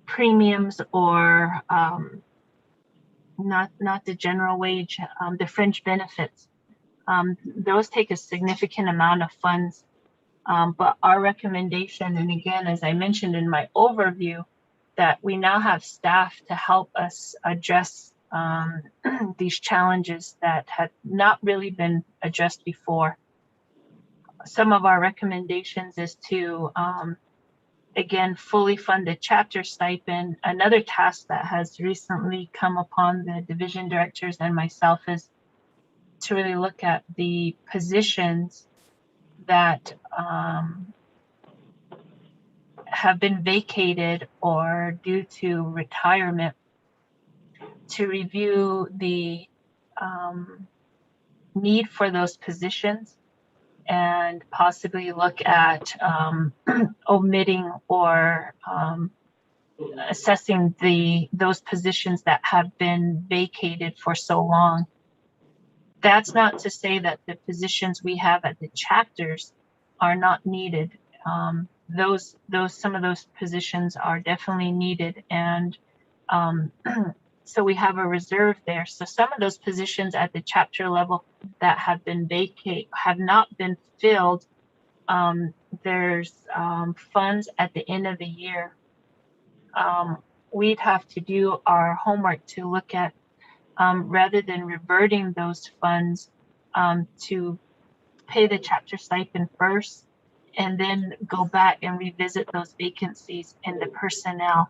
premiums or not the general wage, the fringe benefits. Those take a significant amount of funds, but our recommendation, and again, as I mentioned in my overview, that we now have staff to help us address these challenges that had not really been addressed before. Some of our recommendations is to, again, fully fund a chapter stipend. Another task that has recently come upon the division directors and myself is to really look at the positions that have been vacated or due to retirement, to review the need for those positions and possibly look at omitting or assessing those positions that have been vacated for so long. That's not to say that the positions we have at the chapters are not needed. Some of those positions are definitely needed, and so we have a reserve there. So some of those positions at the chapter level that have been have not been filled, there's funds at the end of the year. We'd have to do our homework to look at, rather than reverting those funds, to pay the chapter stipend first and then go back and revisit those vacancies in the personnel.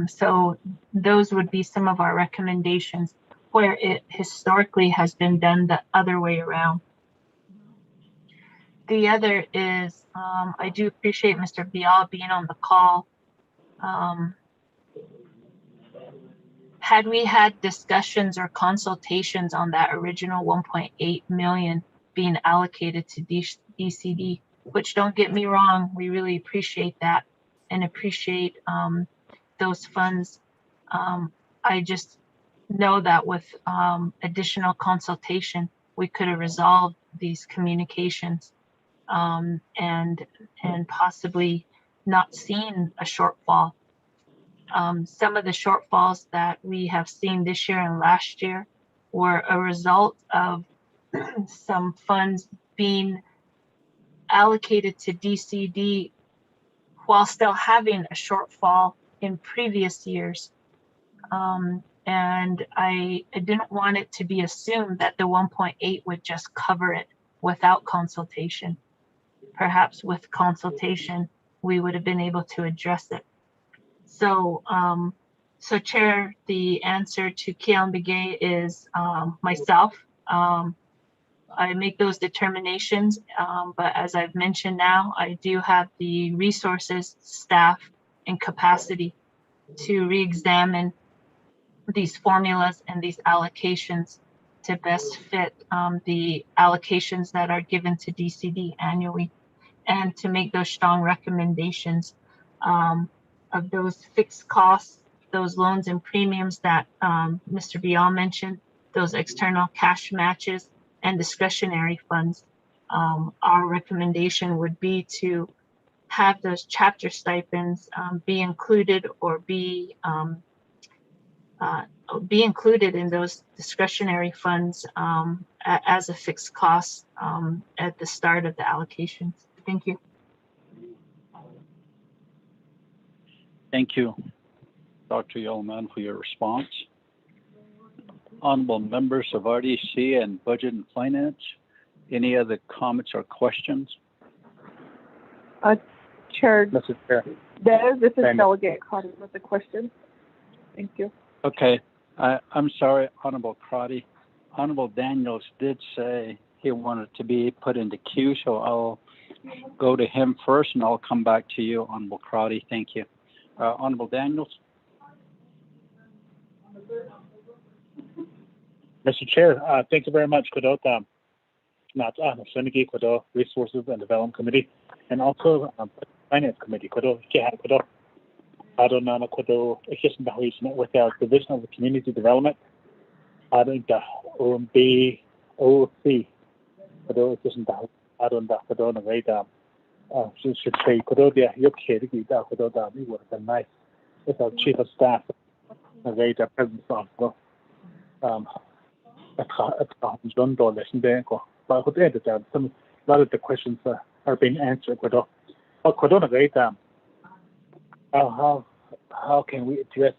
So those would be some of our recommendations where it historically has been done the other way around. The other is, I do appreciate Mr. Bial being on the call. Had we had discussions or consultations on that original 1.8 million being allocated to DCD, which, don't get me wrong, we really appreciate that and appreciate those funds. I just know that with additional consultation, we could have resolved these communications and possibly not seen a shortfall. Some of the shortfalls that we have seen this year and last year were a result of some funds being allocated to DCD while still having a shortfall in previous years. And I didn't want it to be assumed that the 1.8 would just cover it without consultation. Perhaps with consultation, we would have been able to address it. So, so Chair, the answer to Keon Begay is myself. I make those determinations, but as I've mentioned now, I do have the resources, staff, and capacity to re-examine these formulas and these allocations to best fit the allocations that are given to DCD annually, and to make those strong recommendations of those fixed costs, those loans and premiums that Mr. Bial mentioned, those external cash matches and discretionary funds. Our recommendation would be to have those chapter stipends be included or be included in those discretionary funds as a fixed cost at the start of the allocations. Thank you. Thank you, Dr. Yeoman, for your response. Honorable members of RDC and Budget and Finance, any other comments or questions? Chair, Mr. Chair. this is Thank Delegate Carter with a question. Thank you. Okay, I'm sorry, Honorable Crotty. Honorable Daniels did say he wanted to be put into queue, so I'll go to him first and I'll come back to you, Honorable Crotty. Thank you. Honorable Daniels. Mr. Chair, thank you very much. Resources and Development Committee, and also Finance Committee. With our Division of Community Development, should say nice with our Chief of Staff, the presence of but a lot of the questions are being answered. how can we address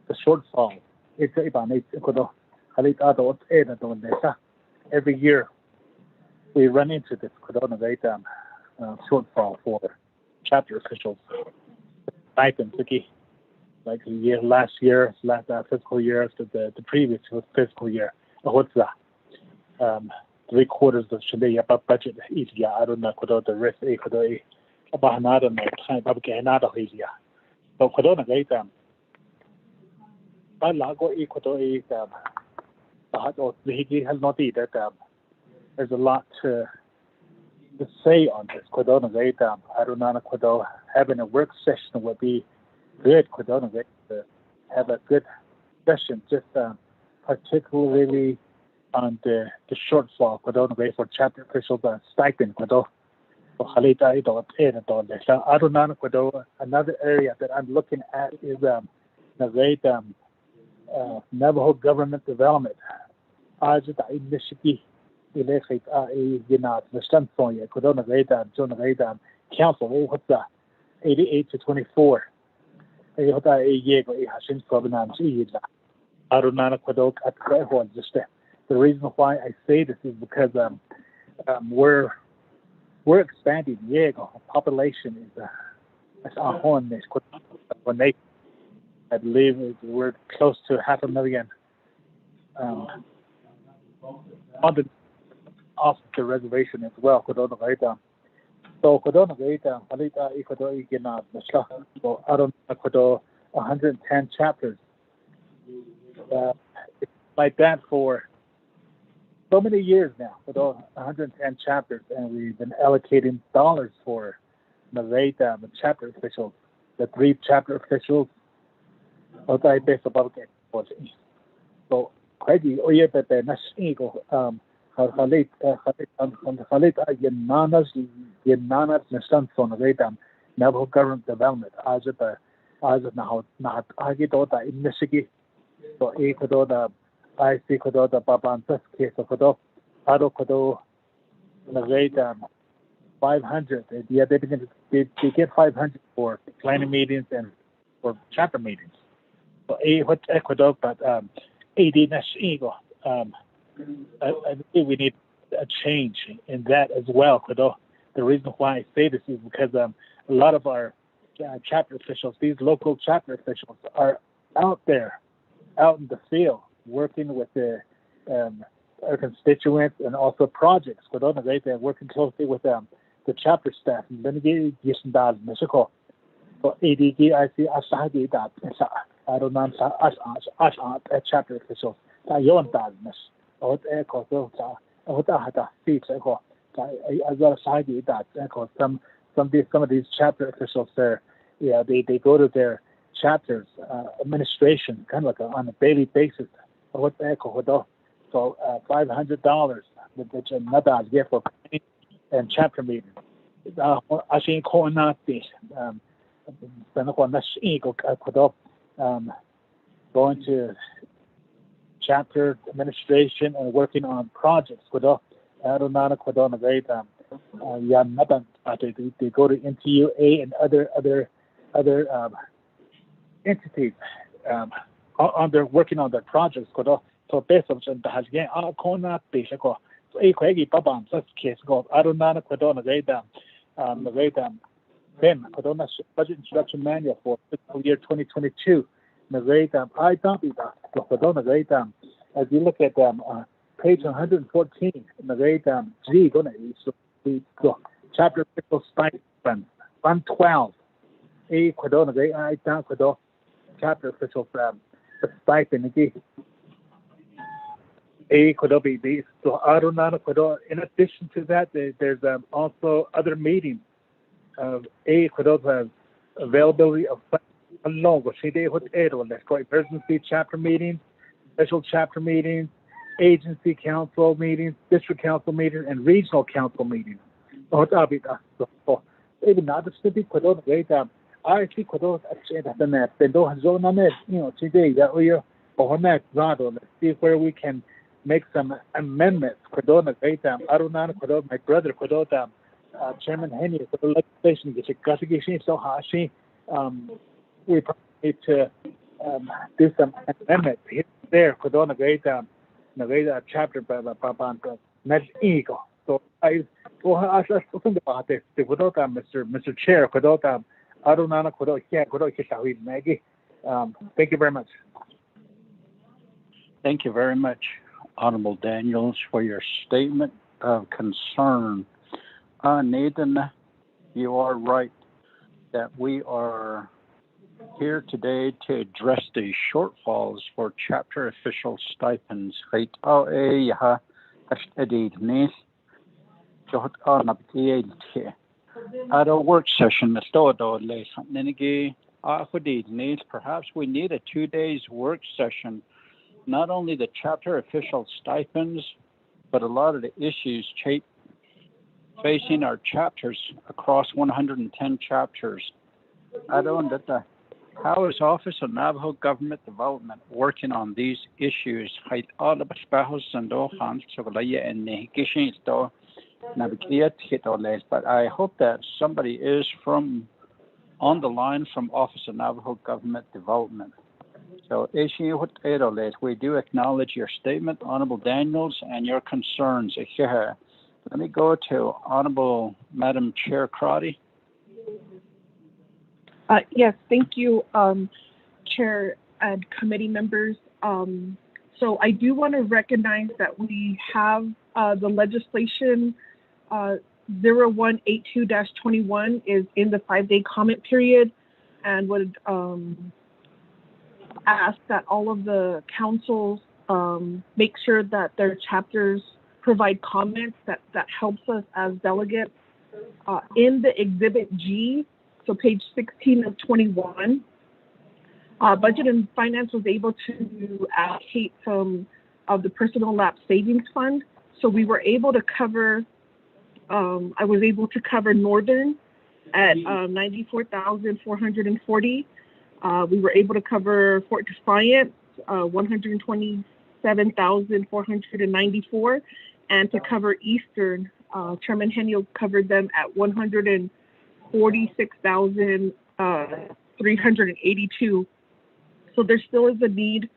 the shortfall? It's about every year we run into this shortfall for chapter officials. Stipends, like last fiscal year, the previous fiscal year. What's that? 3/4 of the budget each year. I don't know what the rest is. About another time, but another year. So what I lago equatory he has not eat that there's a lot to say on this. I don't know having a work session would be good. To have a good session, just particularly on the shortfall for chapter officials stipend. I don't know another area that I'm looking at is Navajo government development. I just Michigan electric the Stanford council what's that 88 to 24. I don't know the reason why I say this is because we're expanding. Population is on this. I believe we're close to 500,000 off the reservation as well. So I don't know 110 chapters. It's like that for so many years now, 110 chapters, and we've been allocating dollars for the chapter officials, the 3 chapter officials. So, crazy. Navajo government development. So, I see the Baban case of Ado 500. Yeah, they get 500 for planning meetings and for chapter meetings. So what Ecuador, but 80 national. I think we need a change in that as well. The reason why I say this is because a lot of our chapter officials, these local chapter officials, are out there, out in the field, working with our constituents and also projects. They're working closely with the chapter staff. So ADG, I see I don't know chapter officials. Some of these chapter officials there, yeah, they go to their chapters administration kind of like on a daily basis. So $500 which another get for and chapter meeting. I think going to chapter administration and working on projects. They go to NTUA and other entities working on their projects. So based on budget instruction manual for fiscal year 2022. As you look at page 114, chapter official stipend, Fund 12. Chapter officials stipend. In addition to that, there's also other meetings of availability of emergency chapter meetings, special chapter meetings, agency council meetings, district council meetings, and regional council meetings. Even not the city, I see let's see where we can make some amendments. My brother, Chairman Henry, for the legislation, we need to do some amendment here and there. Kudo nagay chapter pa next ego. So I Mr. Chair, thank you very much. Thank you very much, Honorable Daniels, for your statement of concern. Nathan, you are right that we are here today to address the shortfalls for chapter official stipends. At a work session, perhaps we need a 2 days work session, not only the chapter official stipends, but a lot of the issues facing our chapters across 110 chapters. How is Office of Navajo Government Development working on these issues? But I hope that somebody is on the line from Office of Navajo Government Development. So we do acknowledge your statement, Honorable Daniels, and your concerns. Let me go to Honorable Madam Chair Crotty. Yes, thank you, Chair and committee members. So I do want to recognize that we have the legislation 0182-21 is in the 5-day comment period, and would ask that all of the councils make sure that their chapters provide comments that helps us as delegates. In the Exhibit G, so page 16 of 21, Budget and Finance was able to allocate some of the Personal Lapse Savings Fund. So we were able to cover, I was able to cover Northern at $94,440. We were able to cover Fort Defiance, $127,494, and to cover Eastern, Chairman Henyo covered them at $146,382. So there still is a need,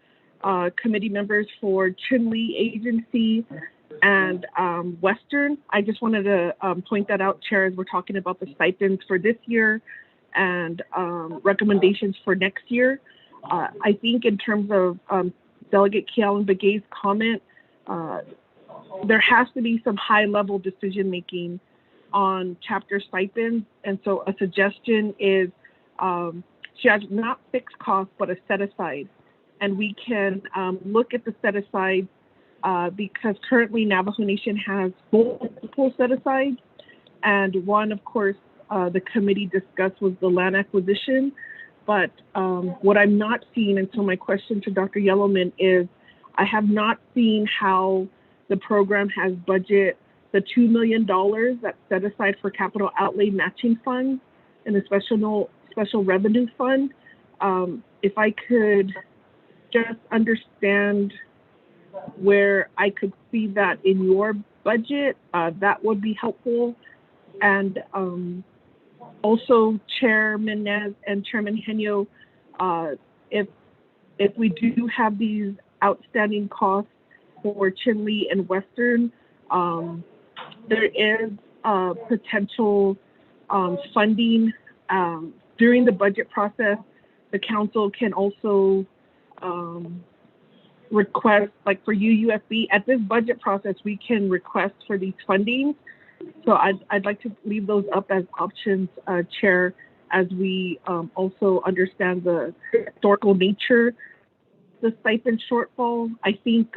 committee members, for Chinle Agency and Western. I just wanted to point that out, Chair, as we're talking about the stipends for this year and recommendations for next year. I think in terms of Delegate Kealan Begay's comment, there has to be some high-level decision-making on chapter stipends. And so a suggestion is she has not fixed costs, but a set-aside. And we can look at the set-aside because currently Navajo Nation has multiple set-asides. And one, of course, the committee discussed was the land acquisition. But what I'm not seeing, and so my question to Dr. Yellowman is, I have not seen how the program has budget the $2 million that's set aside for capital outlay matching funds and the special revenue fund. If I could just understand where I could see that in your budget, that would be helpful. And also, Chairman Nez and Chairman Henyo, if we do have these outstanding costs for Chinle and Western, there is potential funding during the budget process. The council can also request, like for UUFB, at this budget process, we can request for these fundings. So I'd like to leave those up as options, Chair, as we also understand the historical nature, the stipend shortfall. I think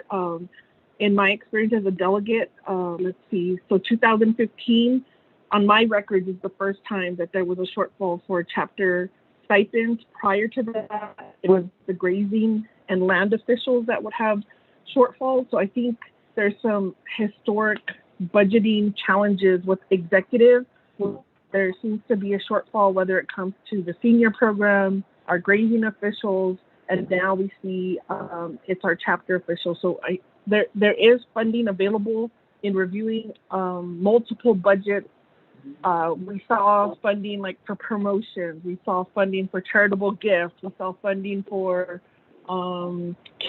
in my experience as a delegate, let's see, so 2015, on my records, is the first time that there was a shortfall for chapter stipends. Prior to that, it was the grazing and land officials that would have shortfalls. So I think there's some historic budgeting challenges with executive. There seems to be a shortfall, whether it comes to the senior program, our grazing officials, and now we see it's our chapter officials. So there is funding available in reviewing multiple budgets We saw funding like for promotions. We saw funding for charitable gifts. We saw funding for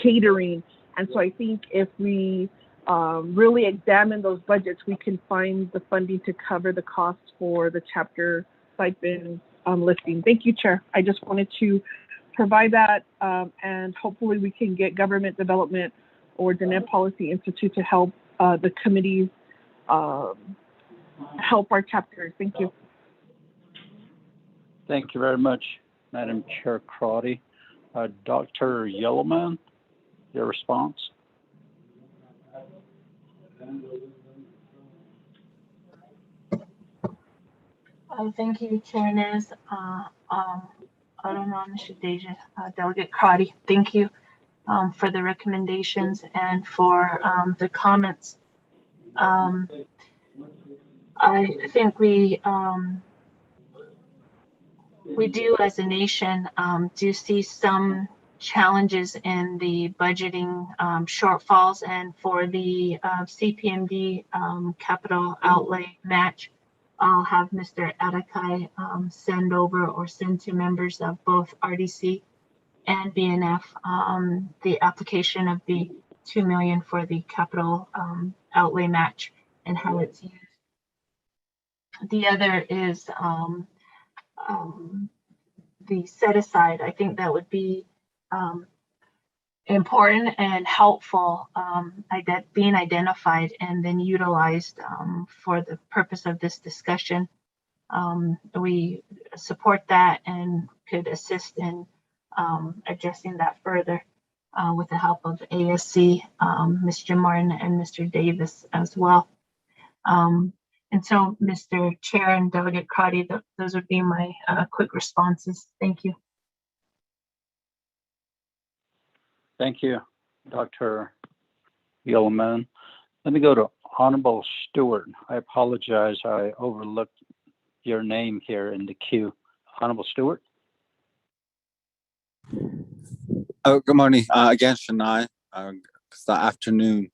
catering. And so I think if we really examine those budgets, we can find the funding to cover the costs for the chapter stipend lifting. Thank you, Chair. I just wanted to provide that, and hopefully we can get Government Development or Danette Policy Institute to help the committees help our chapters. Thank you. Thank you very much, Madam Chair Crotty. Dr. Yellowman, your response? Thank you, Chair Nez. Mr. Deja, Delegate Crotty, thank you for the recommendations and for the comments. I think we do as a nation do see some challenges in the budgeting shortfalls, and for the CPMD capital outlay match, I'll have Mr. Atakai send over or send to members of both RDC and BNF the application of the $2 million for the capital outlay match and how it's used. The other is the set aside. I think that would be important and helpful, being identified and then utilized for the purpose of this discussion. We support that and could assist in addressing that further with the help of ASC, Mr. Martin and Mr. Davis as well. And so, Mr. Chair and Delegate Crotty, those would be my quick responses. Thank you. Thank you, Dr. Yellowman. Let me go to Honorable Stewart. I apologize, I overlooked your name here in the queue. Honorable Stewart. Oh, good morning. Again, Shania. It's the afternoon.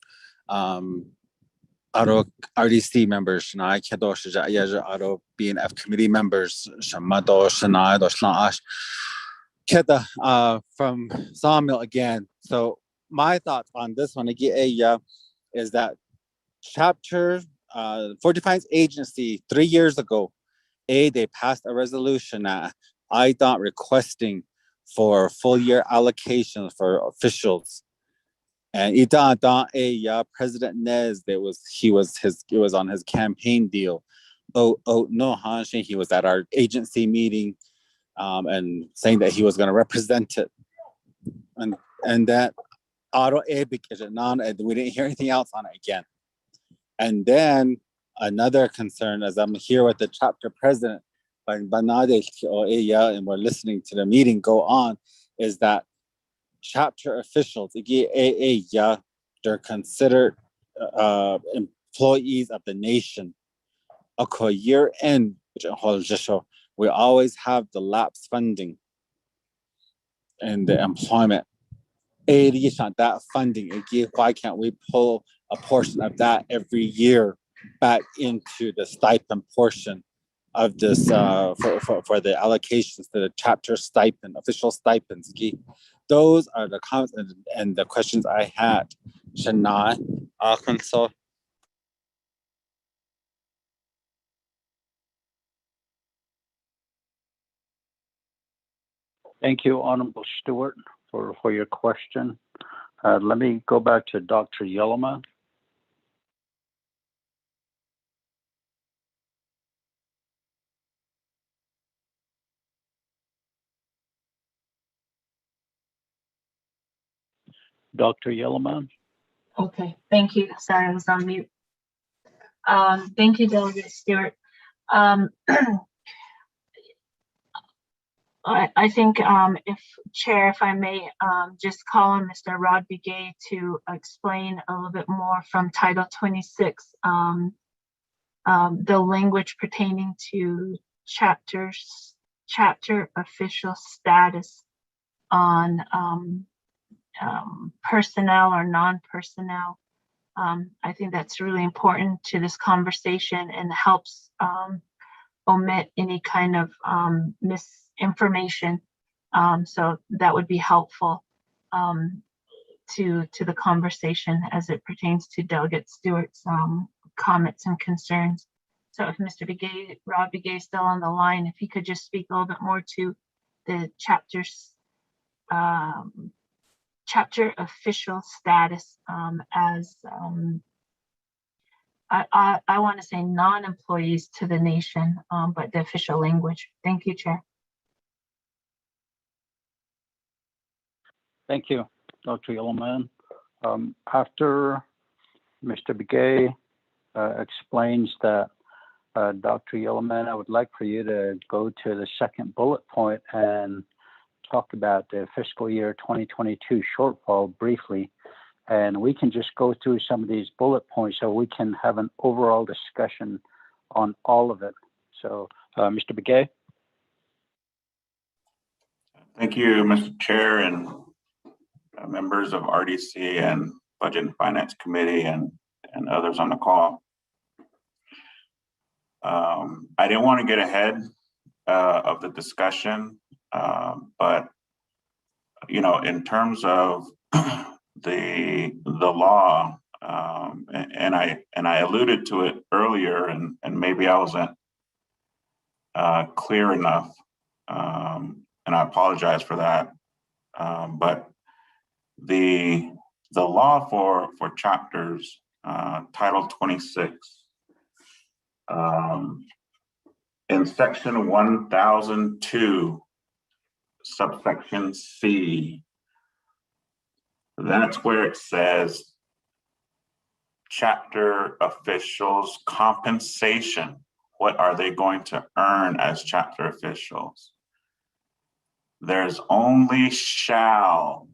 Aro RDC members, Shania, Kedo, Shaja, Aro BNF committee members, Shamado, Shania, Doshlash. Keda from Sawmill again. So my thoughts on this one again is that chapter for Defiance Agency 3 years ago, they passed a resolution I thought requesting for full year allocations for officials. And President Nez, it was on his campaign deal. No, Hanshin, he was at our agency meeting. And saying that he was going to represent it, and that auto and we didn't hear anything else on it again. And then another concern, as I'm here with the chapter president, and we're listening to the meeting go on, is that chapter officials, they're considered employees of the nation. Year end, we always have the lapse funding and the employment. That funding, why can't we pull a portion of that every year back into the stipend portion of this for the allocations to the chapter stipend, official stipends? Those are the comments and the questions I had. Shania, Arkansas. Thank you, Honorable Stewart, for your question. Let me go back to Dr. Yellowman. Dr. Yellowman. Okay, thank you. Sorry, I was on mute. Thank you, Delegate Stewart. I think if I may just call on Mr. Rod Begay to explain a little bit more from Title 26, the language pertaining to chapter official status on personnel or non-personnel. I think that's really important to this conversation and helps omit any kind of misinformation. So that would be helpful to the conversation as it pertains to Delegate Stewart's comments and concerns. So if Mr. Begay, Rob Begay is still on the line, if he could just speak a little bit more to the chapter's chapter official status as I want to say non-employees to the nation, but the official language. Thank you, Chair. Thank you, Dr. Yellowman. After Mr. Begay explains that, Dr. Yellowman, I would like for you to go to the second bullet point and talk about the fiscal year 2022 shortfall briefly. And we can just go through some of these bullet points so we can have an overall discussion on all of it. So, Mr. Begay. Thank you, Mr. Chair, and members of RDC and Budget and Finance Committee and others on the call. I didn't want to get ahead of the discussion, but in terms of the law, and I alluded to it earlier, and maybe I wasn't clear enough, and I apologize for that. But the law for chapters, Title 26, in section 1002, subsection C, that's where it says chapter officials compensation. What are they going to earn as chapter officials? There's only shall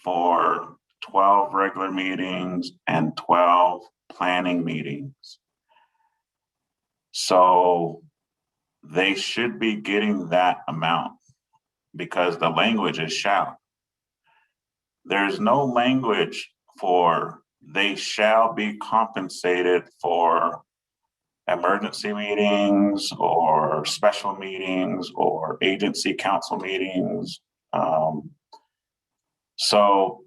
for 12 regular meetings and 12 planning meetings. So they should be getting that amount because the language is shall. There's no language for they shall be compensated for emergency meetings or special meetings or agency council meetings. So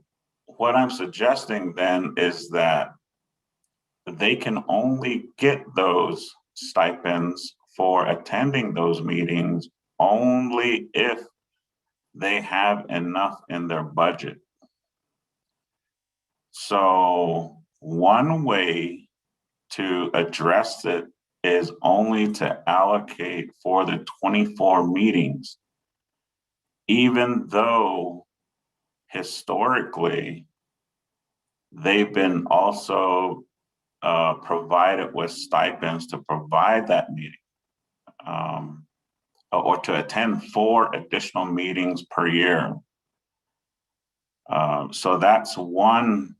what I'm suggesting then is that they can only get those stipends for attending those meetings only if they have enough in their budget. So one way to address it is only to allocate for the 24 meetings, even though historically they've been also provided with stipends to provide that meeting or to attend 4 additional meetings per year. So that's one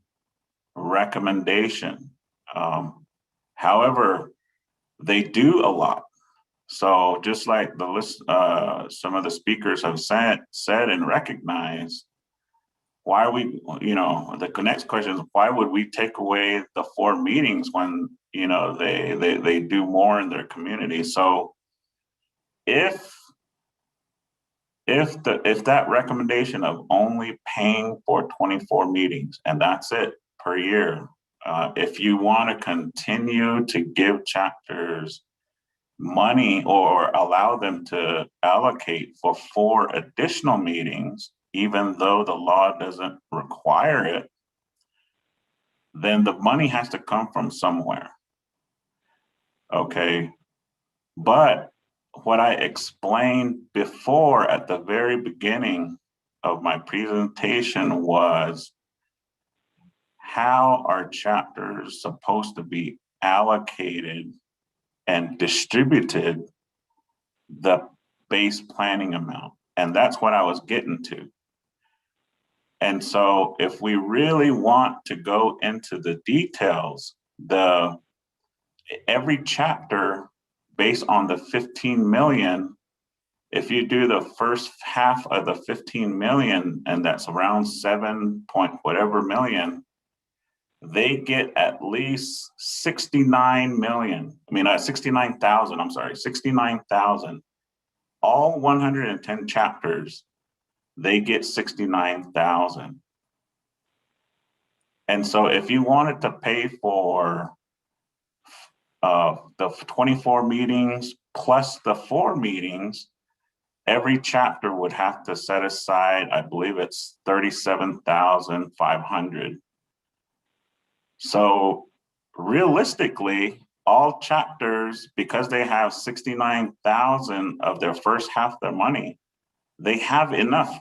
recommendation. However, they do a lot. So just like the list, some of the speakers have said and recognized, why are we, the next question is, why would we take away the 4 meetings when, they do more in their community? So if that recommendation of only paying for 24 meetings and that's it per year, if you want to continue to give chapters money or allow them to allocate for 4 additional meetings, even though the law doesn't require it, then the money has to come from somewhere. Okay. But what I explained before at the very beginning of my presentation was how are chapters supposed to be allocated and distributed the base planning amount. And that's what I was getting to. And so if we really want to go into the details, every chapter based on the 15 million, if you do the first half of the 15 million, and that's around 7 point whatever million, they get at least 69,000, I'm sorry, 69,000. All 110 chapters, they get 69,000. And so if you wanted to pay for the 24 meetings plus the 4 meetings, every chapter would have to set aside, I believe it's 37,500. So realistically, all chapters, because they have 69,000 of their first half of their money, they have enough,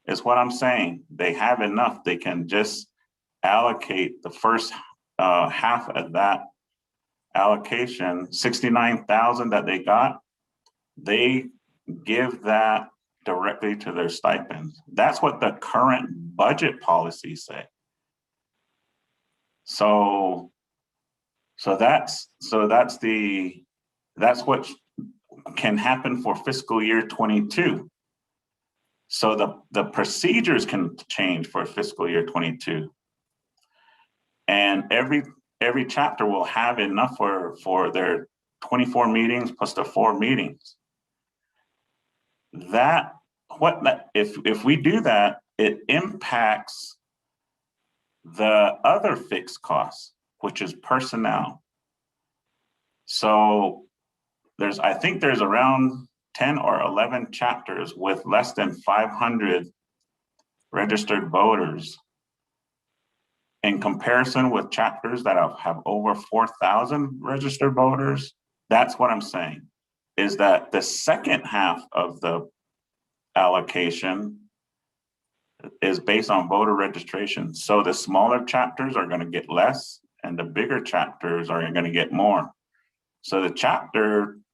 is what I'm saying. They have enough. They can just allocate the first half of that allocation, 69,000 that they got, they give that directly to their stipends. That's what the current budget policies say. So that's what can happen for fiscal year 22. So the procedures can change for fiscal year 22. And every chapter will have enough for their 24 meetings plus the 4 meetings. If we do that, it impacts the other fixed costs, which is personnel. So I think there's around 10 or 11 chapters with less than 500 registered voters. In comparison with chapters that have over 4,000 registered voters, that's what I'm saying, is that the second half of the allocation is based on voter registration. So the smaller chapters are going to get less and the bigger chapters are going to get more. So the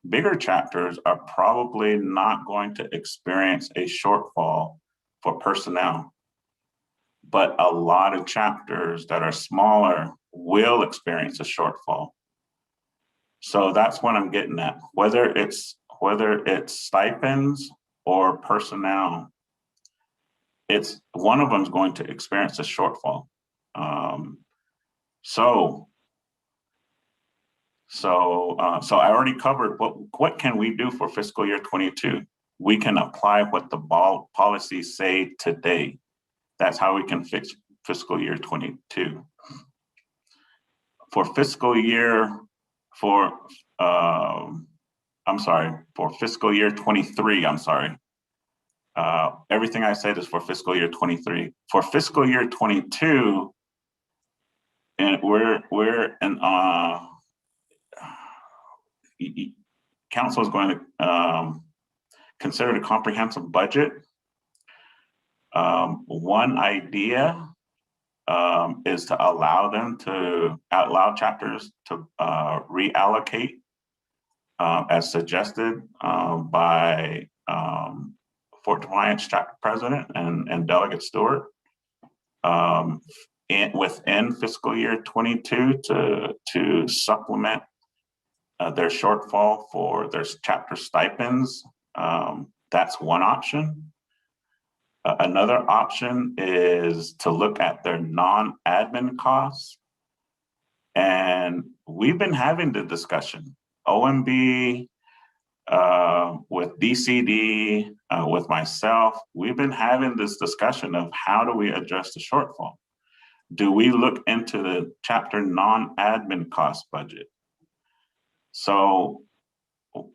bigger chapters are probably not going to experience a shortfall for personnel. But a lot of chapters that are smaller will experience a shortfall. So that's what I'm getting at. Whether it's stipends or personnel, it's one of them is going to experience a shortfall. So I already covered what can we do for fiscal year 22. We can apply what the policies say today. That's how we can fix fiscal year 22. For fiscal year for fiscal year 23, I'm sorry. Everything I said is for fiscal year 23. For fiscal year 22, and we're in council is going to consider the comprehensive budget. One idea is to allow chapters to reallocate as suggested by Fort Defiance chapter president and Delegate Stewart within fiscal year 22 to supplement their shortfall for their chapter stipends. That's one option. Another option is to look at their non-admin costs. And we've been having the discussion, OMB, with DCD, with myself, we've been having this discussion of how do we address the shortfall? Do we look into the chapter non-admin cost budget? So,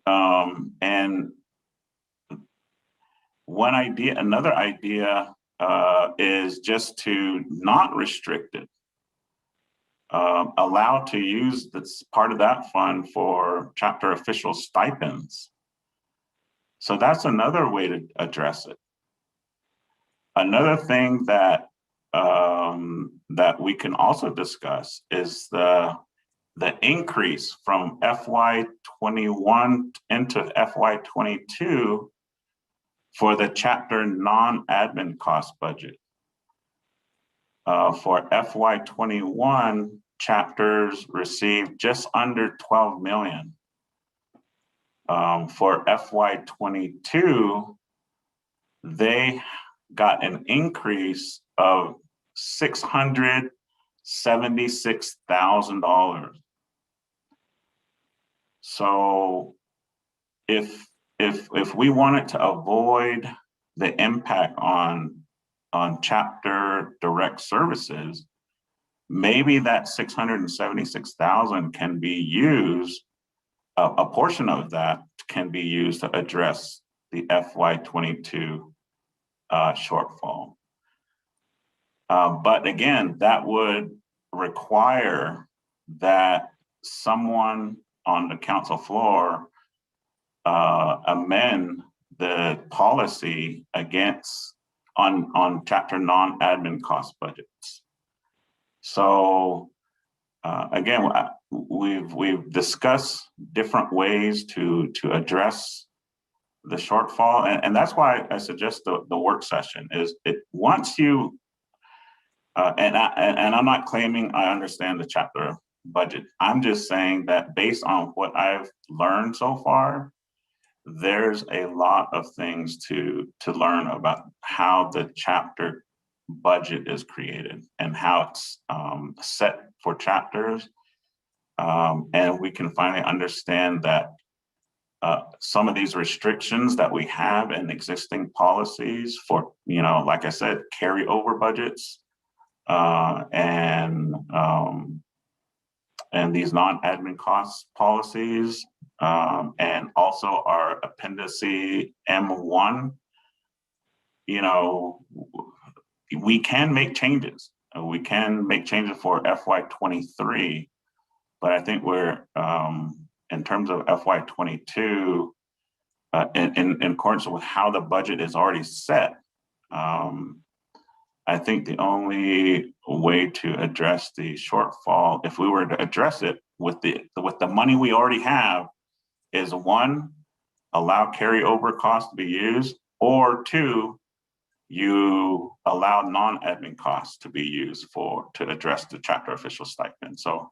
and another idea is just to not restrict it. Allow to use this part of that fund for chapter official stipends. So that's another way to address it. Another thing that that we can also discuss is the increase from FY21 into FY22 for the chapter non-admin cost budget. For FY21, chapters received just under 12 million. For FY22, they got an increase of $76,000. So if we wanted to avoid the impact on chapter direct services, maybe that 676,000 can be used, a portion of that can be used to address the FY22 shortfall. But again, that would require that someone on the council floor amend the policy on chapter non-admin cost budgets. So again, we've discussed different ways to address the shortfall, and that's why I suggest the work session is once you and I'm not claiming I understand the chapter budget. I'm just saying that based on what I've learned so far, there's a lot of things to learn about how the chapter budget is created and how it's set for chapters. And we can finally understand that some of these restrictions that we have in existing policies for, like I said, carryover budgets and these non-admin costs policies, and also our Appendix M1, we can make changes. We can make changes for FY23, but I think we're, in terms of FY22, in accordance with how the budget is already set, I think the only way to address the shortfall, if we were to address it with the money we already have, is one, allow carryover costs to be used, or two, you allow non-admin costs to be used to address the chapter official stipend. So,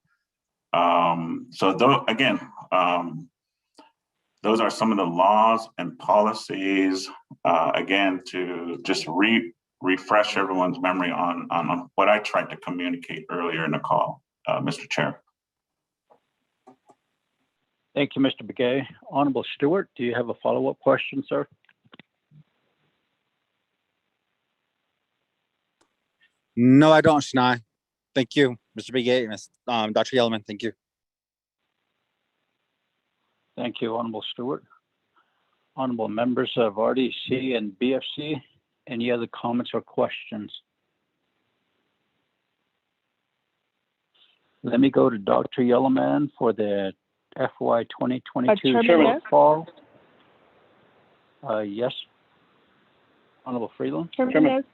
those are some of the laws and policies, again, to just refresh everyone's memory on what I tried to communicate earlier in the call, Mr. Chair. Thank you, Mr. Begay. Honorable Stewart, do you have a follow-up question, sir? No, I don't, Shania. Thank you, Mr. Begay, Dr. Yellman. Thank you. Thank you, Honorable Stewart. Honorable members of RDC and BFC, any other comments or questions? Let me go to Dr. Yellowman for the FY 2022 shortfall. Yes. Honorable Freeland. Chairman.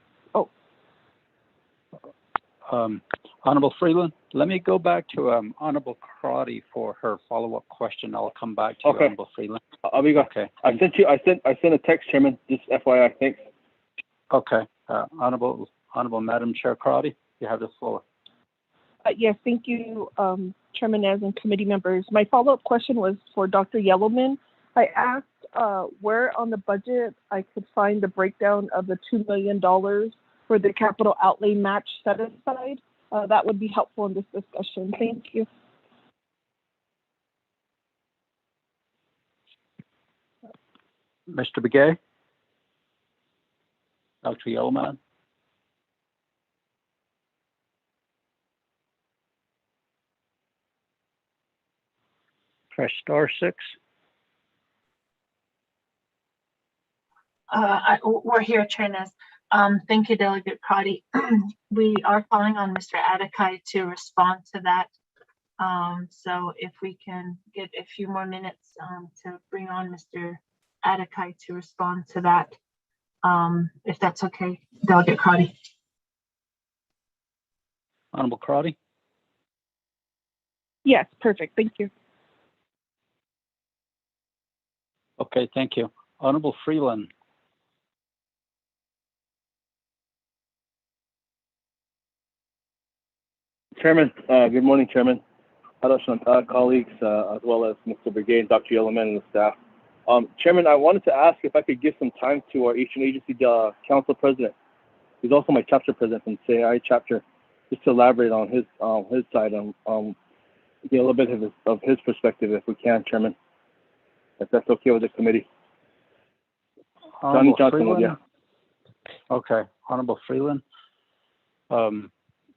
Honorable Freeland, let me go back to Honorable Karate for her follow-up question. I'll come back to you, Honorable Freeland. I'll be okay. I sent a text, Chairman, just FYI, thanks. Okay. Honorable Madam Chair Karate, you have the floor. Yes, thank you, Chairman Nez and committee members. My follow-up question was for Dr. Yellowman. I asked where on the budget I could find the breakdown of the $2 million for the capital outlay match set aside. That would be helpful in this discussion. Thank you. Mr. Begay? Dr. Yellowman? Press *6. We're here, Chair Nez. Thank you, Delegate Crotty. We are calling on Mr. Adekai to respond to that. So if we can get a few more minutes to bring on Mr. Adekai to respond to that, if that's okay, Delegate Crotty. Honorable Crotty? Yes, perfect. Thank you. Okay, thank you. Honorable Freeland. Chairman, good morning, Chairman, colleagues, as well as Mr. Brigade, Dr. Yellowman, and the staff. Chairman, I wanted to ask if I could give some time to our Eastern Agency Council President, who's also my chapter president from CAI chapter, just to elaborate on his side get a little bit of his perspective, if we can, Chairman, if that's okay with the committee. Johnny Johnson, Freeland? Okay, Honorable Freeland.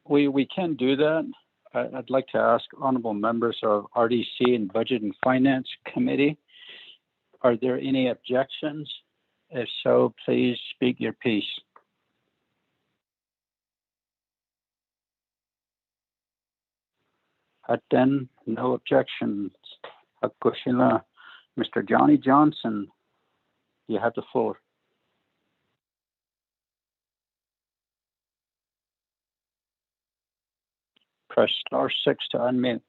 We can do that. I'd like to ask honorable members of RDC and Budget and Finance Committee, are there any objections? If so, please speak your piece. Then, no objections. Hakushila. Mr. Johnny Johnson, you have the floor. Press *6 to unmute.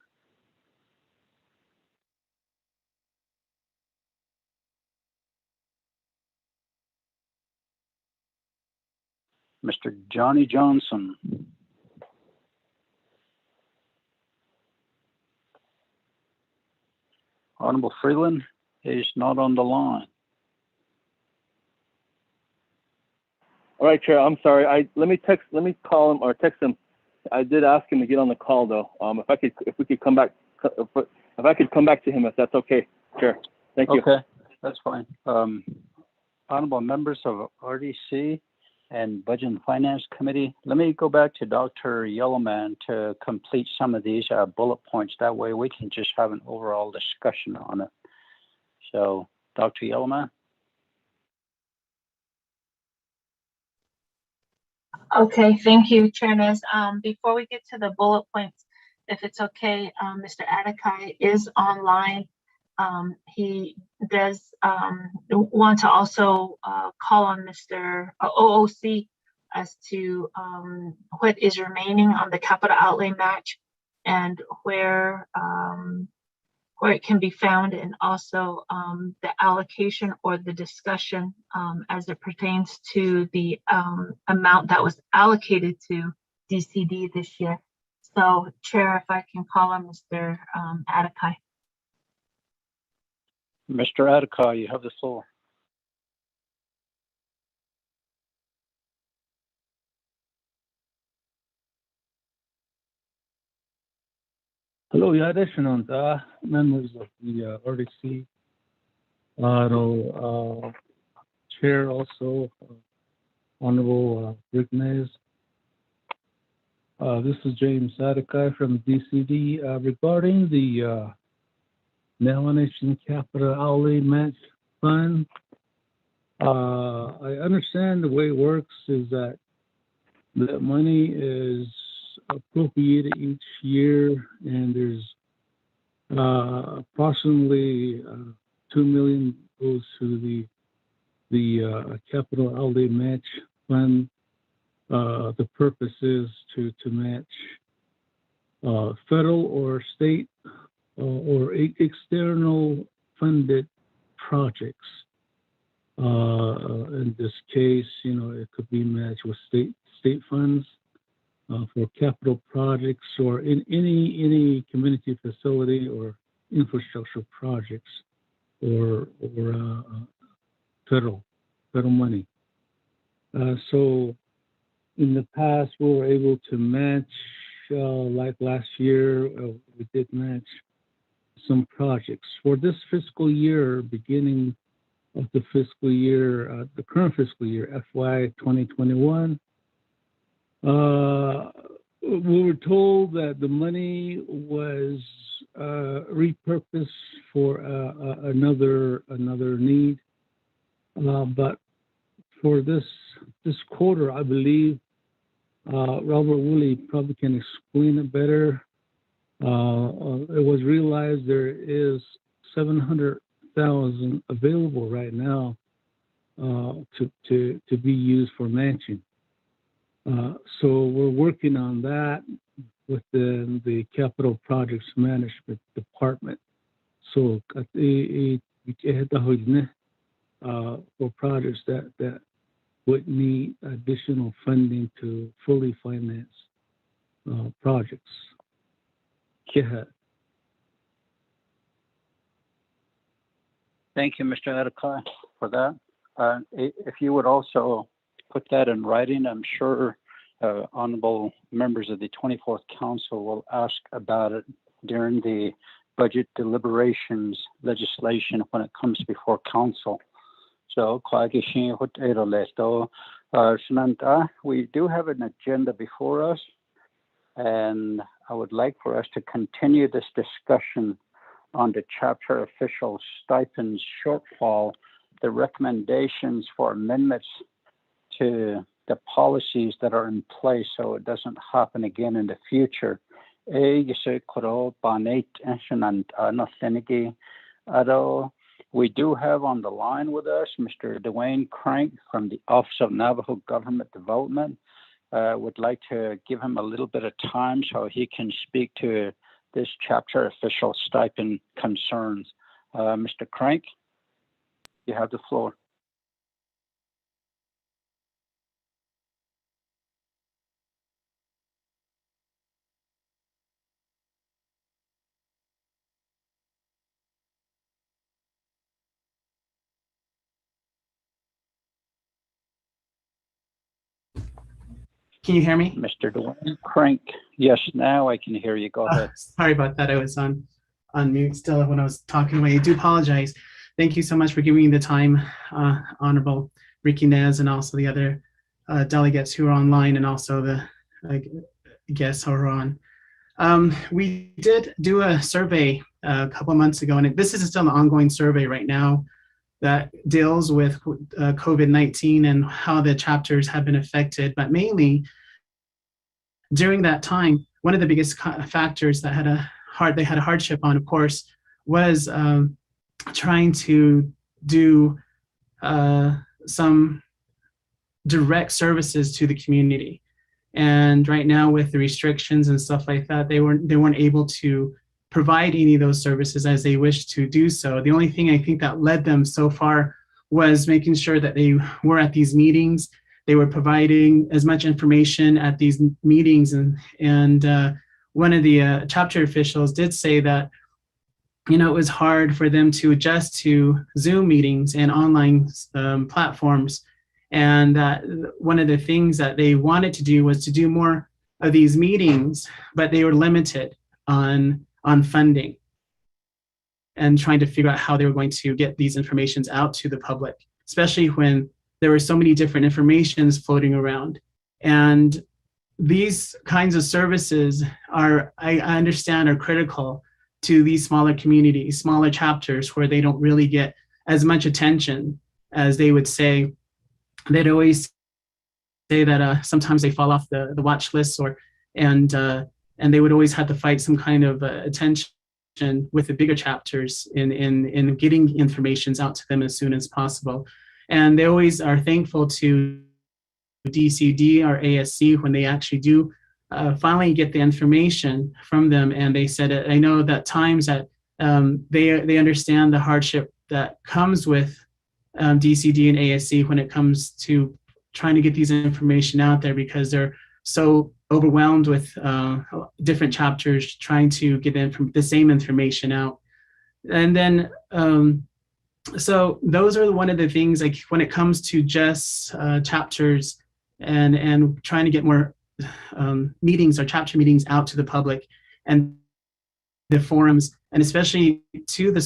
Mr. Johnny Johnson. Honorable Freeland is not on the line. All right, Chair. I'm sorry. Let me call him or text him. I did ask him to get on the call though. If we could come back, if I could come back to him, if that's okay, Chair. Thank you. Okay, that's fine. Honorable members of RDC and Budget and Finance Committee, let me go back to Dr. Yellowman to complete some of these bullet points. That way we can just have an overall discussion on it. So, Dr. Yellowman. Okay, thank you, Chairness. Before we get to the bullet points, if it's okay, Mr. Atakai is online. He does want to also call on Mr. OOC as to what is remaining on the capital outlay match and where it can be found, and also the allocation or the discussion as it pertains to the amount that was allocated to DCD this year. So, Chair, if I can call on Mr. Atakai. Mr. Atakai, you have the floor. Hello, Yadeshananta, members of the RDC, Chair also, Honorable Rignez. This is James Atakai from DCD regarding the Navajo Nation Capital Outlay Match Fund. I understand the way it works is that the money is appropriated each year, and there's approximately $2 million goes to the capital outlay match fund. The purpose is to match federal or state or external funded projects. In this case, it could be matched with state funds for capital projects or in any community facility or infrastructure projects or federal money. So in the past, we were able to match, like last year, we did match some projects. For this fiscal year, beginning of the fiscal year, the current fiscal year, FY 2021, we were told that the money was repurposed for another need, but for this quarter, I believe Robert Woolley probably can explain it better. It was realized there is $700,000 available right now to be used for matching. So we're working on that within the Capital Projects Management Department. So for projects that would need additional funding to fully finance projects. Thank you, Mr. Atakai, for that. If you would also put that in writing, I'm sure honorable members of the 24th Council will ask about it during the budget deliberations legislation when it comes before Council. So, we do have an agenda before us, and I would like for us to continue this discussion on the chapter official stipends shortfall, the recommendations for amendments to the policies that are in place so it doesn't happen again in the future. We do have on the line with us Mr. Dwayne Crank from the Office of Navajo Government Development. Would like to give him a little bit of time so he can speak to this chapter official stipend concerns. Mr. Crank, you have the floor. Can you hear me? Mr. Dwayne Crank. Yes, now I can hear you. Go ahead. Sorry about that. I was on mute still when I was talking away. I do apologize. Thank you so much for giving me the time, Honorable Ricky Nez, and also the other delegates who are online, and also the guests who are on. We did do a survey a couple of months ago, and this is still an ongoing survey right now that deals with COVID-19 and how the chapters have been affected. But mainly during that time, one of the biggest factors that they had a hardship on, of course, was trying to do some direct services to the community. And right now, with the restrictions and stuff like that, they weren't able to provide any of those services as they wished to do so. The only thing I think that led them so far was making sure that they were at these meetings. They were providing as much information at these meetings, and one of the chapter officials did say that, you know, it was hard for them to adjust to Zoom meetings and online platforms, and that one of the things that they wanted to do was to do more of these meetings, but they were limited on funding and trying to figure out how they were going to get these informations out to the public, especially when there were so many different informations floating around. And these kinds of services I understand, are critical to these smaller communities, smaller chapters, where they don't really get as much attention as they would say. They'd always say that sometimes they fall off the watch list, and they would always have to fight some kind of attention with the bigger chapters in getting informations out to them as soon as possible. And they always are thankful to DCD or ASC when they actually do finally get the information from them. And they said, I know that times that they understand the hardship that comes with DCD and ASC when it comes to trying to get these information out there, because they're so overwhelmed with different chapters trying to get the same information out. And then, so those are one of the things, like when it comes to just chapters and trying to get more meetings or chapter meetings out to the public and the forums, and especially to the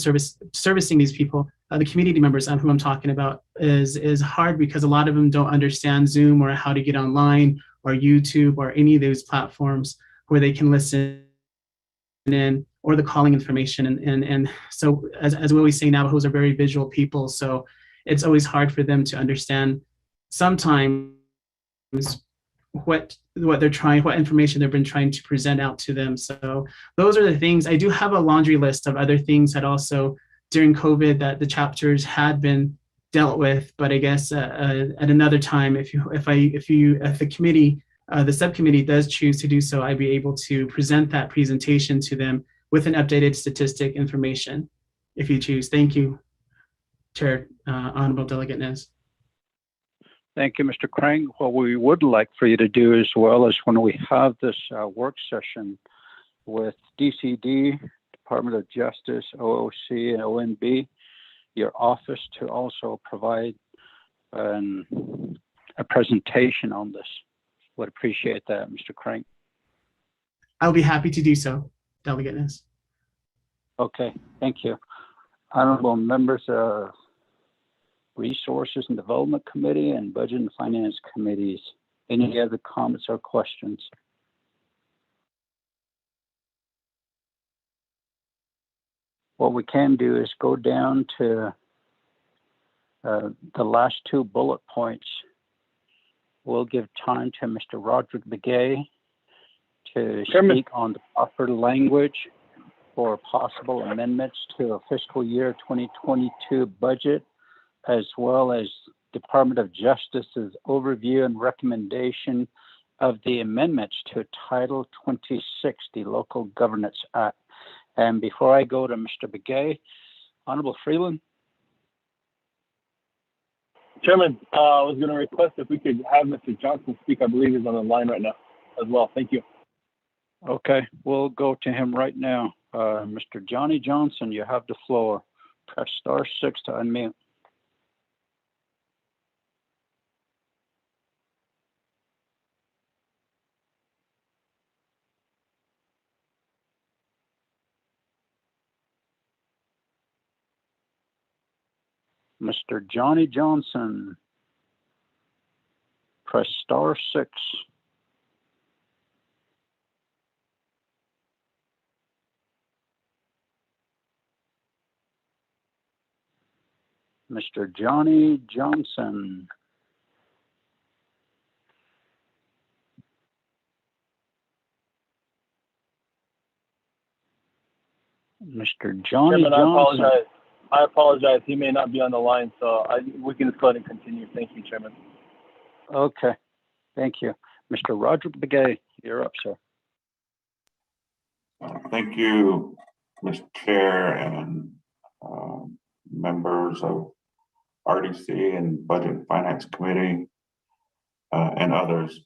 servicing these people, the community members who I'm talking about, is hard, because a lot of them don't understand Zoom or how to get online or YouTube or any of those platforms where they can listen in, or the calling information. And so as we always say, Navajos are very visual people, so it's always hard for them to understand sometimes what information they've been trying to present out to them. So those are the things. I do have a laundry list of other things that also during COVID that the chapters had been dealt with, but I guess at another time, if the committee, the subcommittee does choose to do so, I'd be able to present that presentation to them with an updated statistic information, if you choose. Thank you, Chair, Honorable Delegate Nez. Thank you, Mr. Crank. What we would like for you to do as well is when we have this work session with DCD, Department of Justice, OOC, and ONB, your office to also provide a presentation on this Would appreciate that, Mr. Crank. I'll be happy to do so, Delegate Nez. Okay, thank you. Honorable members of Resources and Development Committee and Budget and Finance Committees. Any other comments or questions? What we can do is go down to the last two bullet points. We'll give time to Mr. Roderick Begay to speak on the proper language for possible amendments to a fiscal year 2022 budget, as well as Department of Justice's overview and recommendation of the amendments to Title 26, the Local Governance Act. And before I go to Mr. Begay, Honorable Freeland. Chairman, I was going to request if we could have Mr. Johnson speak. I believe he's on the line right now as well. Thank you. Okay, we'll go to him right now. Mr. Johnny Johnson, you have the floor. Press *6 to unmute. Mr. Johnny Johnson, press *6. Mr. Johnny Johnson. Mr. Johnny Chairman, Johnson. I apologize. He may not be on the line, so we can just go ahead and continue. Thank you, Chairman. Okay, thank you. Mr. Roderick Begay, you're up, sir. Thank you, Mr. Chair and members of RDC and Budget and Finance Committee and others.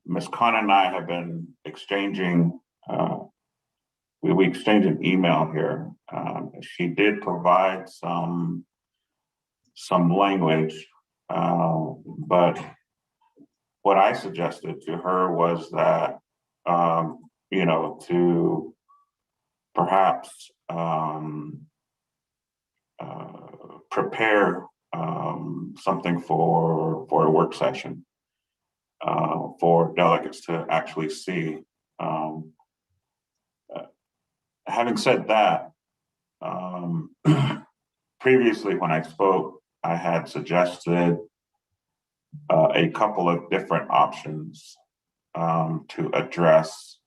Ms. Khan and I have been exchanging, we exchanged an email here. She did provide some language, but what I suggested to her was that, to perhaps prepare something for a work session for delegates to actually see. Having said that, previously when I spoke, I had suggested a couple of different options to address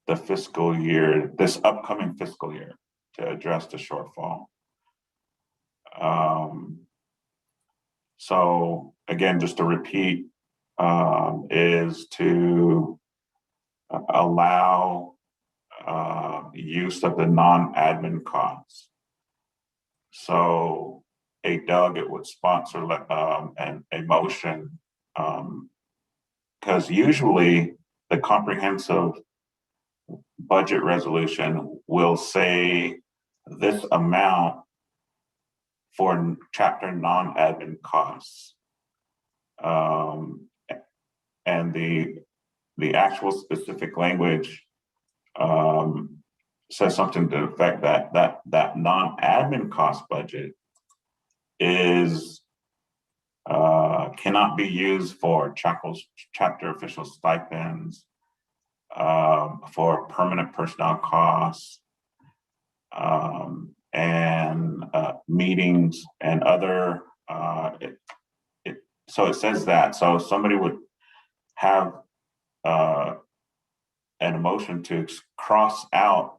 the fiscal year, this upcoming fiscal year, to address the shortfall. So again, just to repeat, is to allow use of the non-admin costs. So a delegate would sponsor a motion, because usually the comprehensive budget resolution will say this amount for chapter non-admin costs. And the actual specific language says something to the effect that non-admin cost budget is cannot be used for chapter official stipends, for permanent personnel costs, and meetings and other. So it says that. So somebody would have an motion to cross out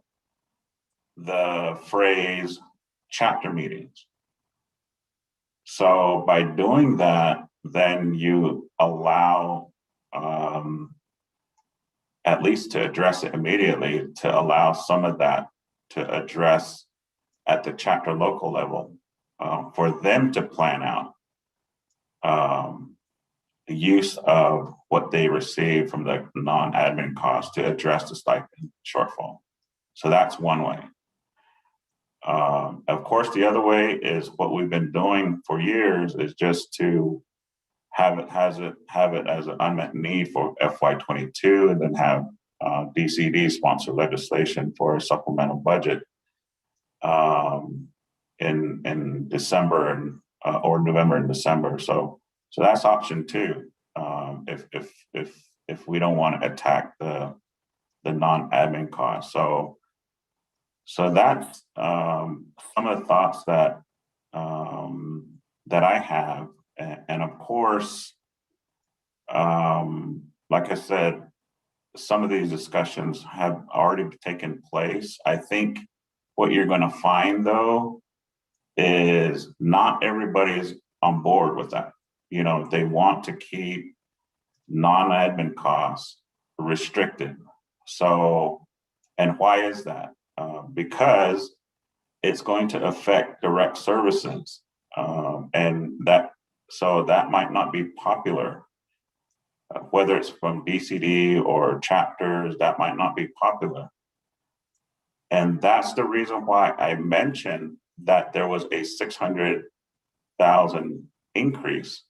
the phrase chapter meetings. So by doing that, then you allow, at least to address it immediately, to allow some of that to address at the chapter local level, for them to plan out the use of what they receive from the non-admin costs to address the stipend shortfall. So that's one way. Of course, the other way is what we've been doing for years is just to have it as an unmet need for FY22, and then have DCD sponsor legislation for a supplemental budget in December and or November and December. So that's option two. If we don't want to attack the non-admin costs. So that's some of the thoughts that that I have, and of course, like I said, some of these discussions have already taken place. I think what you're going to find, though, is not everybody's on board with that. You know, they want to keep non-admin costs restricted. So, and why is that? Because it's going to affect direct services, and that might not be popular. Whether it's from DCD or chapters, that might not be popular. And that's the reason why I mentioned that there was a 600,000 increase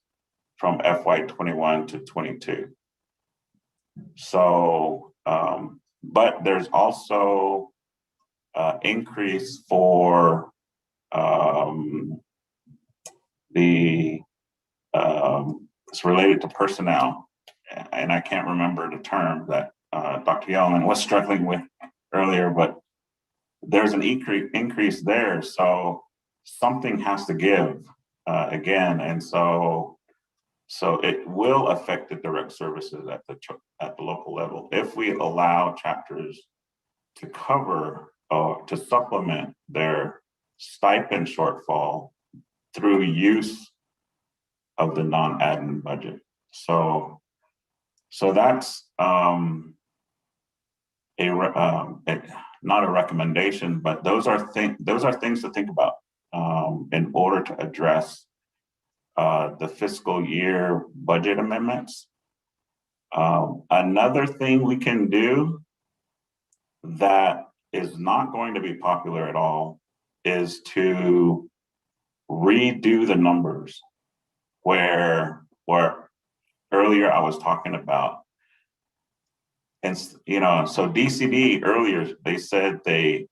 from FY21 to 22. So, but there's also increase for it's related to personnel, and I can't remember the term that Dr. Yellman was struggling with earlier, but there's an increase there. So something has to give again, and so it will affect the direct services at the local level if we allow chapters to cover to supplement their stipend shortfall through use of the non-admin budget. So that's not a recommendation, but those are things to think about in order to address the fiscal year budget amendments. Another thing we can do that is not going to be popular at all is to redo the numbers where earlier I was talking about. And you know, so DCD earlier, they said they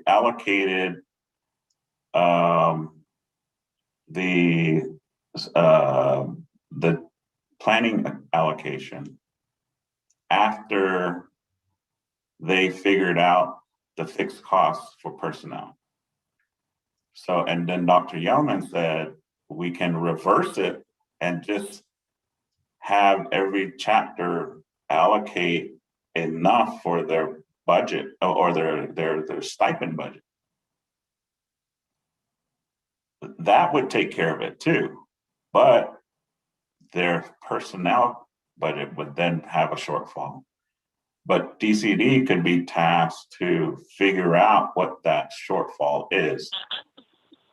allocated the planning allocation after they figured out the fixed costs for personnel. So, and then Dr. Yellman said we can reverse it and just have every chapter allocate enough for their budget or their stipend budget. That would take care of it too, but their personnel budget would then have a shortfall. But DCD could be tasked to figure out what that shortfall is.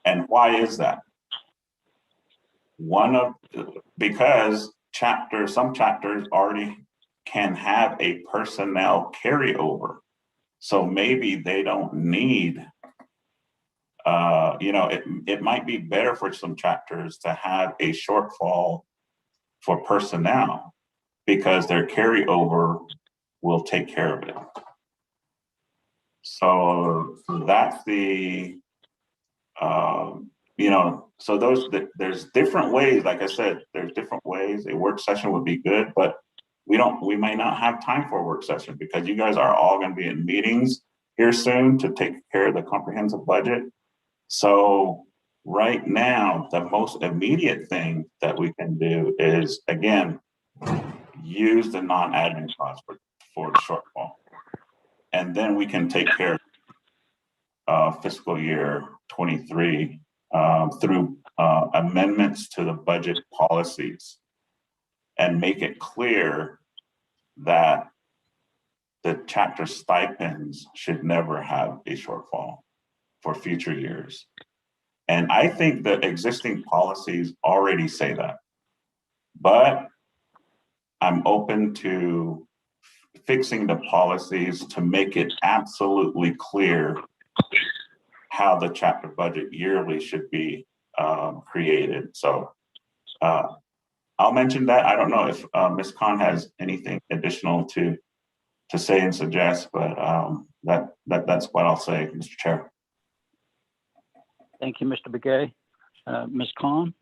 And why is that? Because some chapters already can have a personnel carryover. So maybe they don't need, it might be better for some chapters to have a shortfall for personnel because their carryover will take care of it. So that's the, so there's different ways, like I said, there's different ways. A work session would be good, but we might not have time for a work session because you guys are all going to be in meetings here soon to take care of the comprehensive budget. So right now, the most immediate thing that we can do is, again, use the non-admin costs for the shortfall. And then we can take care of fiscal year 23 through amendments to the budget policies and make it clear that the chapter stipends should never have a shortfall for future years. And I think the existing policies already say that, but I'm open to fixing the policies to make it absolutely clear how the chapter budget yearly should be created. So I'll mention that. I don't know if Ms. Khan has anything additional to say and suggest, but that's what I'll say, Mr. Chair. Thank you, Mr. Begay. Ms. Khan?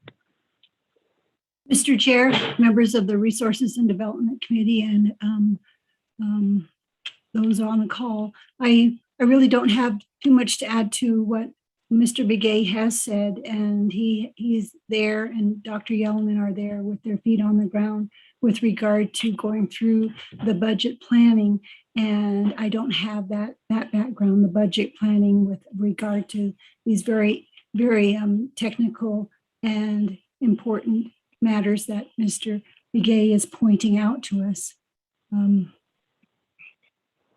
Mr. Chair, members of the Resources and Development Committee, and those on the call, I really don't have too much to add to what Mr. Begay has said, and he's there, and Dr. Yellman are there with their feet on the ground with regard to going through the budget planning. And I don't have that background, the budget planning with regard to these very, very technical and important matters that Mr. Begay is pointing out to us.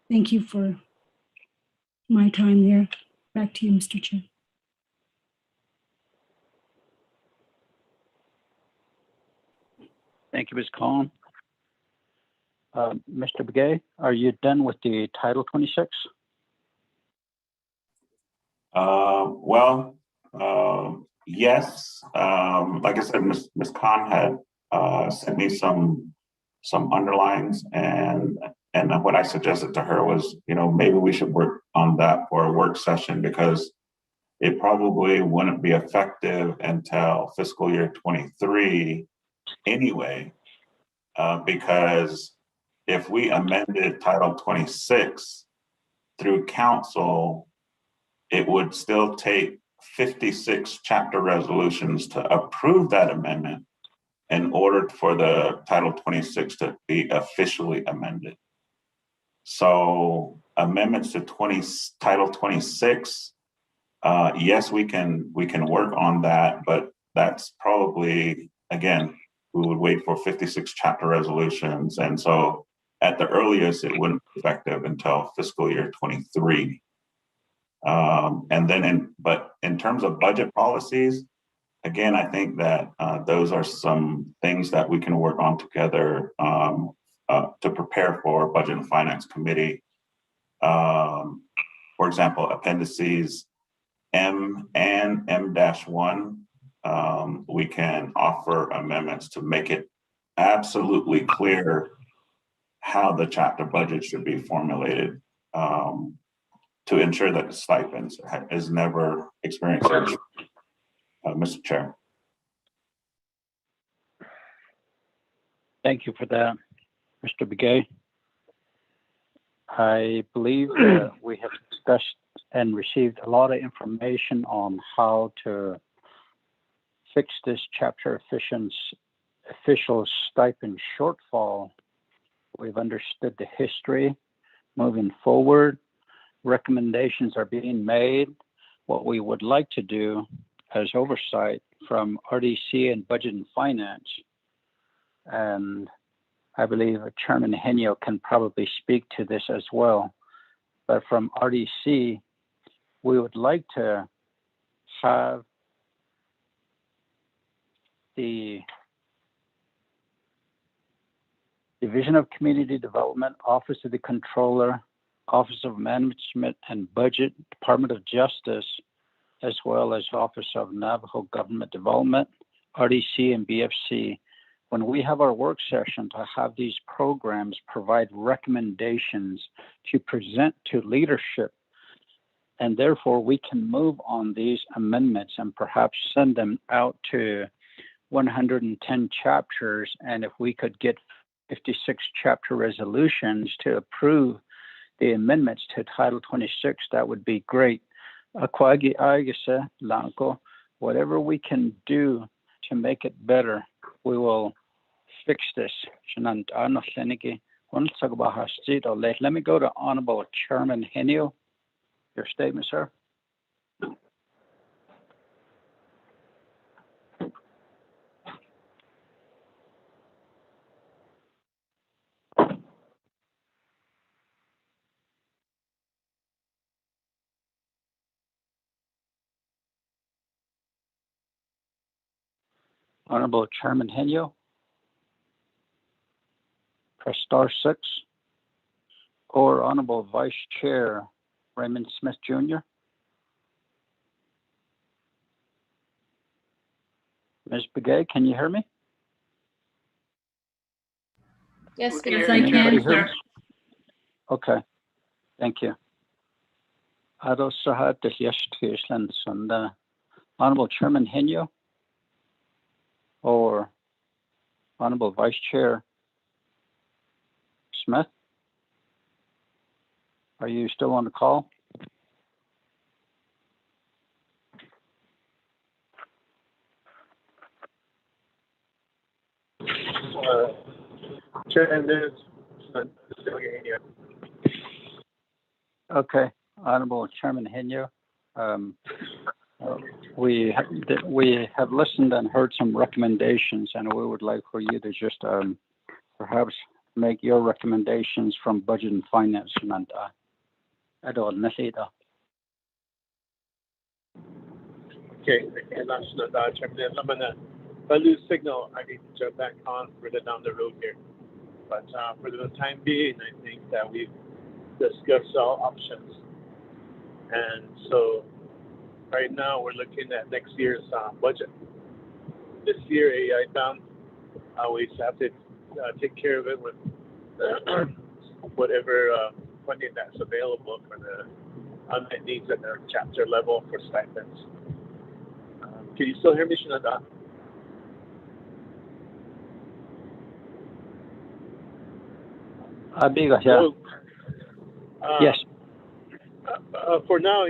Thank you for my time there. Back to you, Mr. Chair. Thank you, Ms. Khan. Mr. Begay, are you done with the Title 26? Yes. Like I said, Ms. Khan had sent me some underlines, and what I suggested to her was, maybe we should work on that for a work session, because it probably wouldn't be effective until fiscal year 23 anyway, because if we amended Title 26 through council, it would still take 56 chapter resolutions to approve that amendment in order for the Title 26 to be officially amended. So amendments to Title 26, yes, we can work on that, but that's probably, again, we would wait for 56 chapter resolutions. And so at the earliest, it wouldn't be effective until fiscal year 23. But in terms of budget policies, again, I think that those are some things that we can work on together to prepare for Budget and Finance Committee. For example, appendices M and M-1, we can offer amendments to make it absolutely clear how the chapter budget should be formulated to ensure that the stipends is never experienced. Mr. Chair. Thank you for that, Mr. Begay. I believe that we have discussed and received a lot of information on how to fix this chapter official stipend shortfall. We've understood the history. Moving forward, recommendations are being made. What we would like to do as oversight from RDC and Budget and Finance, and I believe Chairman Henio can probably speak to this as well, but from RDC, we would like to have the Division of Community Development, Office of the Controller, Office of Management and Budget, Department of Justice, as well as Office of Navajo Government Development, RDC and BFC, when we have our work session, to have these programs provide recommendations to present to leadership. And therefore, we can move on these amendments and perhaps send them out to 110 chapters. And if we could get 56 chapter resolutions to approve the amendments to Title 26, that would be great. Whatever we can do to make it better, we will fix this. Let me go to Honorable Chairman Henio. Your statement, sir. Honorable Chairman Henio, press *6, or Honorable Vice Chair Raymond Smith Jr. Ms. Begay, can you hear me? Yes, good Yes, I morning. Anybody can, hear me? sir. Okay, thank you. Honorable Chairman Henyo or Honorable Vice Chair Smith, are you still on the call? Okay, Honorable Chairman Henyo, we have listened and heard some recommendations, and we would like for you to just perhaps make your recommendations from Budget and Finance. And Okay, and that's not Chairman. If I lose signal, I need to jump back on further down the road here. But for the time being, I think that we've discussed all options. And so right now we're looking at next year's budget. This year, I found we just have to take care of it with whatever funding that's available for the unmet needs at the chapter level for stipends. Can you still hear me, Shinada? Yeah. Yes. For now,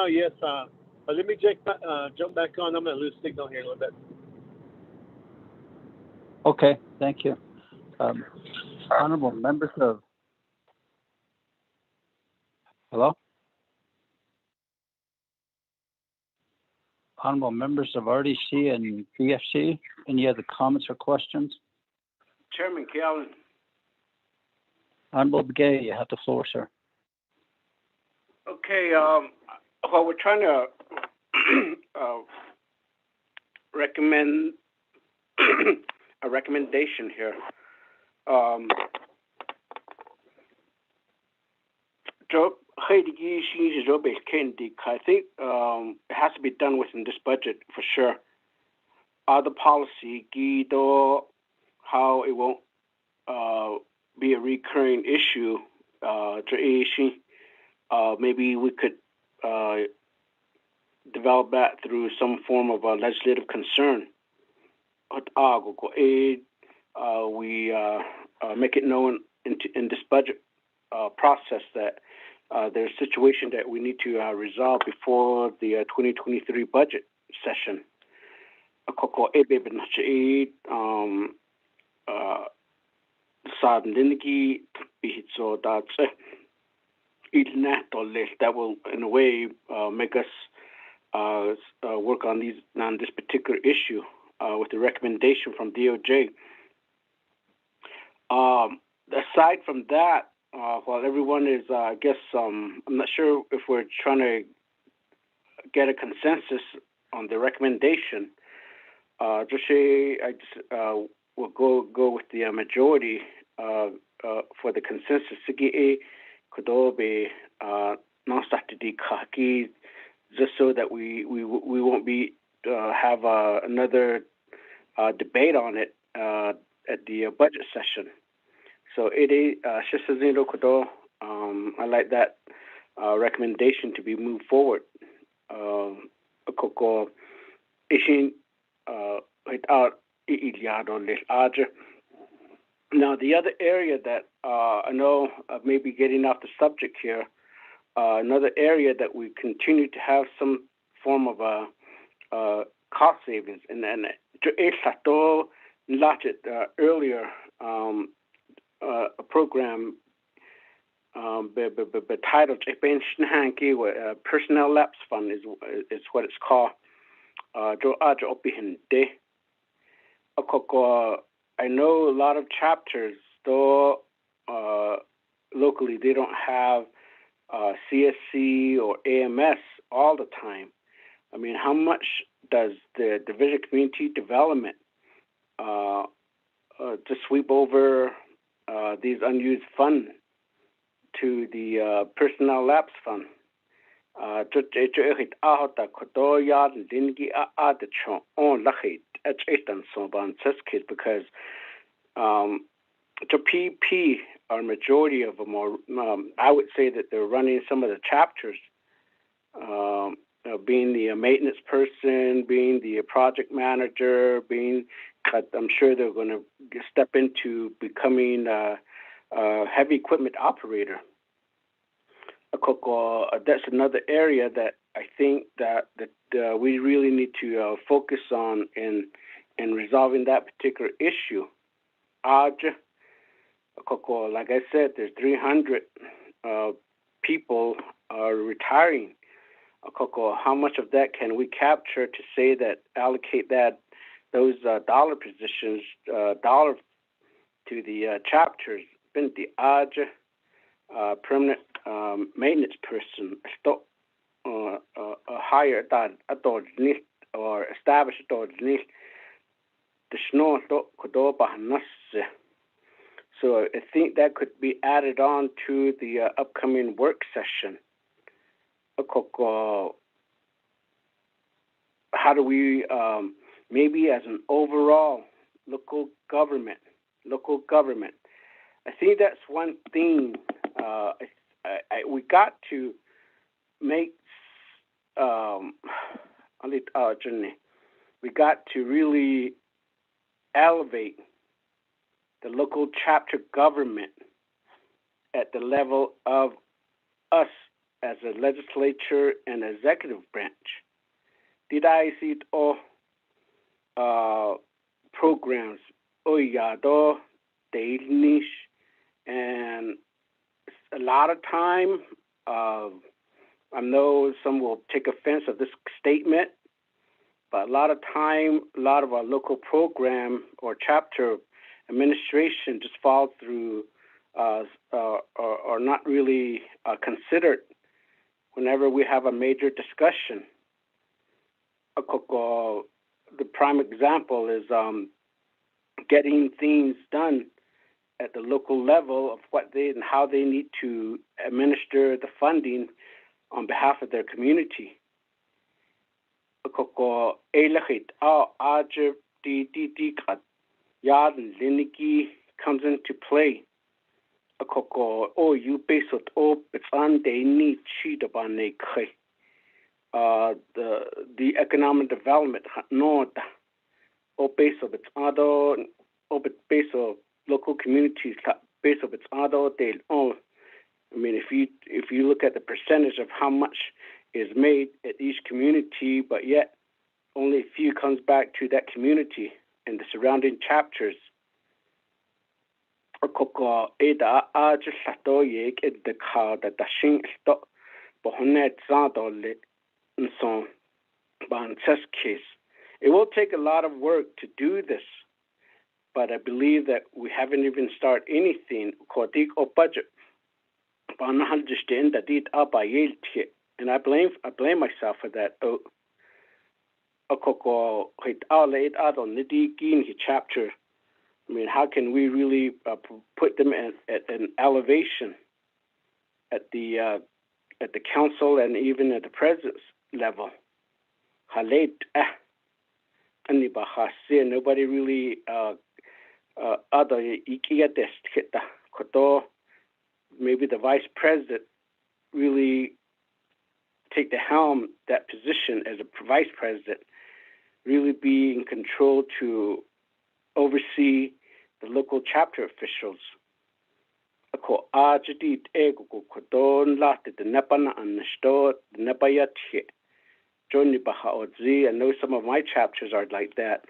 yes. But let me jump back on. I'm going to lose signal here a little bit. Okay, thank you. Honorable members of, hello? Honorable members of RDC and BFC, any other comments or questions? Chairman Callan. Honorable Begay, you have the floor, sir. Okay, well, we're trying to recommend a recommendation here. I think it has to be done within this budget for sure. Other policy, how it won't be a recurring issue. Maybe we could develop that through some form of legislative concern. We make it known in this budget process that there's a situation that we need to resolve before the 2023 budget session. That will, in a way, make us work on this particular issue with the recommendation from DOJ. Aside from that, while everyone is, I guess, I'm not sure if we're trying to get a consensus on the recommendation. I will go with the majority for the consensus. Just so that we won't be have another debate on it at the budget session. So I like that recommendation to be moved forward. Now, the other area that I know may be getting off the subject here, another area that we continue to have some form of cost savings, and earlier, a program titled Personnel Lapse Fund is what it's called. I know a lot of chapters, though locally they don't have CSC or AMS all the time. I mean, how much does the Division of Community Development to sweep over these unused funds to the Personnel Lapse Fund? hit ahota kodoya lingi the chon on lachit at and so ban because to PP are majority of them are I would say that they're running some of the chapters, being the maintenance person, being the project manager, being I'm sure they're going to step into becoming a heavy equipment operator. That's another area that I think that we really need to focus on in resolving that particular issue. Like I said, there's 300 people are retiring. How much of that can we capture to say that allocate those dollar positions, dollar to the chapters? Been the permanent maintenance person, hire that or establish the snow. So I think that could be added on to the upcoming work session. How do we, maybe as an overall local government, I think that's one thing we got to make, we got to really elevate the local chapter government at the level of us as a legislature and executive branch. Did I see it all programs? And a lot of time, I know some will take offense of this statement, but a lot of time, a lot of our local program or chapter administration just falls through or not really considered whenever we have a major discussion. The prime example is getting things done at the local level of what they and how they need to administer the funding on behalf of their community. Comes into play. You base it up, it's on they need cheat upon the economic development not base of its other base of local communities base of its other they own. I mean, if you look at the percentage of how much is made at each community, but yet only a few comes back to that community and the surrounding chapters. It will take a lot of work to do this, but I believe that we haven't even started anything. Budget, and I blame myself for that. Chapter. I mean, how can we really put them at an elevation at the council and even at the president's level? Nobody really maybe the vice president really take the helm, that position as a vice president, really be in control to oversee the local chapter officials. I know some of my chapters are like that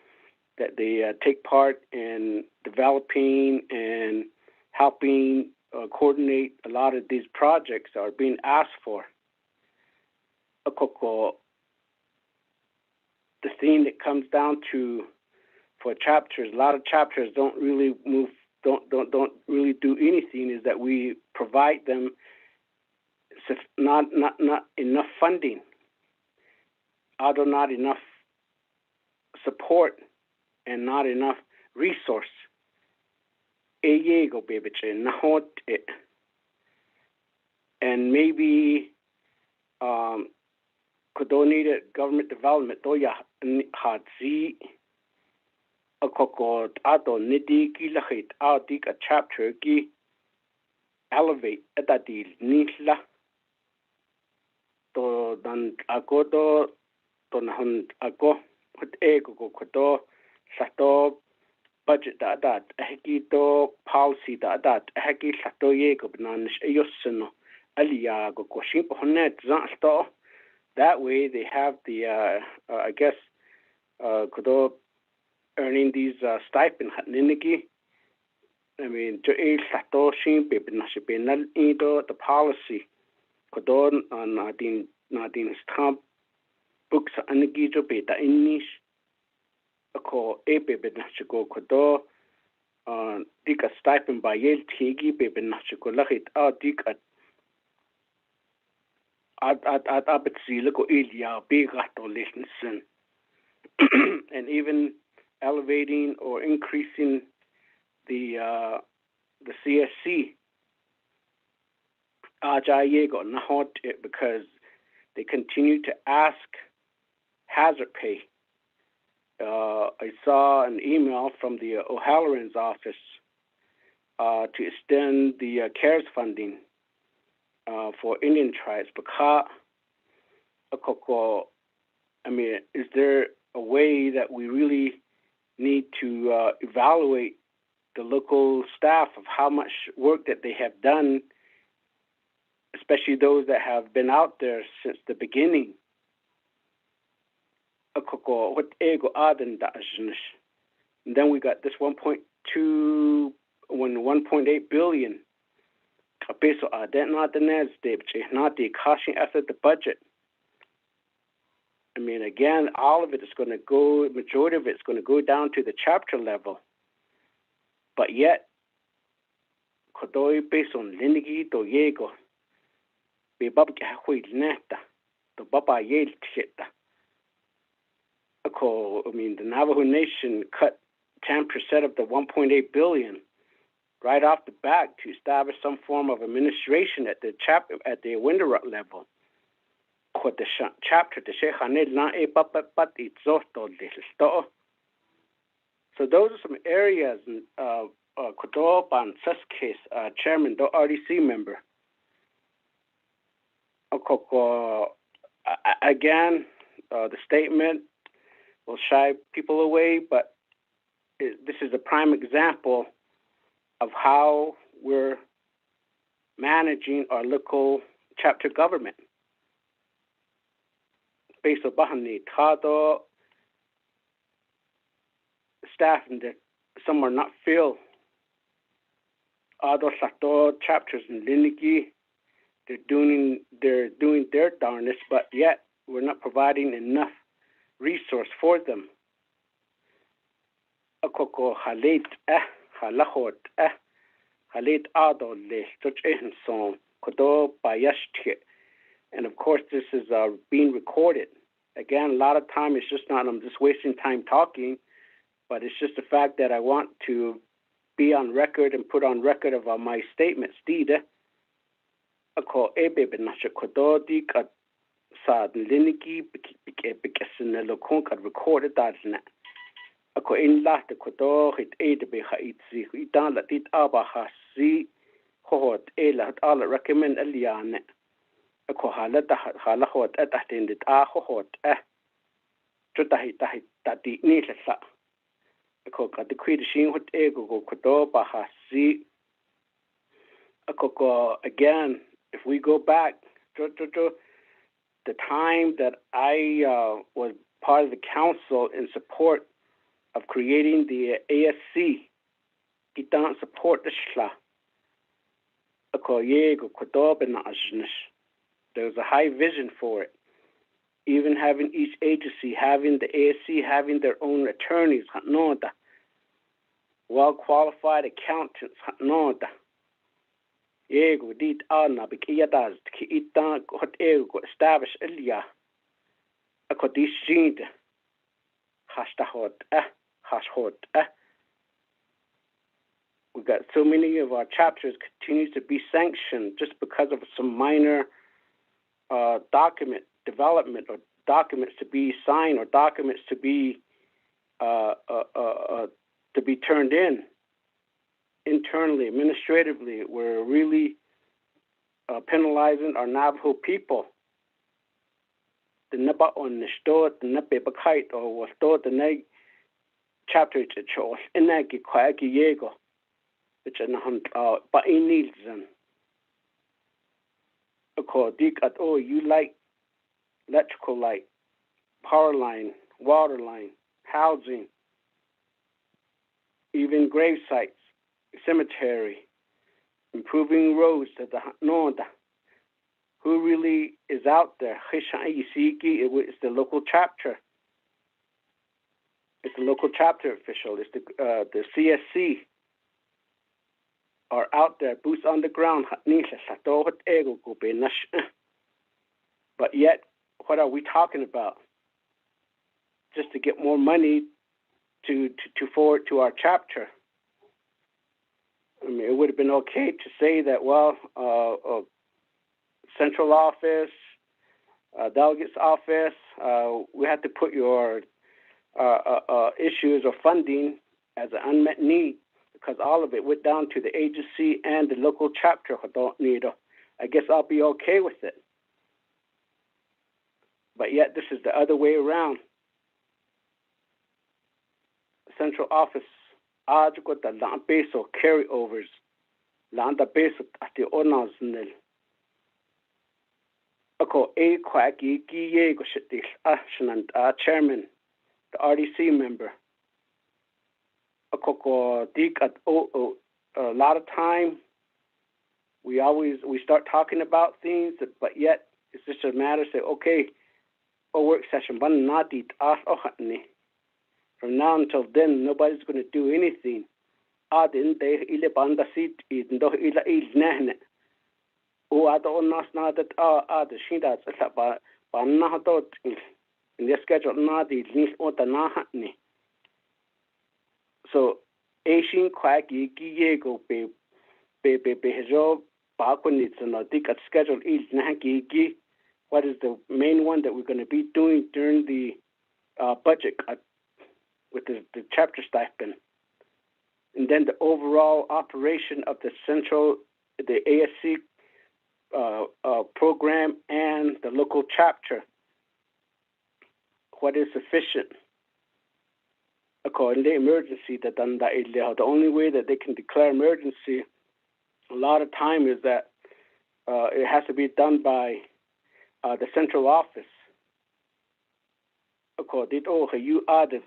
they take part in developing and helping coordinate a lot of these projects that are being asked for. The thing that comes down to for chapters, a lot of chapters don't really move, don't really do anything. Is that we provide them not enough funding, although not enough support and not enough resource. And maybe Kodo needed government development to ya hadzi a koko ato nidi ki lahit audik a chapter ki elevate at that deal nitla to dan agodo to nahan ago hut ego kodo sato budget that heki to policy that heki sato yego bananish ayosino aliya go koshin ponet zanto. That way they have the I guess kodo earning these stipend hatniniki. I mean to a sato shin pe nashipenal into the policy kodo nadin stamp books anigi to pe ta inish ko epe be nashiko kodo dika stipend by yel tigi pe nashiko lahit dik at and even elevating or increasing the CSC because they continue to ask hazard pay. I saw an email from the O'Halloran's office to extend the CARES funding for Indian tribes. Because, I mean, is there a way that we really need to evaluate the local staff of how much work that they have done, especially those that have been out there since the beginning? And then we got this 1.8 billion. Peso not the caution after the budget. I mean, again, all of it is going to go, majority of it is going to go down to the chapter level. But yet, kodoi peso linigi to yego, be babke hui neta, to baba yel tita. I mean, the Navajo Nation cut 10% of the 1.8 billion right off the bat to establish some form of administration at the Windarut level. The chapter so those are some areas. Kodoban case, Chairman, the RDC member. Again, the statement will shy people away, but this is a prime example of how we're managing our local chapter government. Based on Bahani, Tado staff and some are not filled. Other Sato chapters in Liniki, they're doing their darnest, but yet we're not providing enough resource for them. Akoko halit halahot halit ado le such song kodo bayashti. And of course, this is being recorded. Again, a lot of time it's just not, I'm just wasting time talking, but it's just the fact that I want to be on record and put on record of my statements. Ako ebe benashe kodo di ka sa liniki bikesin lokon ka recorded that na. Ako in la te kodo hit ede be ha itzi itan la tit aba ha si hot ela ala recommend aliane. Ako halata halahot at attended hot tutahi tati ni sa. Ako ka the creation hot ego go kodo ba ha si. Ako again, if we go back to the time that I was part of the council in support of creating the ASC, it don't support the shla. There was a high vision for it. Even having each agency, having the ASC, having their own attorneys, well-qualified accountants, Ego did Anna Bikiadas ki ita hot ego establish Elia. A codishid hastahot hashot. We got so many of our chapters continues to be sanctioned just because of some minor document development or documents to be signed or documents to be turned in internally, administratively. We're really penalizing our Navajo people. The naba on the store, the nabe bakite or was store the neg chapter to choice in that kwaki yego, which an hunt but in needs them. Dik at all you like electrical light, power line, water line, housing, even grave sites, cemetery, improving roads to the Nonda. Who really is out there? It's the local chapter. It's the local chapter official. It's the CSC are out there, boots on the ground. But yet, what are we talking about? Just to get more money to forward to our chapter. I mean, it would have been okay to say that, well, central office, delegates office, we had to put your issues or funding as an unmet need, because all of it went down to the agency and the local chapter. I guess I'll be okay with it. But yet this is the other way around. Central office, got the land base or carryovers, land base at the owners nil. Ako a quacky giego shitis ashanant chairman, the RDC member. Ako dik at a lot of time we start talking about things, but yet it's just a matter of say, okay, a work session, but not it from now until then, nobody's going to do anything. Adin de ile banda sit in do ila ilnehne. O ado nas na that the shinda ba na dot in the schedule na the nis ota na hatni. So Asian quacky giego be hejo ba kunits and dik at schedule is nahagi. What is the main one that we're going to be doing during the budget with the chapter stipend, and then the overall operation of the ASC program and the local chapter. What is sufficient? According to the emergency, the only way that they can declare emergency a lot of time is that it has to be done by the central office. According to you are the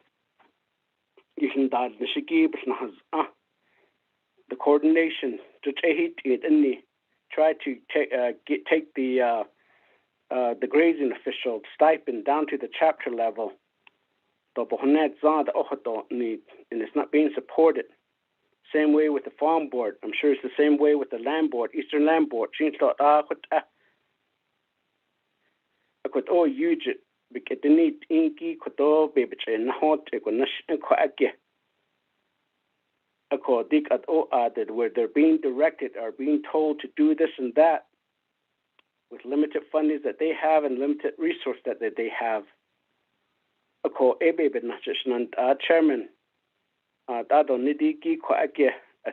coordination to try to take the grazing official stipend down to the chapter level. And it's not being supported. Same way with the farm board. I'm sure it's the same way with the land board, Eastern Land Board. Because they need inky koto baby na hot egonash kwake. According at all added where they're being directed or being told to do this and that with limited funding that they have and limited resource that they have. Chairman, I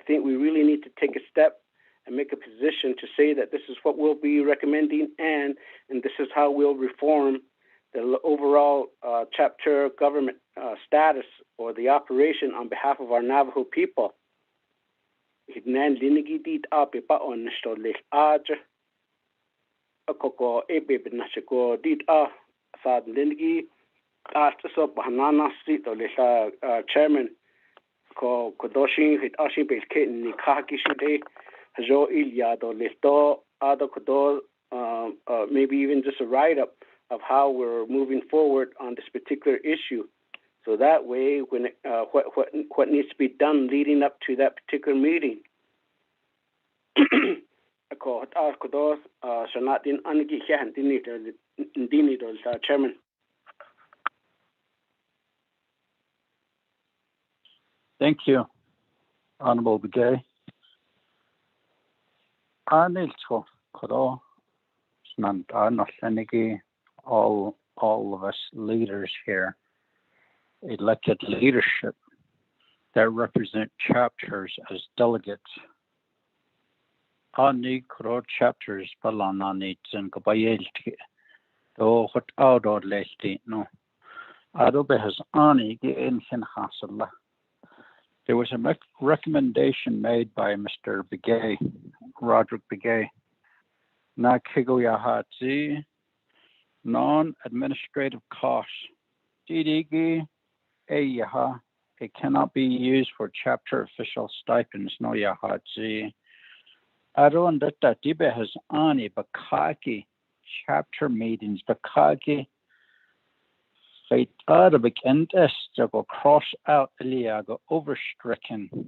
think we really need to take a step and make a position to say that this is what we'll be recommending and this is how we'll reform the overall chapter government status or the operation on behalf of our Navajo people. Chairman ko Kodoshi hit Ashi Base Kitten Nikaki Shide Hajo Iliado Listo Ada Kodo maybe even just a write up of how we're moving forward on this particular issue. So that way when what needs to be done leading up to that particular meeting. Chairman. Thank you, Honorable Begay. Anil Koro all of us leaders here, elected leadership that represent chapters as delegates. Ani kro chapters balanani tsin kabayelti. Do hot outdoor lesti no. Adobe has ani in hasala. There was a recommendation made by Mr. Begay, Roderick Begay. Na kigoyahatzi non-administrative costs. DDG yaha. It cannot be used for chapter official stipends. No yahatzi. Aron data dibe has ani bakaki chapter meetings bakaki. Feit Arabic and go cross out Eliago overstricken.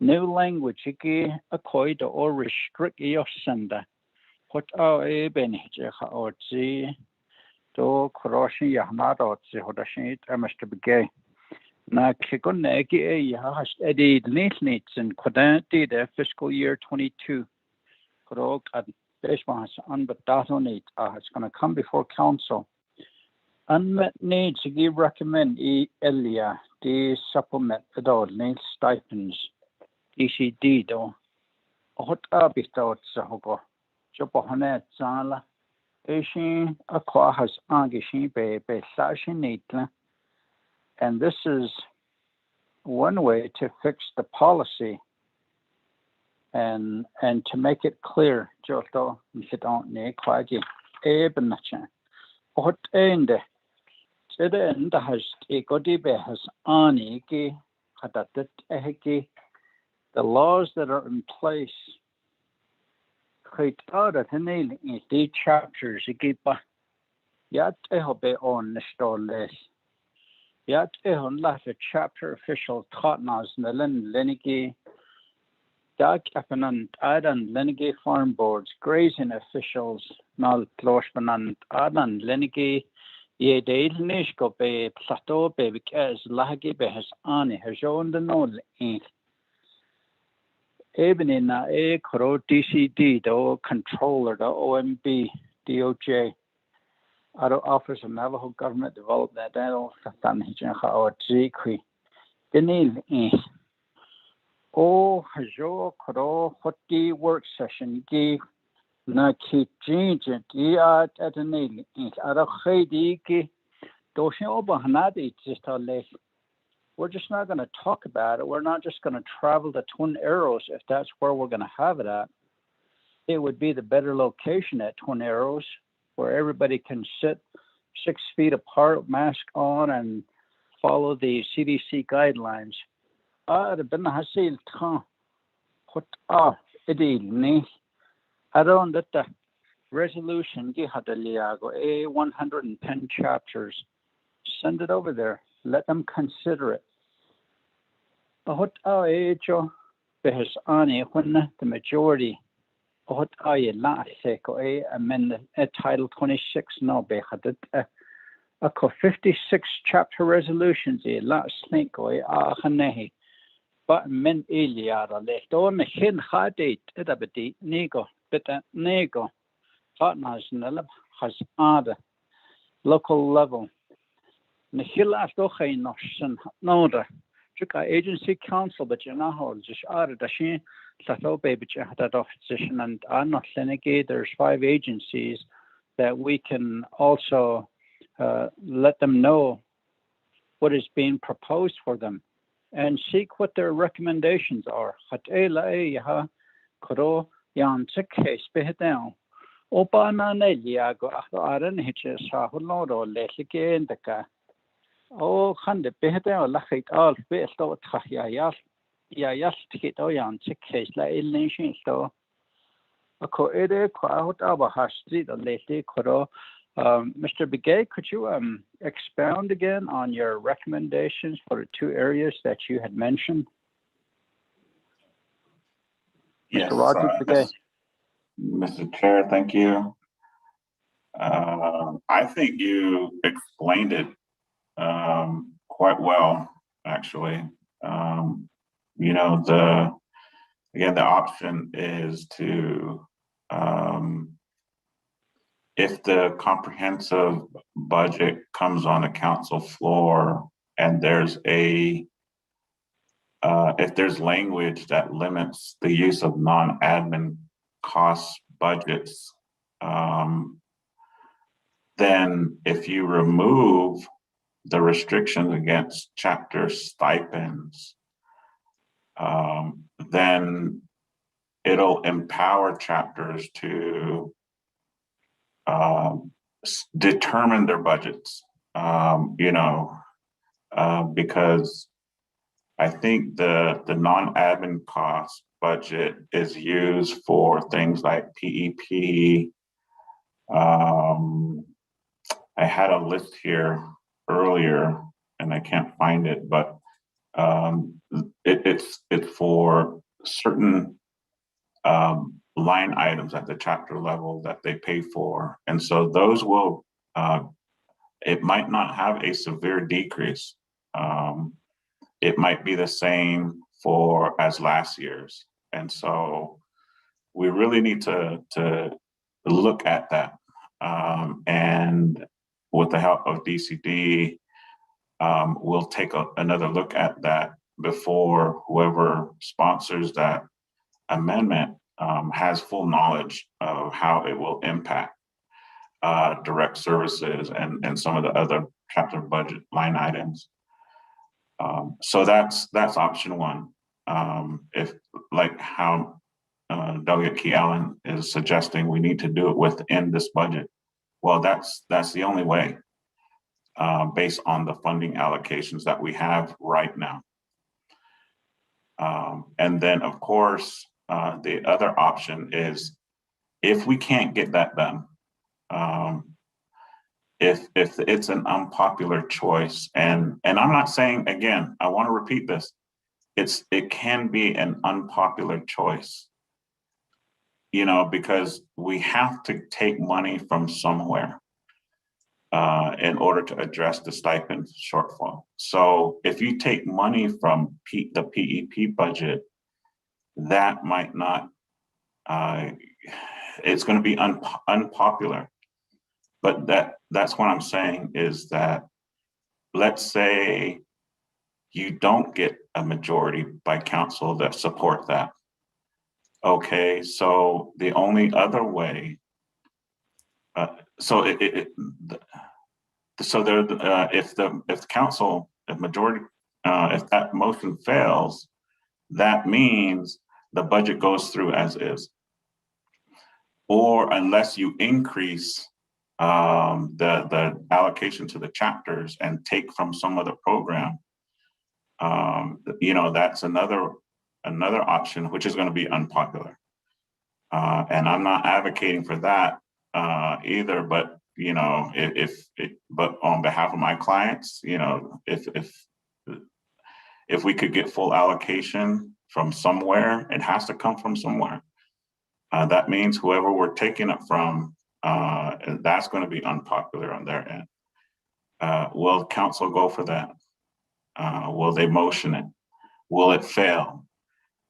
New language iki akoida or restrict yosenda. What are eben or zi do crossing yahnado zi hodashin Mr. Begay. Na kikonegi has edit needs in quadanti the fiscal year 22. Krog at Beshmas on but data need it's gonna come before council. Unmet needs we recommend Elia the supplement adult needs stipends ECD do hot abitort sahogo Jopohanet Zala Ashin Aqua has Angishin be Sashin Neatla. And this is one way to fix the policy and to make it clear Joto Mishidon Ne Quagi Ebenacha Hot Ende the end has a godibe has aniki hadatit ehiki. The laws that are in place create out at the chapters igipa yat ehobe on the store yat ehon laugh a chapter official taught nas nelen leniki dak apanant adan leniki farm boards grazing officials nal ploshpanant adan leniki. Ye deil nish go be plateau be because lagi be has ani has shown the no in even in a coro DCD the controller the OMB DOJ out of Office of Navajo Government Development that all satan hijin how zikri denil in oh hajo coro hoti work session give na kitchen at a nail at a khadiki doshin obahanadi just a less. We're just not going to talk about it. We're not just going to travel to Twin Arrows if that's where we're going to have it at. It would be the better location at Twin Arrows where everybody can sit 6 feet apart, mask on, and follow the CDC guidelines. Around that resolution, a 110 chapters. Send it over there. Let them consider it. The majority. Amendment Title 26 no be a 56 chapter resolutions last think but men Iliada left on hin hadit it nego but nego partners has ada local level Nihilas no agency council but you know just added and there's 5 agencies that we can also let them know what is being proposed for them and seek what their recommendations are. Oh, Hande Behete or Lachit all best or Tayas, Yayas ticket or Yan case like nation store. A coede quote our hash street or lately Koro. Mr. Begay, could you expound again on your recommendations for the 2 areas that you had mentioned? Yes, Mr. Roger Begay. Mr. Chair, thank you. I think you explained it quite well, actually. You know, the option is to if the comprehensive budget comes on the council floor and there's if there's language that limits the use of non-admin cost budgets, then if you remove the restrictions against chapter stipends, then it'll empower chapters to determine their budgets, because I think the non-admin cost budget is used for things like PEP. I had a list here earlier and I can't find it, but it's for certain line items at the chapter level that they pay for. And so those will, it might not have a severe decrease. It might be the same as last year's. And so we really need to look at that. And with the help of DCD, we'll take another look at that before whoever sponsors that amendment has full knowledge of how it will impact direct services and some of the other chapter budget line items. So that's option one. If like how Delegate Key Allen is suggesting, we need to do it within this budget. Well, that's the only way, based on the funding allocations that we have right now. And then, of course, the other option is if we can't get that done, if it's an unpopular choice, and I'm not saying, again, I want to repeat this, it can be an unpopular choice, because we have to take money from somewhere in order to address the stipend shortfall. So if you take money from the PEP budget, that might not, it's going to be unpopular. But that's what I'm saying is that, let's say you don't get a majority by council that support that. Okay, so the only other way, if that motion fails, that means the budget goes through as is, or unless you increase the allocation to the chapters and take from some other program, that's another option, which is going to be unpopular. And I'm not advocating for that either, but but on behalf of my clients, if we could get full allocation from somewhere, it has to come from somewhere. That means whoever we're taking it from, that's going to be unpopular on their end. Will council go for that? Will they motion it? Will it fail?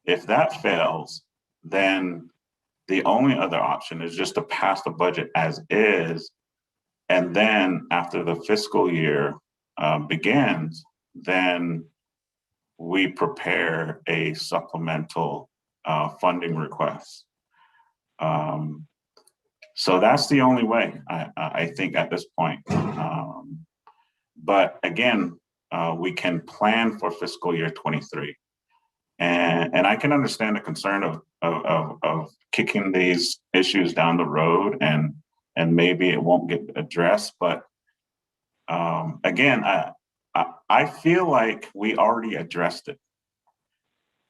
If that fails, then the only other option is just to pass the budget as is. And then after the fiscal year begins, then we prepare a supplemental funding request. So that's the only way, I think, at this point. But again, we can plan for fiscal year 23. And I can understand the concern of kicking these issues down the road and maybe it won't get addressed. But again, I feel like we already addressed it.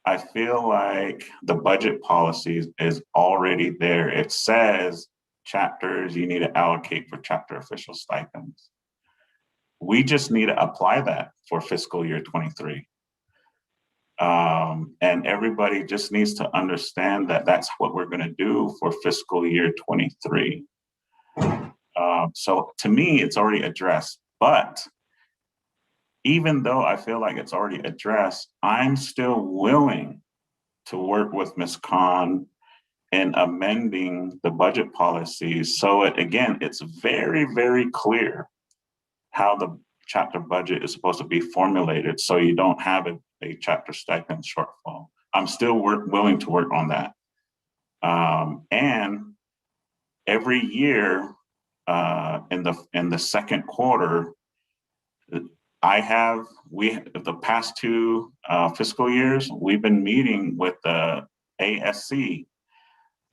I feel like the budget policy is already there. It says chapters, you need to allocate for chapter official stipends. We just need to apply that for fiscal year 23. And everybody just needs to understand that that's what we're going to do for fiscal year 23. So to me, it's already addressed. But even though I feel like it's already addressed, I'm still willing to work with Ms. Khan in amending the budget policies. So it's very, very clear how the chapter budget is supposed to be formulated so you don't have a chapter stipend shortfall. I'm still willing to work on that. And every year in the second quarter, the past two fiscal years, we've been meeting with the ASC.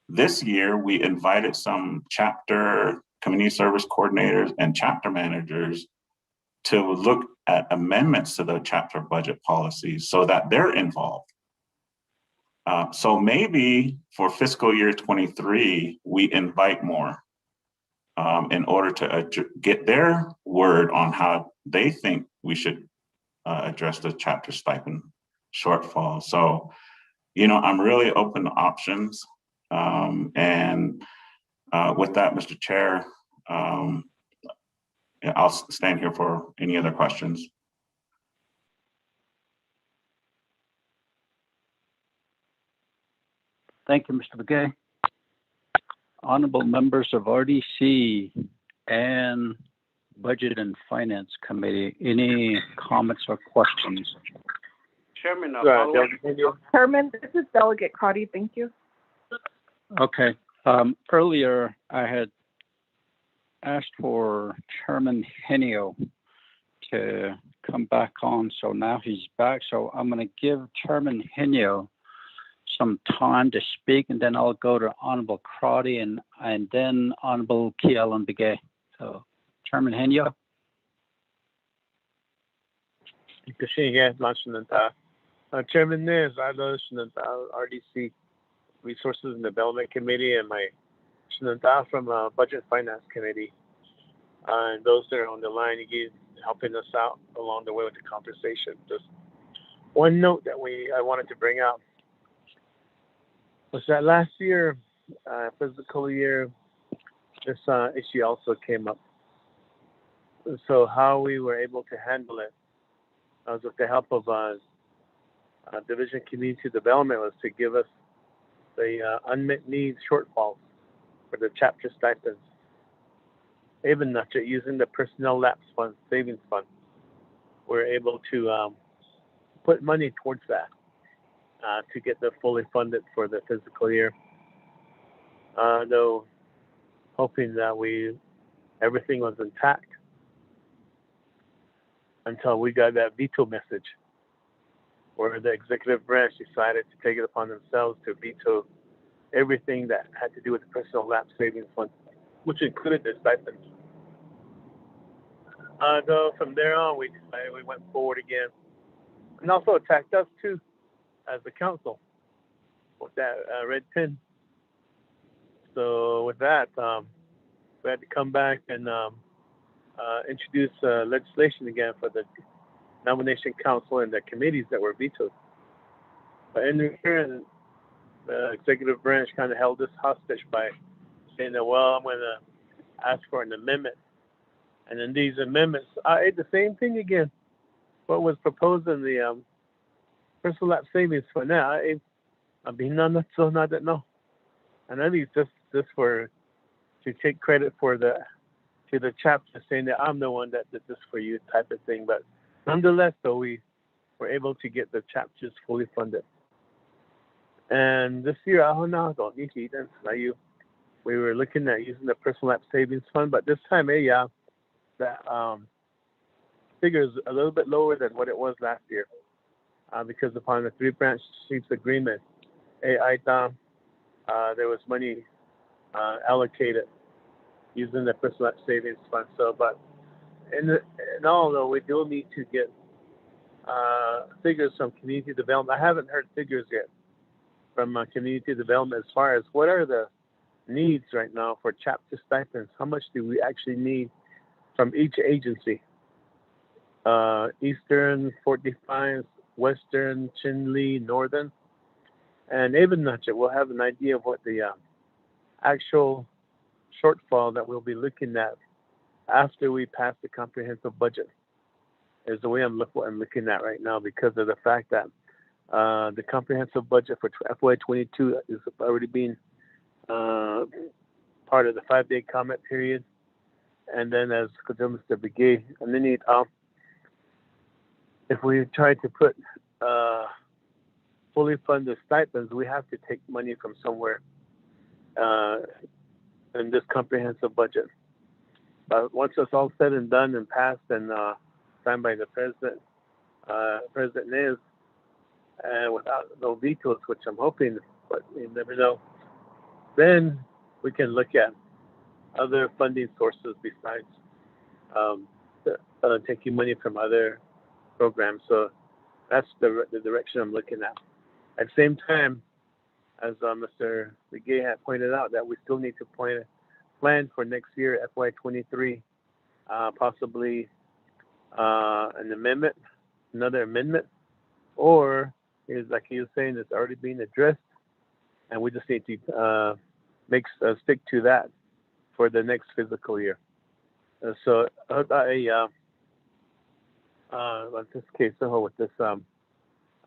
This year, we invited some chapter community service coordinators and chapter managers to look at amendments to the chapter budget policies so that they're involved. So maybe for fiscal year 23, we invite more in order to get their word on how they think we should address the chapter stipend shortfall. So, I'm really open to options. And with that, Mr. Chair, I'll stand here for any other questions. Thank you, Mr. Begay. Honorable members of RDC and Budget and Finance Committee, any comments or questions? Chairman, Chairman, this is Delegate Crotty. Thank you. Okay. Earlier, I had asked for Chairman Henio to come back on, so now he's back. So I'm going to give Chairman Henio some time to speak, and then I'll go to Honorable Crotty and then Honorable Kiel and Begay. So, Chairman Henio. Chairman Nez, RDC Resources and Development Committee, and my from Budget and Finance Committee. And those that are on the line, you helping us out along the way with the conversation. Just one note that I wanted to bring out was that last year, fiscal year, this issue also came up. So how we were able to handle it was with the help of Division of Community Development was to give us the unmet needs shortfalls for the chapter stipends. Even not using the personnel lapse fund, savings fund, we're able to put money towards that to get them fully funded for the fiscal year. Though hoping that everything was intact until we got that veto message where the executive branch decided to take it upon themselves to veto everything that had to do with the personnel lapse savings fund, which included the stipends. Though from there on, we went forward again, and also attacked us too, as the council, with that red pin. So with that, we had to come back and introduce legislation again for the nomination council and the committees that were vetoed. But in return, the executive branch kind of held us hostage by saying that, well, I'm going to ask for an amendment. And in these amendments, I ate the same thing again. What was proposed in the personal lapse savings fund now, I've been none so not that no. And I think just to take credit for the chapter saying that I'm the one that did this for you type of thing. But nonetheless, though, we were able to get the chapters fully funded. And this year, we were looking at using the personal lapse savings fund, but this time, that figure is a little bit lower than what it was last year, because upon the three branch chiefs agreement, there was money allocated using the personal lapse savings fund. So, but in all, though, we do need to get figures from community development. I haven't heard figures yet from community development as far as what are the needs right now for chapter stipends. How much do we actually need from each agency? Eastern, Fort Defiance, Western, Chinle, Northern, and even Nutchet. We'll have an idea of what the actual shortfall that we'll be looking at after we pass the comprehensive budget is the way I'm looking at right now, because of the fact that the comprehensive budget for FY22 is already being part of the 5-day comment period. And then as Mr. Begay, and then if we try to put fully funded stipends, we have to take money from somewhere in this comprehensive budget. But once it's all said and done and passed and signed by the president, President Nez, and without no vetoes, which I'm hoping, but you never know, then we can look at other funding sources besides taking money from other programs. So that's the direction I'm looking at. At the same time, as Mr. Begay had pointed out, that we still need to plan for next year, FY23, possibly another amendment, or is like he was saying, it's already being addressed, and we just need to stick to that for the next fiscal year. So in this case, with this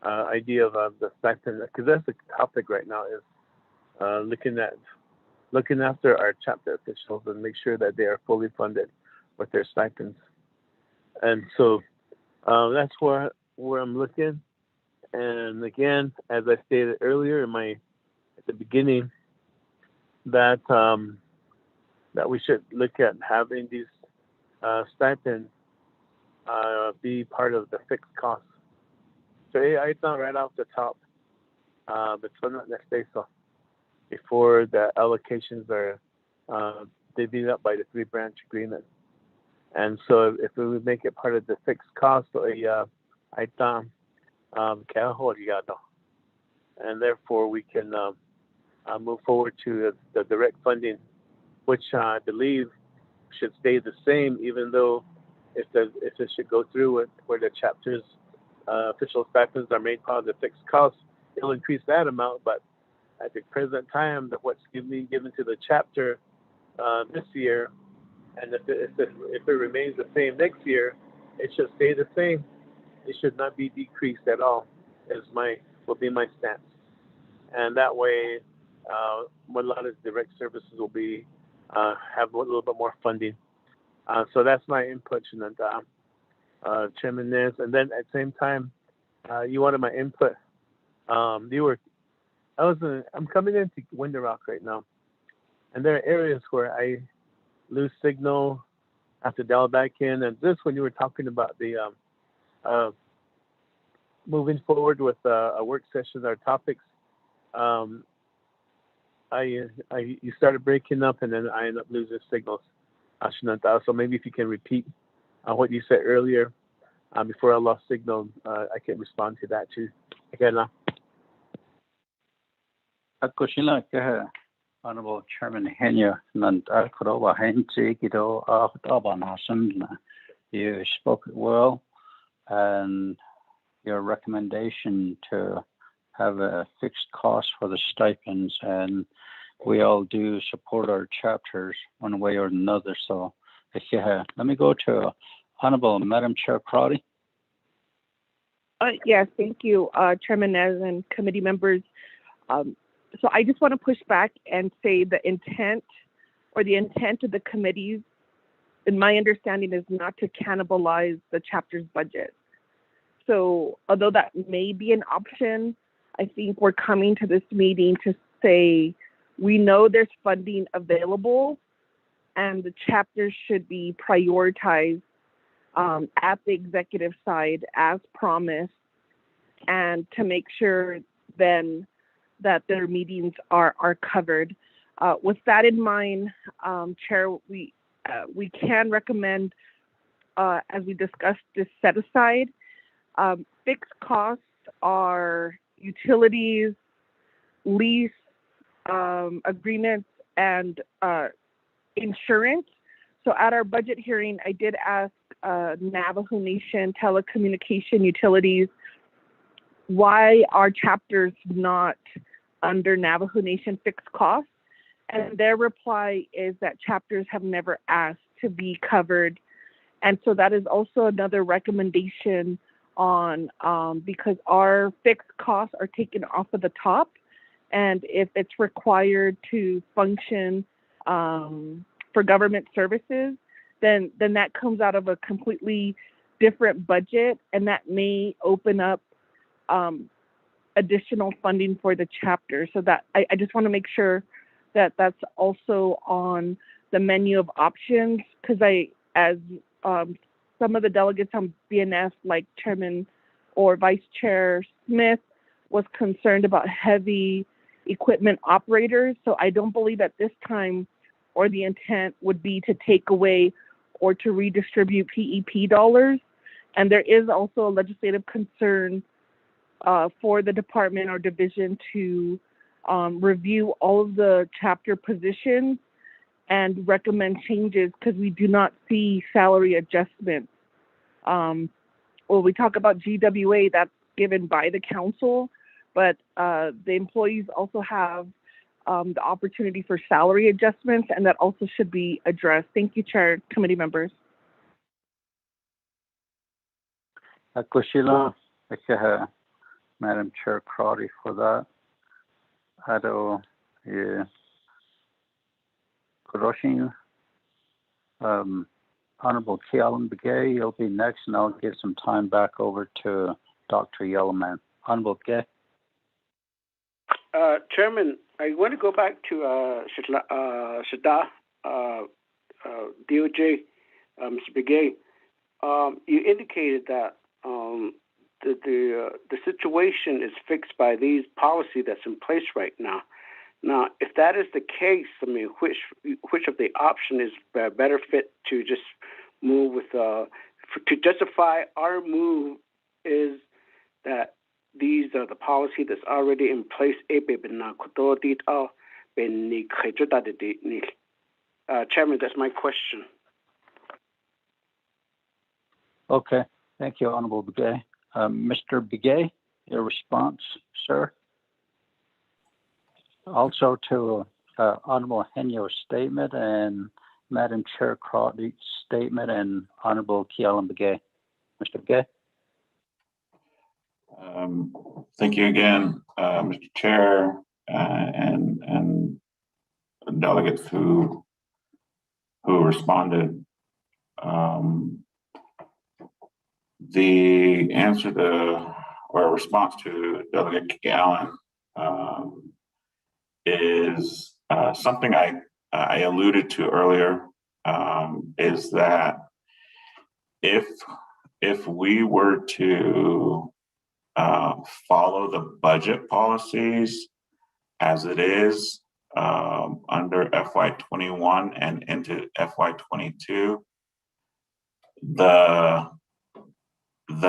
idea of the stipend, because that's the topic right now, is looking after our chapter officials and make sure that they are fully funded with their stipends. And so that's where I'm looking. And again, as I stated earlier at the beginning, that we should look at having these stipends be part of the fixed costs. So it's not right off the top, but so not necessarily so. Before the allocations are divvied up by the 3-branch agreement. And so if we would make it part of the fixed cost, and therefore we can move forward to the direct funding, which I believe should stay the same, even though if it should go through where the chapter's official stipends are made part of the fixed cost, it'll increase that amount. But at the present time, what's being given to the chapter this year, and if it remains the same next year, it should stay the same. It should not be decreased at all. Will be my stance, and that way, a lot of direct services will be have a little bit more funding. So that's my input, Chairman Nez. And then at the same time, you wanted my input. I'm coming into Window Rock right now, and there are areas where I lose signal, have to dial back in. And this, when you were talking about the moving forward with a work session, our topics, you started breaking up, and then I ended up losing signals. So maybe if you can repeat what you said earlier before I lost signal, I can respond to that too. Again, Honorable Chairman Henya, you spoke well, and your recommendation to have a fixed cost for the stipends, and we all do support our chapters one way or another. So let me go to Honorable Madam Chair Crowdy. Yes, thank you, Chairman Nez and committee members. So I just want to push back and say the intent of the committees, in my understanding, is not to cannibalize the chapter's budget. So although that may be an option, I think we're coming to this meeting to say we know there's funding available and the chapters should be prioritized at the executive side as promised, and to make sure then that their meetings are covered. With that in mind, Chair, we can recommend, as we discussed, this set aside. Fixed costs are utilities, lease agreements, and insurance. So at our budget hearing, I did ask Navajo Nation Telecommunication Utilities why are chapters not under Navajo Nation fixed costs, and their reply is that chapters have never asked to be covered. And so that is also another recommendation on because our fixed costs are taken off of the top, and if it's required to function for government services, then that comes out of a completely different budget, and that may open up additional funding for the chapter. So that I just want to make sure that that's also on the menu of options, because as some of the delegates on BNF, like Chairman or Vice Chair Smith, was concerned about heavy equipment operators. So I don't believe at this time, or the intent would be to take away or to redistribute PEP dollars. And there is also a legislative concern for the department or division to review all of the chapter positions and recommend changes, because we do not see salary adjustments. When we talk about GWA, that's given by the council, but the employees also have the opportunity for salary adjustments, and that also should be addressed. Thank you, Chair, committee members. Kushila, Madam Chair Crowdy for that. Ado, Kuroshin, Honorable Kialan Begay, you'll be next, and I'll give some time back over to Dr. Yellowman. Honorable Begay. Chairman, I want to go back to Shada, DOJ, Mr. Begay. You indicated that the situation is fixed by these policy that's in place right now. Now, if that is the case, I mean, which of the option is better fit to just move with to justify our move is that these are the policy that's already in place. Chairman, that's my question. Okay, thank you, Honorable Begay. Mr. Begay, your response, sir? Also to Honorable Henyo's statement and Madam Chair Crowley's statement and Honorable Kialan Begay. Mr. Begay? Thank you again, Mr. Chair, and delegates who responded. The answer to or response to Delegate Allen is something I alluded to earlier. Is that if we were to follow the budget policies as it is under FY21 and into FY22, the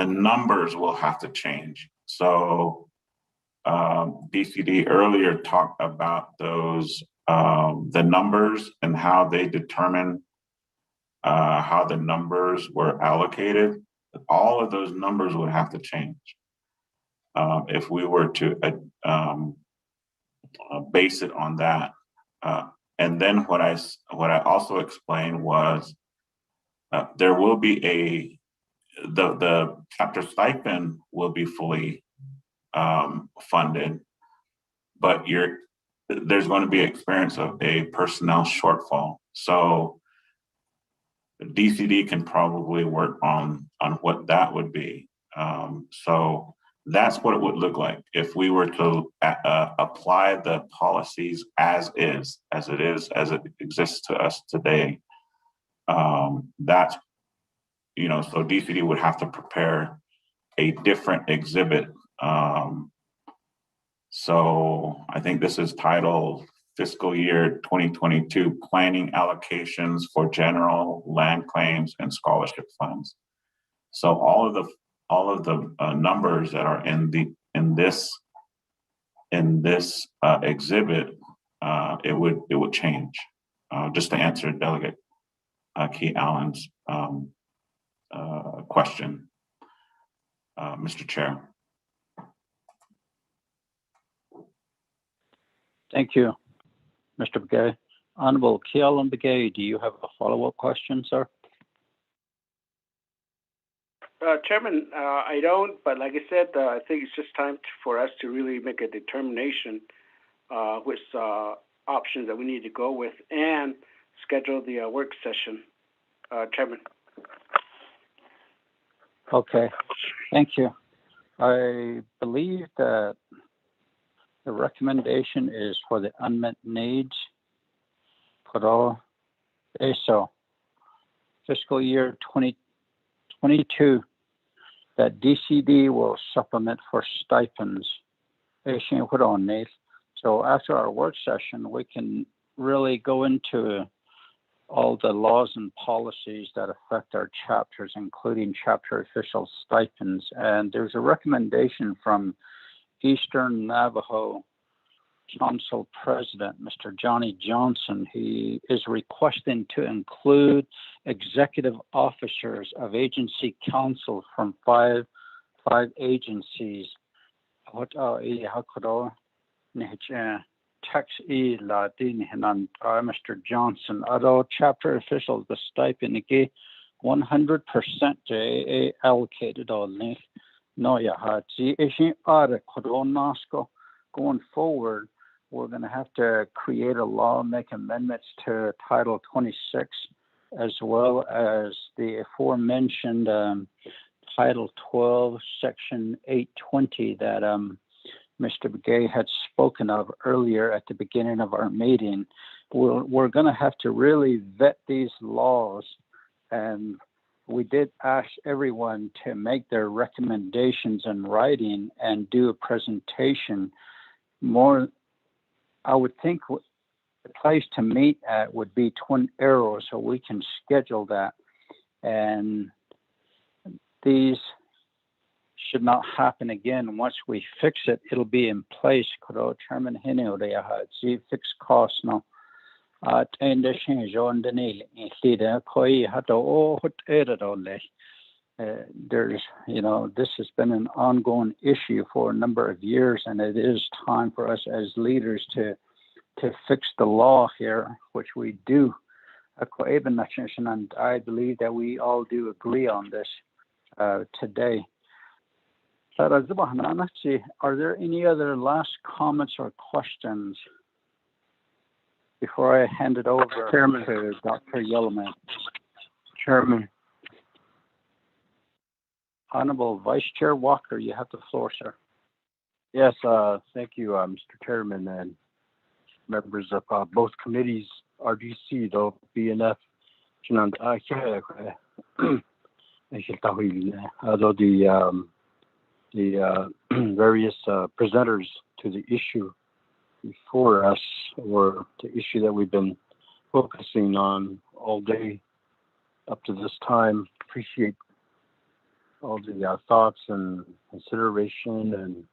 numbers will have to change. So DCD earlier talked about those, the numbers and how they determine how the numbers were allocated. All of those numbers would have to change if we were to base it on that. And then what I also explained was there will be the chapter stipend will be fully funded, but there's going to be experience of a personnel shortfall. So DCD can probably work on what that would be. So that's what it would look like if we were to apply the policies as it exists to us today. That's, so DCD would have to prepare a different exhibit. So I think this is titled Fiscal Year 2022 Planning Allocations for General Land Claims and Scholarship Funds. So all of the numbers that are in this exhibit, it would change. Just to answer Delegate Key Allen's question, Mr. Chair. Thank you, Mr. Begay. Honorable Kialan Begay, do you have a follow-up question, sir? Chairman, I don't, but like I said, I think it's just time for us to really make a determination which options that we need to go with, and schedule the work session. Chairman. Okay, thank you. I believe that the recommendation is for the unmet needs. So fiscal year 2022, that DCD will supplement for stipends. So after our work session, we can really go into all the laws and policies that affect our chapters, including chapter official stipends. And there's a recommendation from Eastern Navajo Council President, Mr. Johnny Johnson. He is requesting to include executive officers of agency council from five agencies. Tax Mr. Johnson, although chapter officials the stipend 100% allocated on going forward. We're going to have to create a law, make amendments to Title 26, as well as the aforementioned Title 12, Section 820 that Mr. Begay had spoken of earlier at the beginning of our meeting. We're going to have to really vet these laws, and we did ask everyone to make their recommendations in writing and do a presentation. More, I would think the place to meet at would be Twin Arrows, so we can schedule that. And these should not happen again. Once we fix it, it'll be in place. Chairman Henio, they have fixed costs now. There's, this has been an ongoing issue for a number of years, and it is time for us as leaders to fix the law here, which we do. And I believe that we all do agree on this today. Are there any other last comments or questions before I hand it over to Dr. Yellowman? Chairman. Honorable Vice Chair Walker, you have the floor, sir. Yes, thank you, Mr. Chairman, and members of both committees, RDC, though, BNF, although the various presenters to the issue before us, or the issue that we've been focusing on all day up to this time. Appreciate all the thoughts and consideration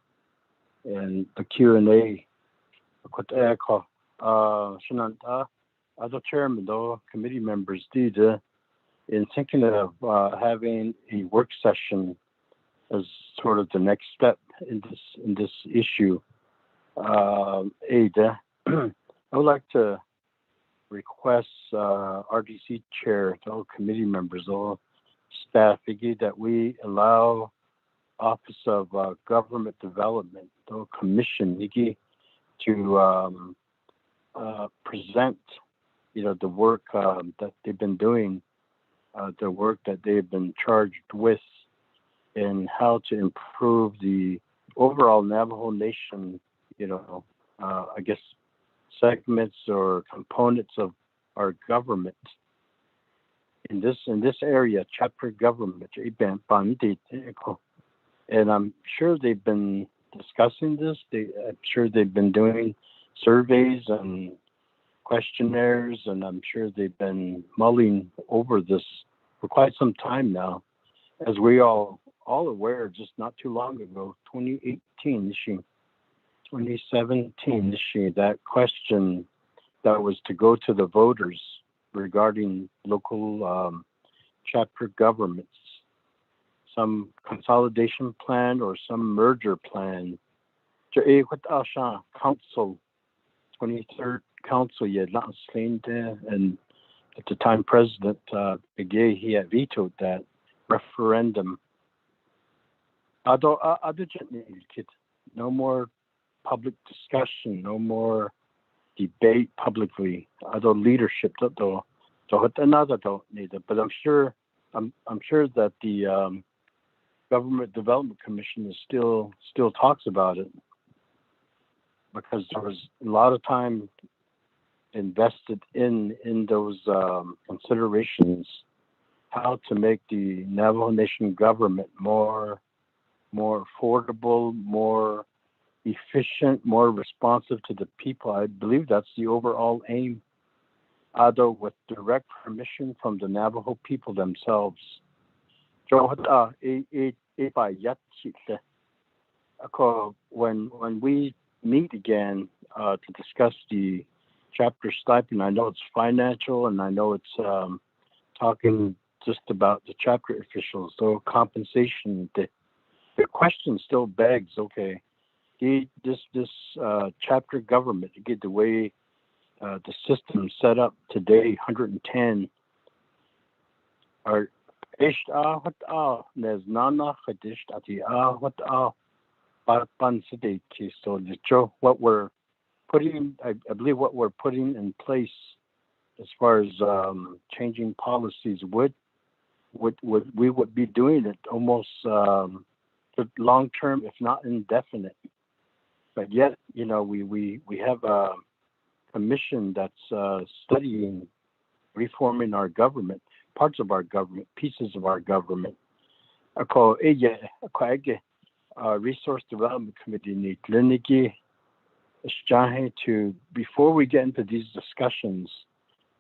and the Q&A. Other chairman, though, committee members did in thinking of having a work session as sort of the next step in this issue. Ada, I would like to request RDC chair, all committee members, all staff, that we allow Office of Government Development, the Commission, to present, the work that they've been doing, the work that they've been charged with, and how to improve the overall Navajo Nation, I guess, segments or components of our government. In this area, chapter government, and I'm sure they've been discussing this. I'm sure they've been doing surveys and questionnaires, and I'm sure they've been mulling over this for quite some time now. As we all aware, just not too long ago, 2017, that question that was to go to the voters regarding local chapter governments, some consolidation plan or some merger plan. Council, 23rd Council, and at the time President Begay, he had vetoed that referendum. No more public discussion, no more debate publicly. Although leadership, though, another don't need it. But I'm sure that the Government Development Commission is still talks about it, because there was a lot of time invested in those considerations, how to make the Navajo Nation government more affordable, more efficient, more responsive to the people. I believe that's the overall aim, although with direct permission from the Navajo people themselves. When we meet again to discuss the chapter stipend, I know it's financial, and I know it's talking just about the chapter officials, so compensation. The question still begs, okay, this chapter government, to get the way the system set up today, 110 are so what we're putting, I believe what we're putting in place as far as changing policies would we would be doing it almost long term, if not indefinite. But yet, we have a commission that's studying reforming our government, parts of our government, pieces of our government. Resource Development Committee need to, before we get into these discussions,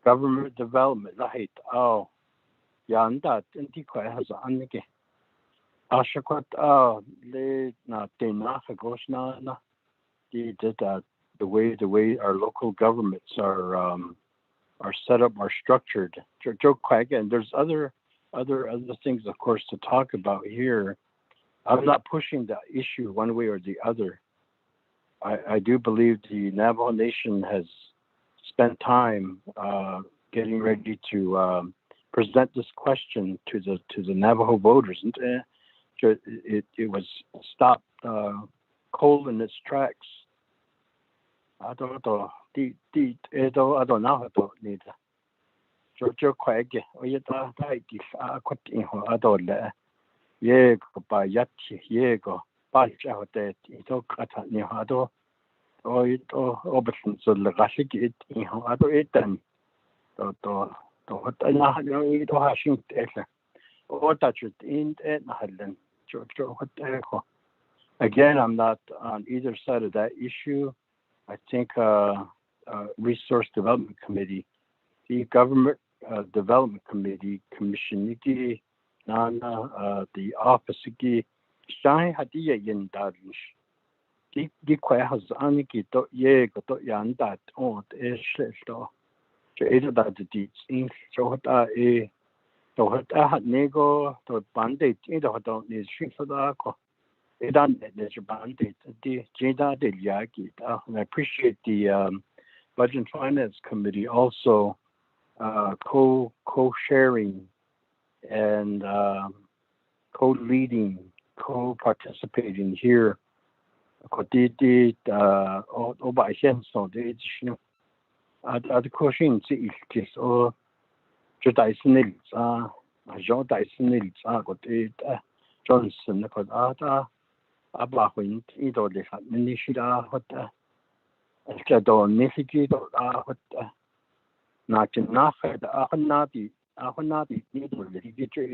government development, the way our local governments are set up, are structured. And there's other things, of course, to talk about here. I'm not pushing that issue one way or the other. I do believe the Navajo Nation has spent time getting ready to present this question to the Navajo voters, and it was stopped cold in its tracks. I don't know. Again, I'm not on either side of that issue. I think Resource Development Committee, the Government Development Committee, Commission, the office, Shanghai Hadia Yin Dadish. The Quahas Aniki to Yandat on Eshesto. Either that the deeds in so what I had nego to bandit either don't need shit for the it done there's a bandit the Jada del Yaki. And I appreciate the Budget and Finance Committee also co-sharing and co-leading, co-participating here. The question is or should I snills Jean Dysonils got it Johnson got Abahwin either the Nishida what Shadow Nifiki what not enough at Ahanadi needle the future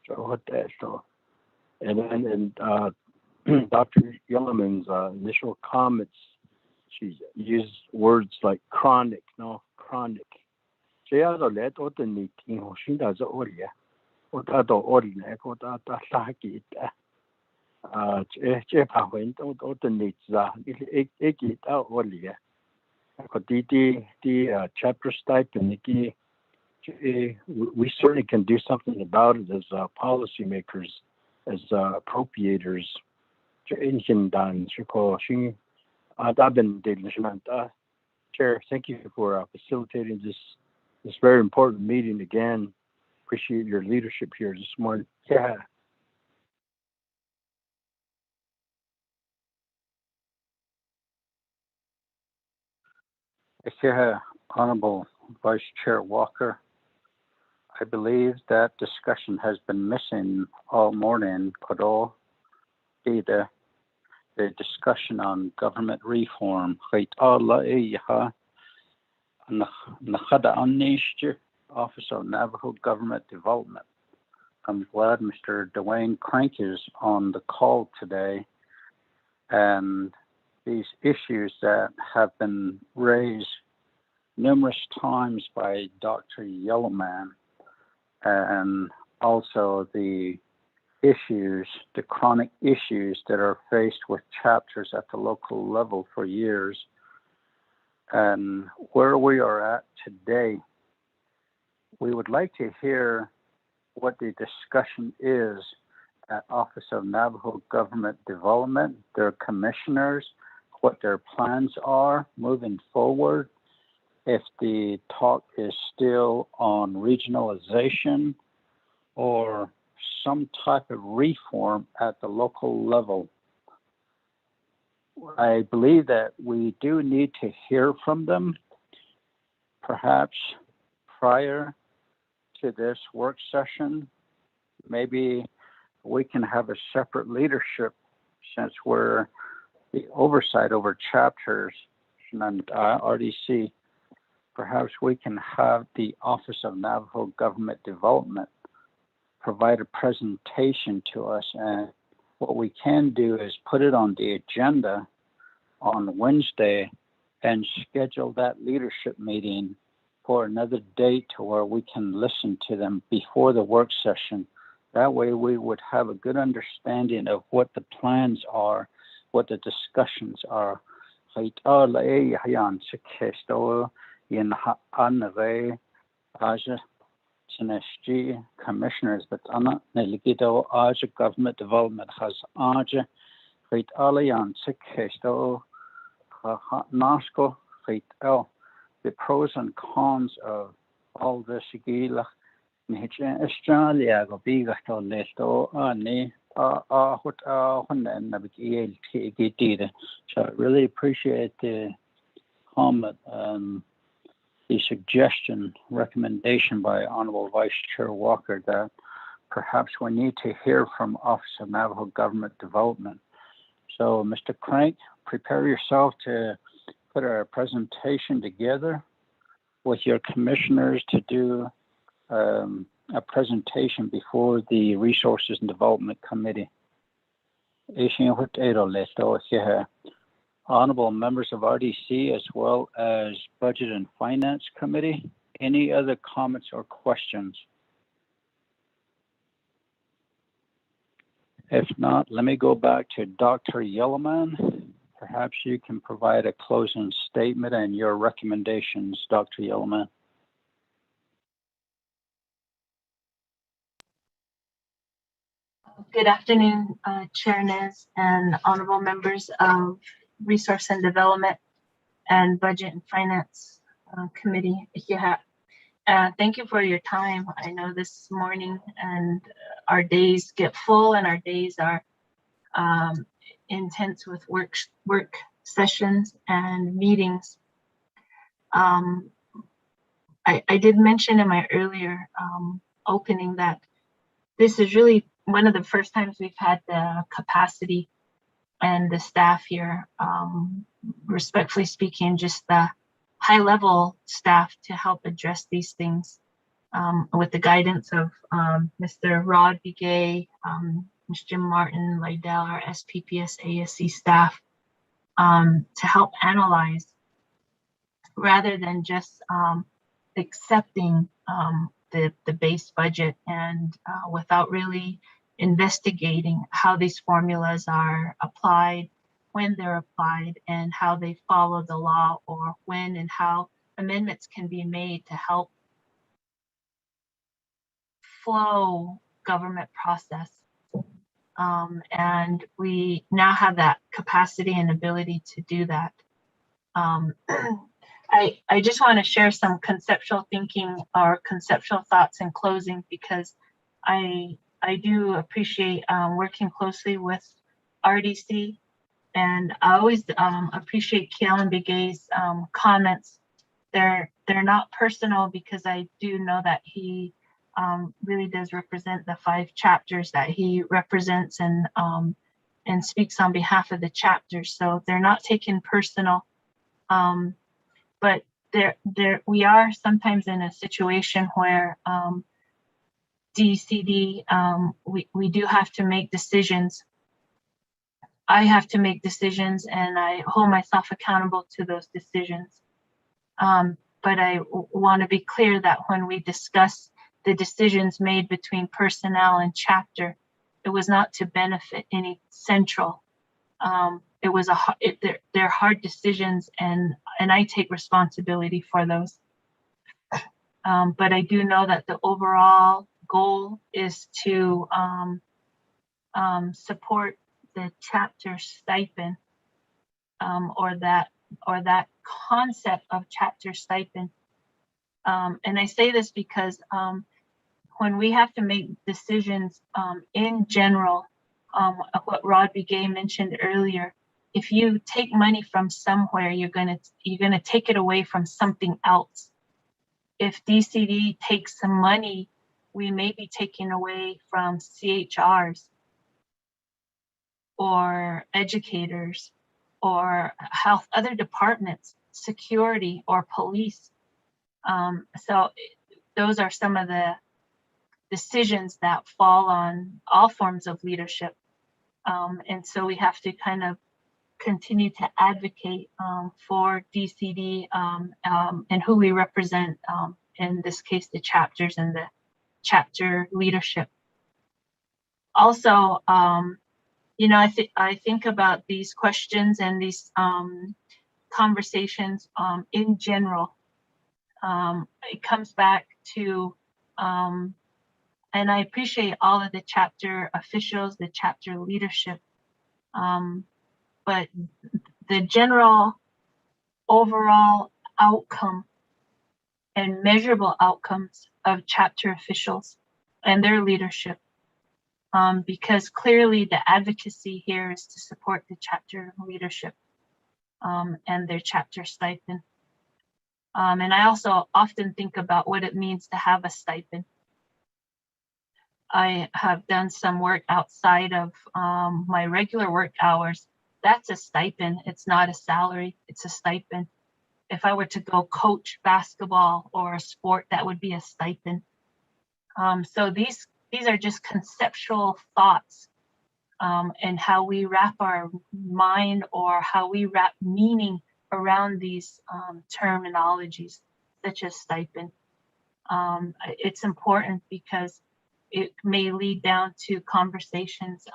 so what so and Dr. Yellerman's initial comments, she used words like chronic. She has a let or the need in Hoshinda's Oria, or that ordinary, or that Saki. Jepa went or the needs that it out earlier. The chapter stipend, we certainly can do something about it as policymakers, as appropriators. Chair, thank you for facilitating this very important meeting again. Appreciate your leadership here this morning. Yeah. Honorable Vice Chair Walker, I believe that discussion has been missing all morning. Kodo, the discussion on government reform. Office of Navajo Government Development. I'm glad Mr. Dwayne Crank is on the call today, and these issues that have been raised numerous times by Dr. Yellowman, and also the issues, the chronic issues that are faced with chapters at the local level for years, and where we are at today. We would like to hear what the discussion is at Office of Navajo Government Development, their commissioners, what their plans are moving forward, if the talk is still on regionalization or some type of reform at the local level. I believe that we do need to hear from them, perhaps prior to this work session. Maybe we can have a separate leadership, since we're the oversight over chapters and RDC. Perhaps we can have the Office of Navajo Government Development provide a presentation to us, and what we can do is put it on the agenda on Wednesday and schedule that leadership meeting for another date to where we can listen to them before the work session. That way we would have a good understanding of what the plans are, what the discussions are. Commissioners, but government development has the pros and cons of all this. So I really appreciate the comment, the suggestion, recommendation by Honorable Vice Chair Walker that perhaps we need to hear from Office of Navajo Government Development. So Mr. Crank, prepare yourself to put a presentation together with your commissioners to do a presentation before the Resources and Development Committee. Honorable members of RDC as well as Budget and Finance Committee, any other comments or questions? If not, let me go back to Dr. Yellowman. Perhaps you can provide a closing statement and your recommendations, Dr. Yellowman. Good afternoon, Chair Nez and honorable members of Resource and Development and Budget and Finance Committee. Thank you for your time. I know this morning and our days get full and our days are intense with work sessions and meetings. I did mention in my earlier opening that this is really one of the first times we've had the capacity and the staff here, respectfully speaking, just the high level staff to help address these things with the guidance of Mr. Rod Begay, Ms. Jim Martin, Lydell, our SPPS ASC staff, to help analyze rather than just accepting the base budget and without really investigating how these formulas are applied, when they're applied, and how they follow the law, or when and how amendments can be made to help flow government process. And we now have that capacity and ability to do that. I just want to share some conceptual thinking or conceptual thoughts in closing, because I do appreciate working closely with RDC, and I always appreciate Kalen Begay's comments they're not personal because I do know that he really does represent the 5 chapters that he represents and speaks on behalf of the chapters. So they're not taken personal, but we are sometimes in a situation where DCD, we do have to make decisions. I have to make decisions, and I hold myself accountable to those decisions. But I want to be clear that when we discuss the decisions made between personnel and chapter, it was not to benefit any central. It was they're hard decisions, and I take responsibility for those. But I do know that the overall goal is to support the chapter stipend, or that concept of chapter stipend. And I say this because when we have to make decisions in general, what Rod Begay mentioned earlier, if you take money from somewhere, you're gonna take it away from something else. If DCD takes some money, we may be taking away from CHRs or educators or health, other departments, security or police. So those are some of the decisions that fall on all forms of leadership. And so we have to kind of continue to advocate for DCD and who we represent, in this case, the chapters and the chapter leadership. Also, I think about these questions and these conversations in general. It comes back to, and I appreciate all of the chapter officials, the chapter leadership, but the general overall outcome and measurable outcomes of chapter officials and their leadership, because clearly the advocacy here is to support the chapter leadership and their chapter stipend. And I also often think about what it means to have a stipend. I have done some work outside of my regular work hours. That's a stipend. It's not a salary, it's a stipend. If I were to go coach basketball or a sport, that would be a stipend. So these are just conceptual thoughts and how we wrap our mind or how we wrap meaning around these terminologies, such as stipend. It's important because it may lead down to conversations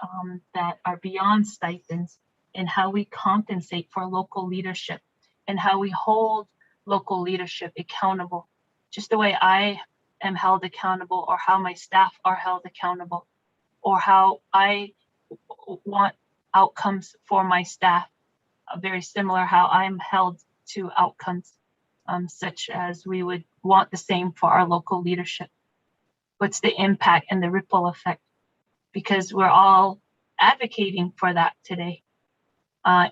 that are beyond stipends and how we compensate for local leadership and how we hold local leadership accountable, just the way I am held accountable or how my staff are held accountable or how I want outcomes for my staff, very similar how I'm held to outcomes, such as we would want the same for our local leadership. What's the impact and the ripple effect? Because we're all advocating for that today.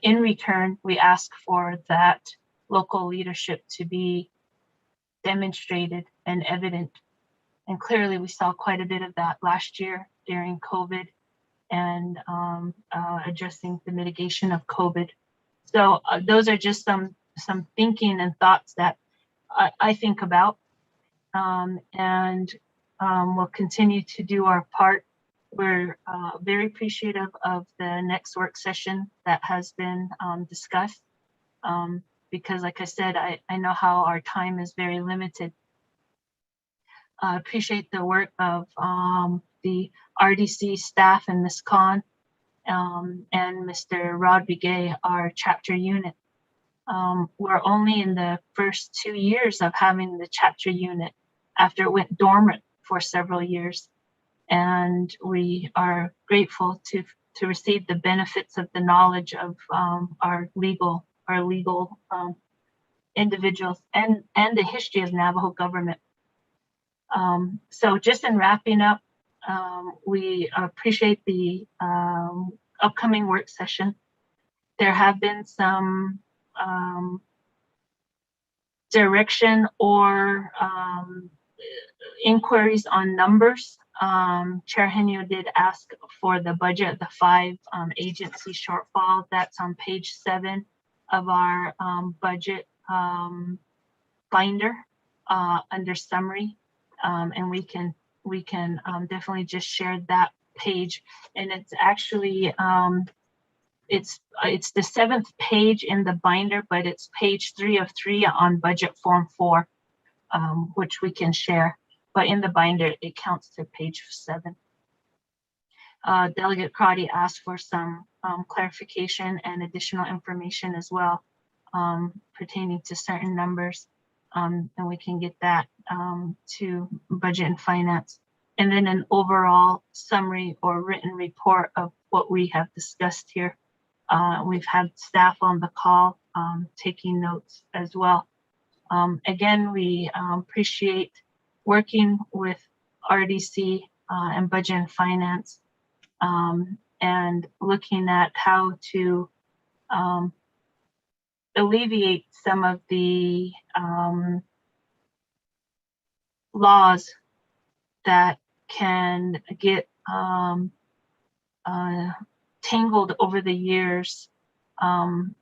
In return, we ask for that local leadership to be demonstrated and evident. And clearly we saw quite a bit of that last year during COVID and addressing the mitigation of COVID. So those are just some thinking and thoughts that I think about, and we'll continue to do our part. We're very appreciative of the next work session that has been discussed, because like I said, I know how our time is very limited. I appreciate the work of the RDC staff and Ms. Khan and Mr. Rod Begay, our chapter unit. We're only in the first 2 years of having the chapter unit after it went dormant for several years. And we are grateful to receive the benefits of the knowledge of our legal individuals and the history of Navajo government. So just in wrapping up, we appreciate the upcoming work session. There have been some direction or inquiries on numbers, Chair Henio did ask for the budget, the 5 agency shortfall. That's on page 7 of our budget binder under summary, and we can definitely just share that page. And it's actually it's the 7th page in the binder, but it's page 3 of 3 on budget form 4, which we can share. But in the binder, it counts to page 7. Delegate Crotty asked for some clarification and additional information as well pertaining to certain numbers, and we can get that to Budget and Finance. And then an overall summary or written report of what we have discussed here. We've had staff on the call taking notes as well. Again, we appreciate working with RDC and Budget and Finance and looking at how to alleviate some of the laws that can get tangled over the years. And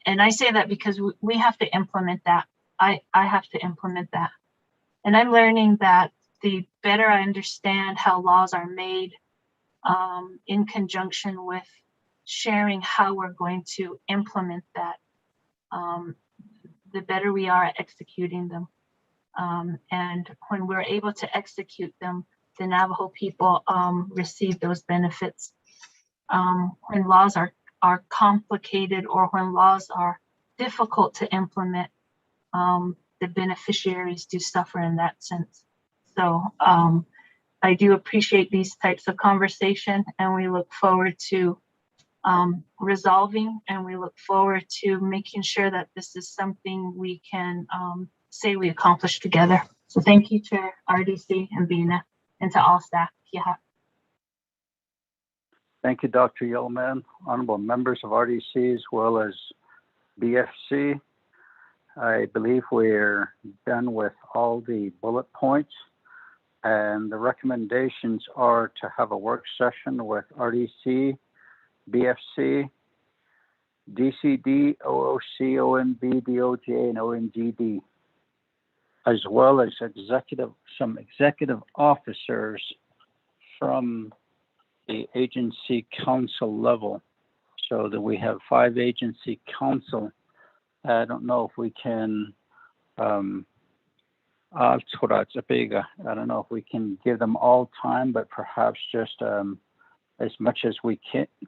I say that because we have to implement that. I have to implement that. And I'm learning that the better I understand how laws are made in conjunction with sharing how we're going to implement that, the better we are at executing them. And when we're able to execute them, the Navajo people receive those benefits. When laws are complicated or when laws are difficult to implement, the beneficiaries do suffer in that sense. So I do appreciate these types of conversation, and we look forward to resolving, and we look forward to making sure that this is something we can say we accomplished together. So thank you to RDC and Bina, and to all staff. Yeah. Thank you, Dr. Yeoman, honorable members of RDC as well as BFC. I believe we're done with all the bullet points, and the recommendations are to have a work session with RDC, BFC, DCD, OOC, OMB, DOJ, and ONGD, as well as some executive officers from the agency council level, so that we have 5 agency council. I don't know if we can, I don't know if we can give them all time, but perhaps just as much as we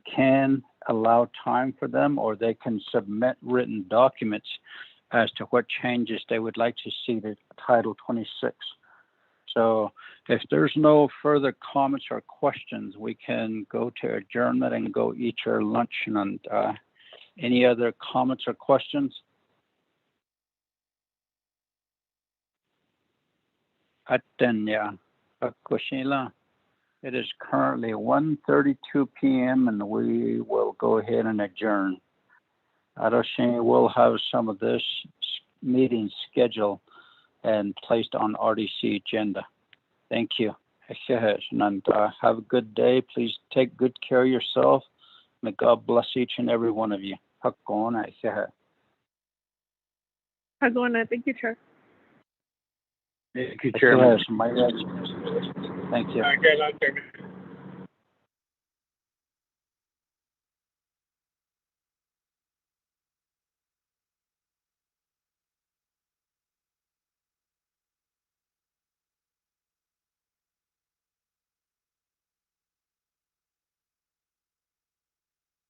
can allow time for them, or they can submit written documents as to what changes they would like to see to Title 26. So if there's no further comments or questions, we can go to adjournment and go eat your lunch. And any other comments or questions? Atenya, Akushila. It is currently 1:32 p.m. and we will go ahead and adjourn. Adoshin will have some of this meeting scheduled and placed on RDC agenda. Thank you. And have a good day. Please take good care of yourself. May God bless each and every one of you. Hagona. Thank you, Chair. Thank you, Chairman. Thank you.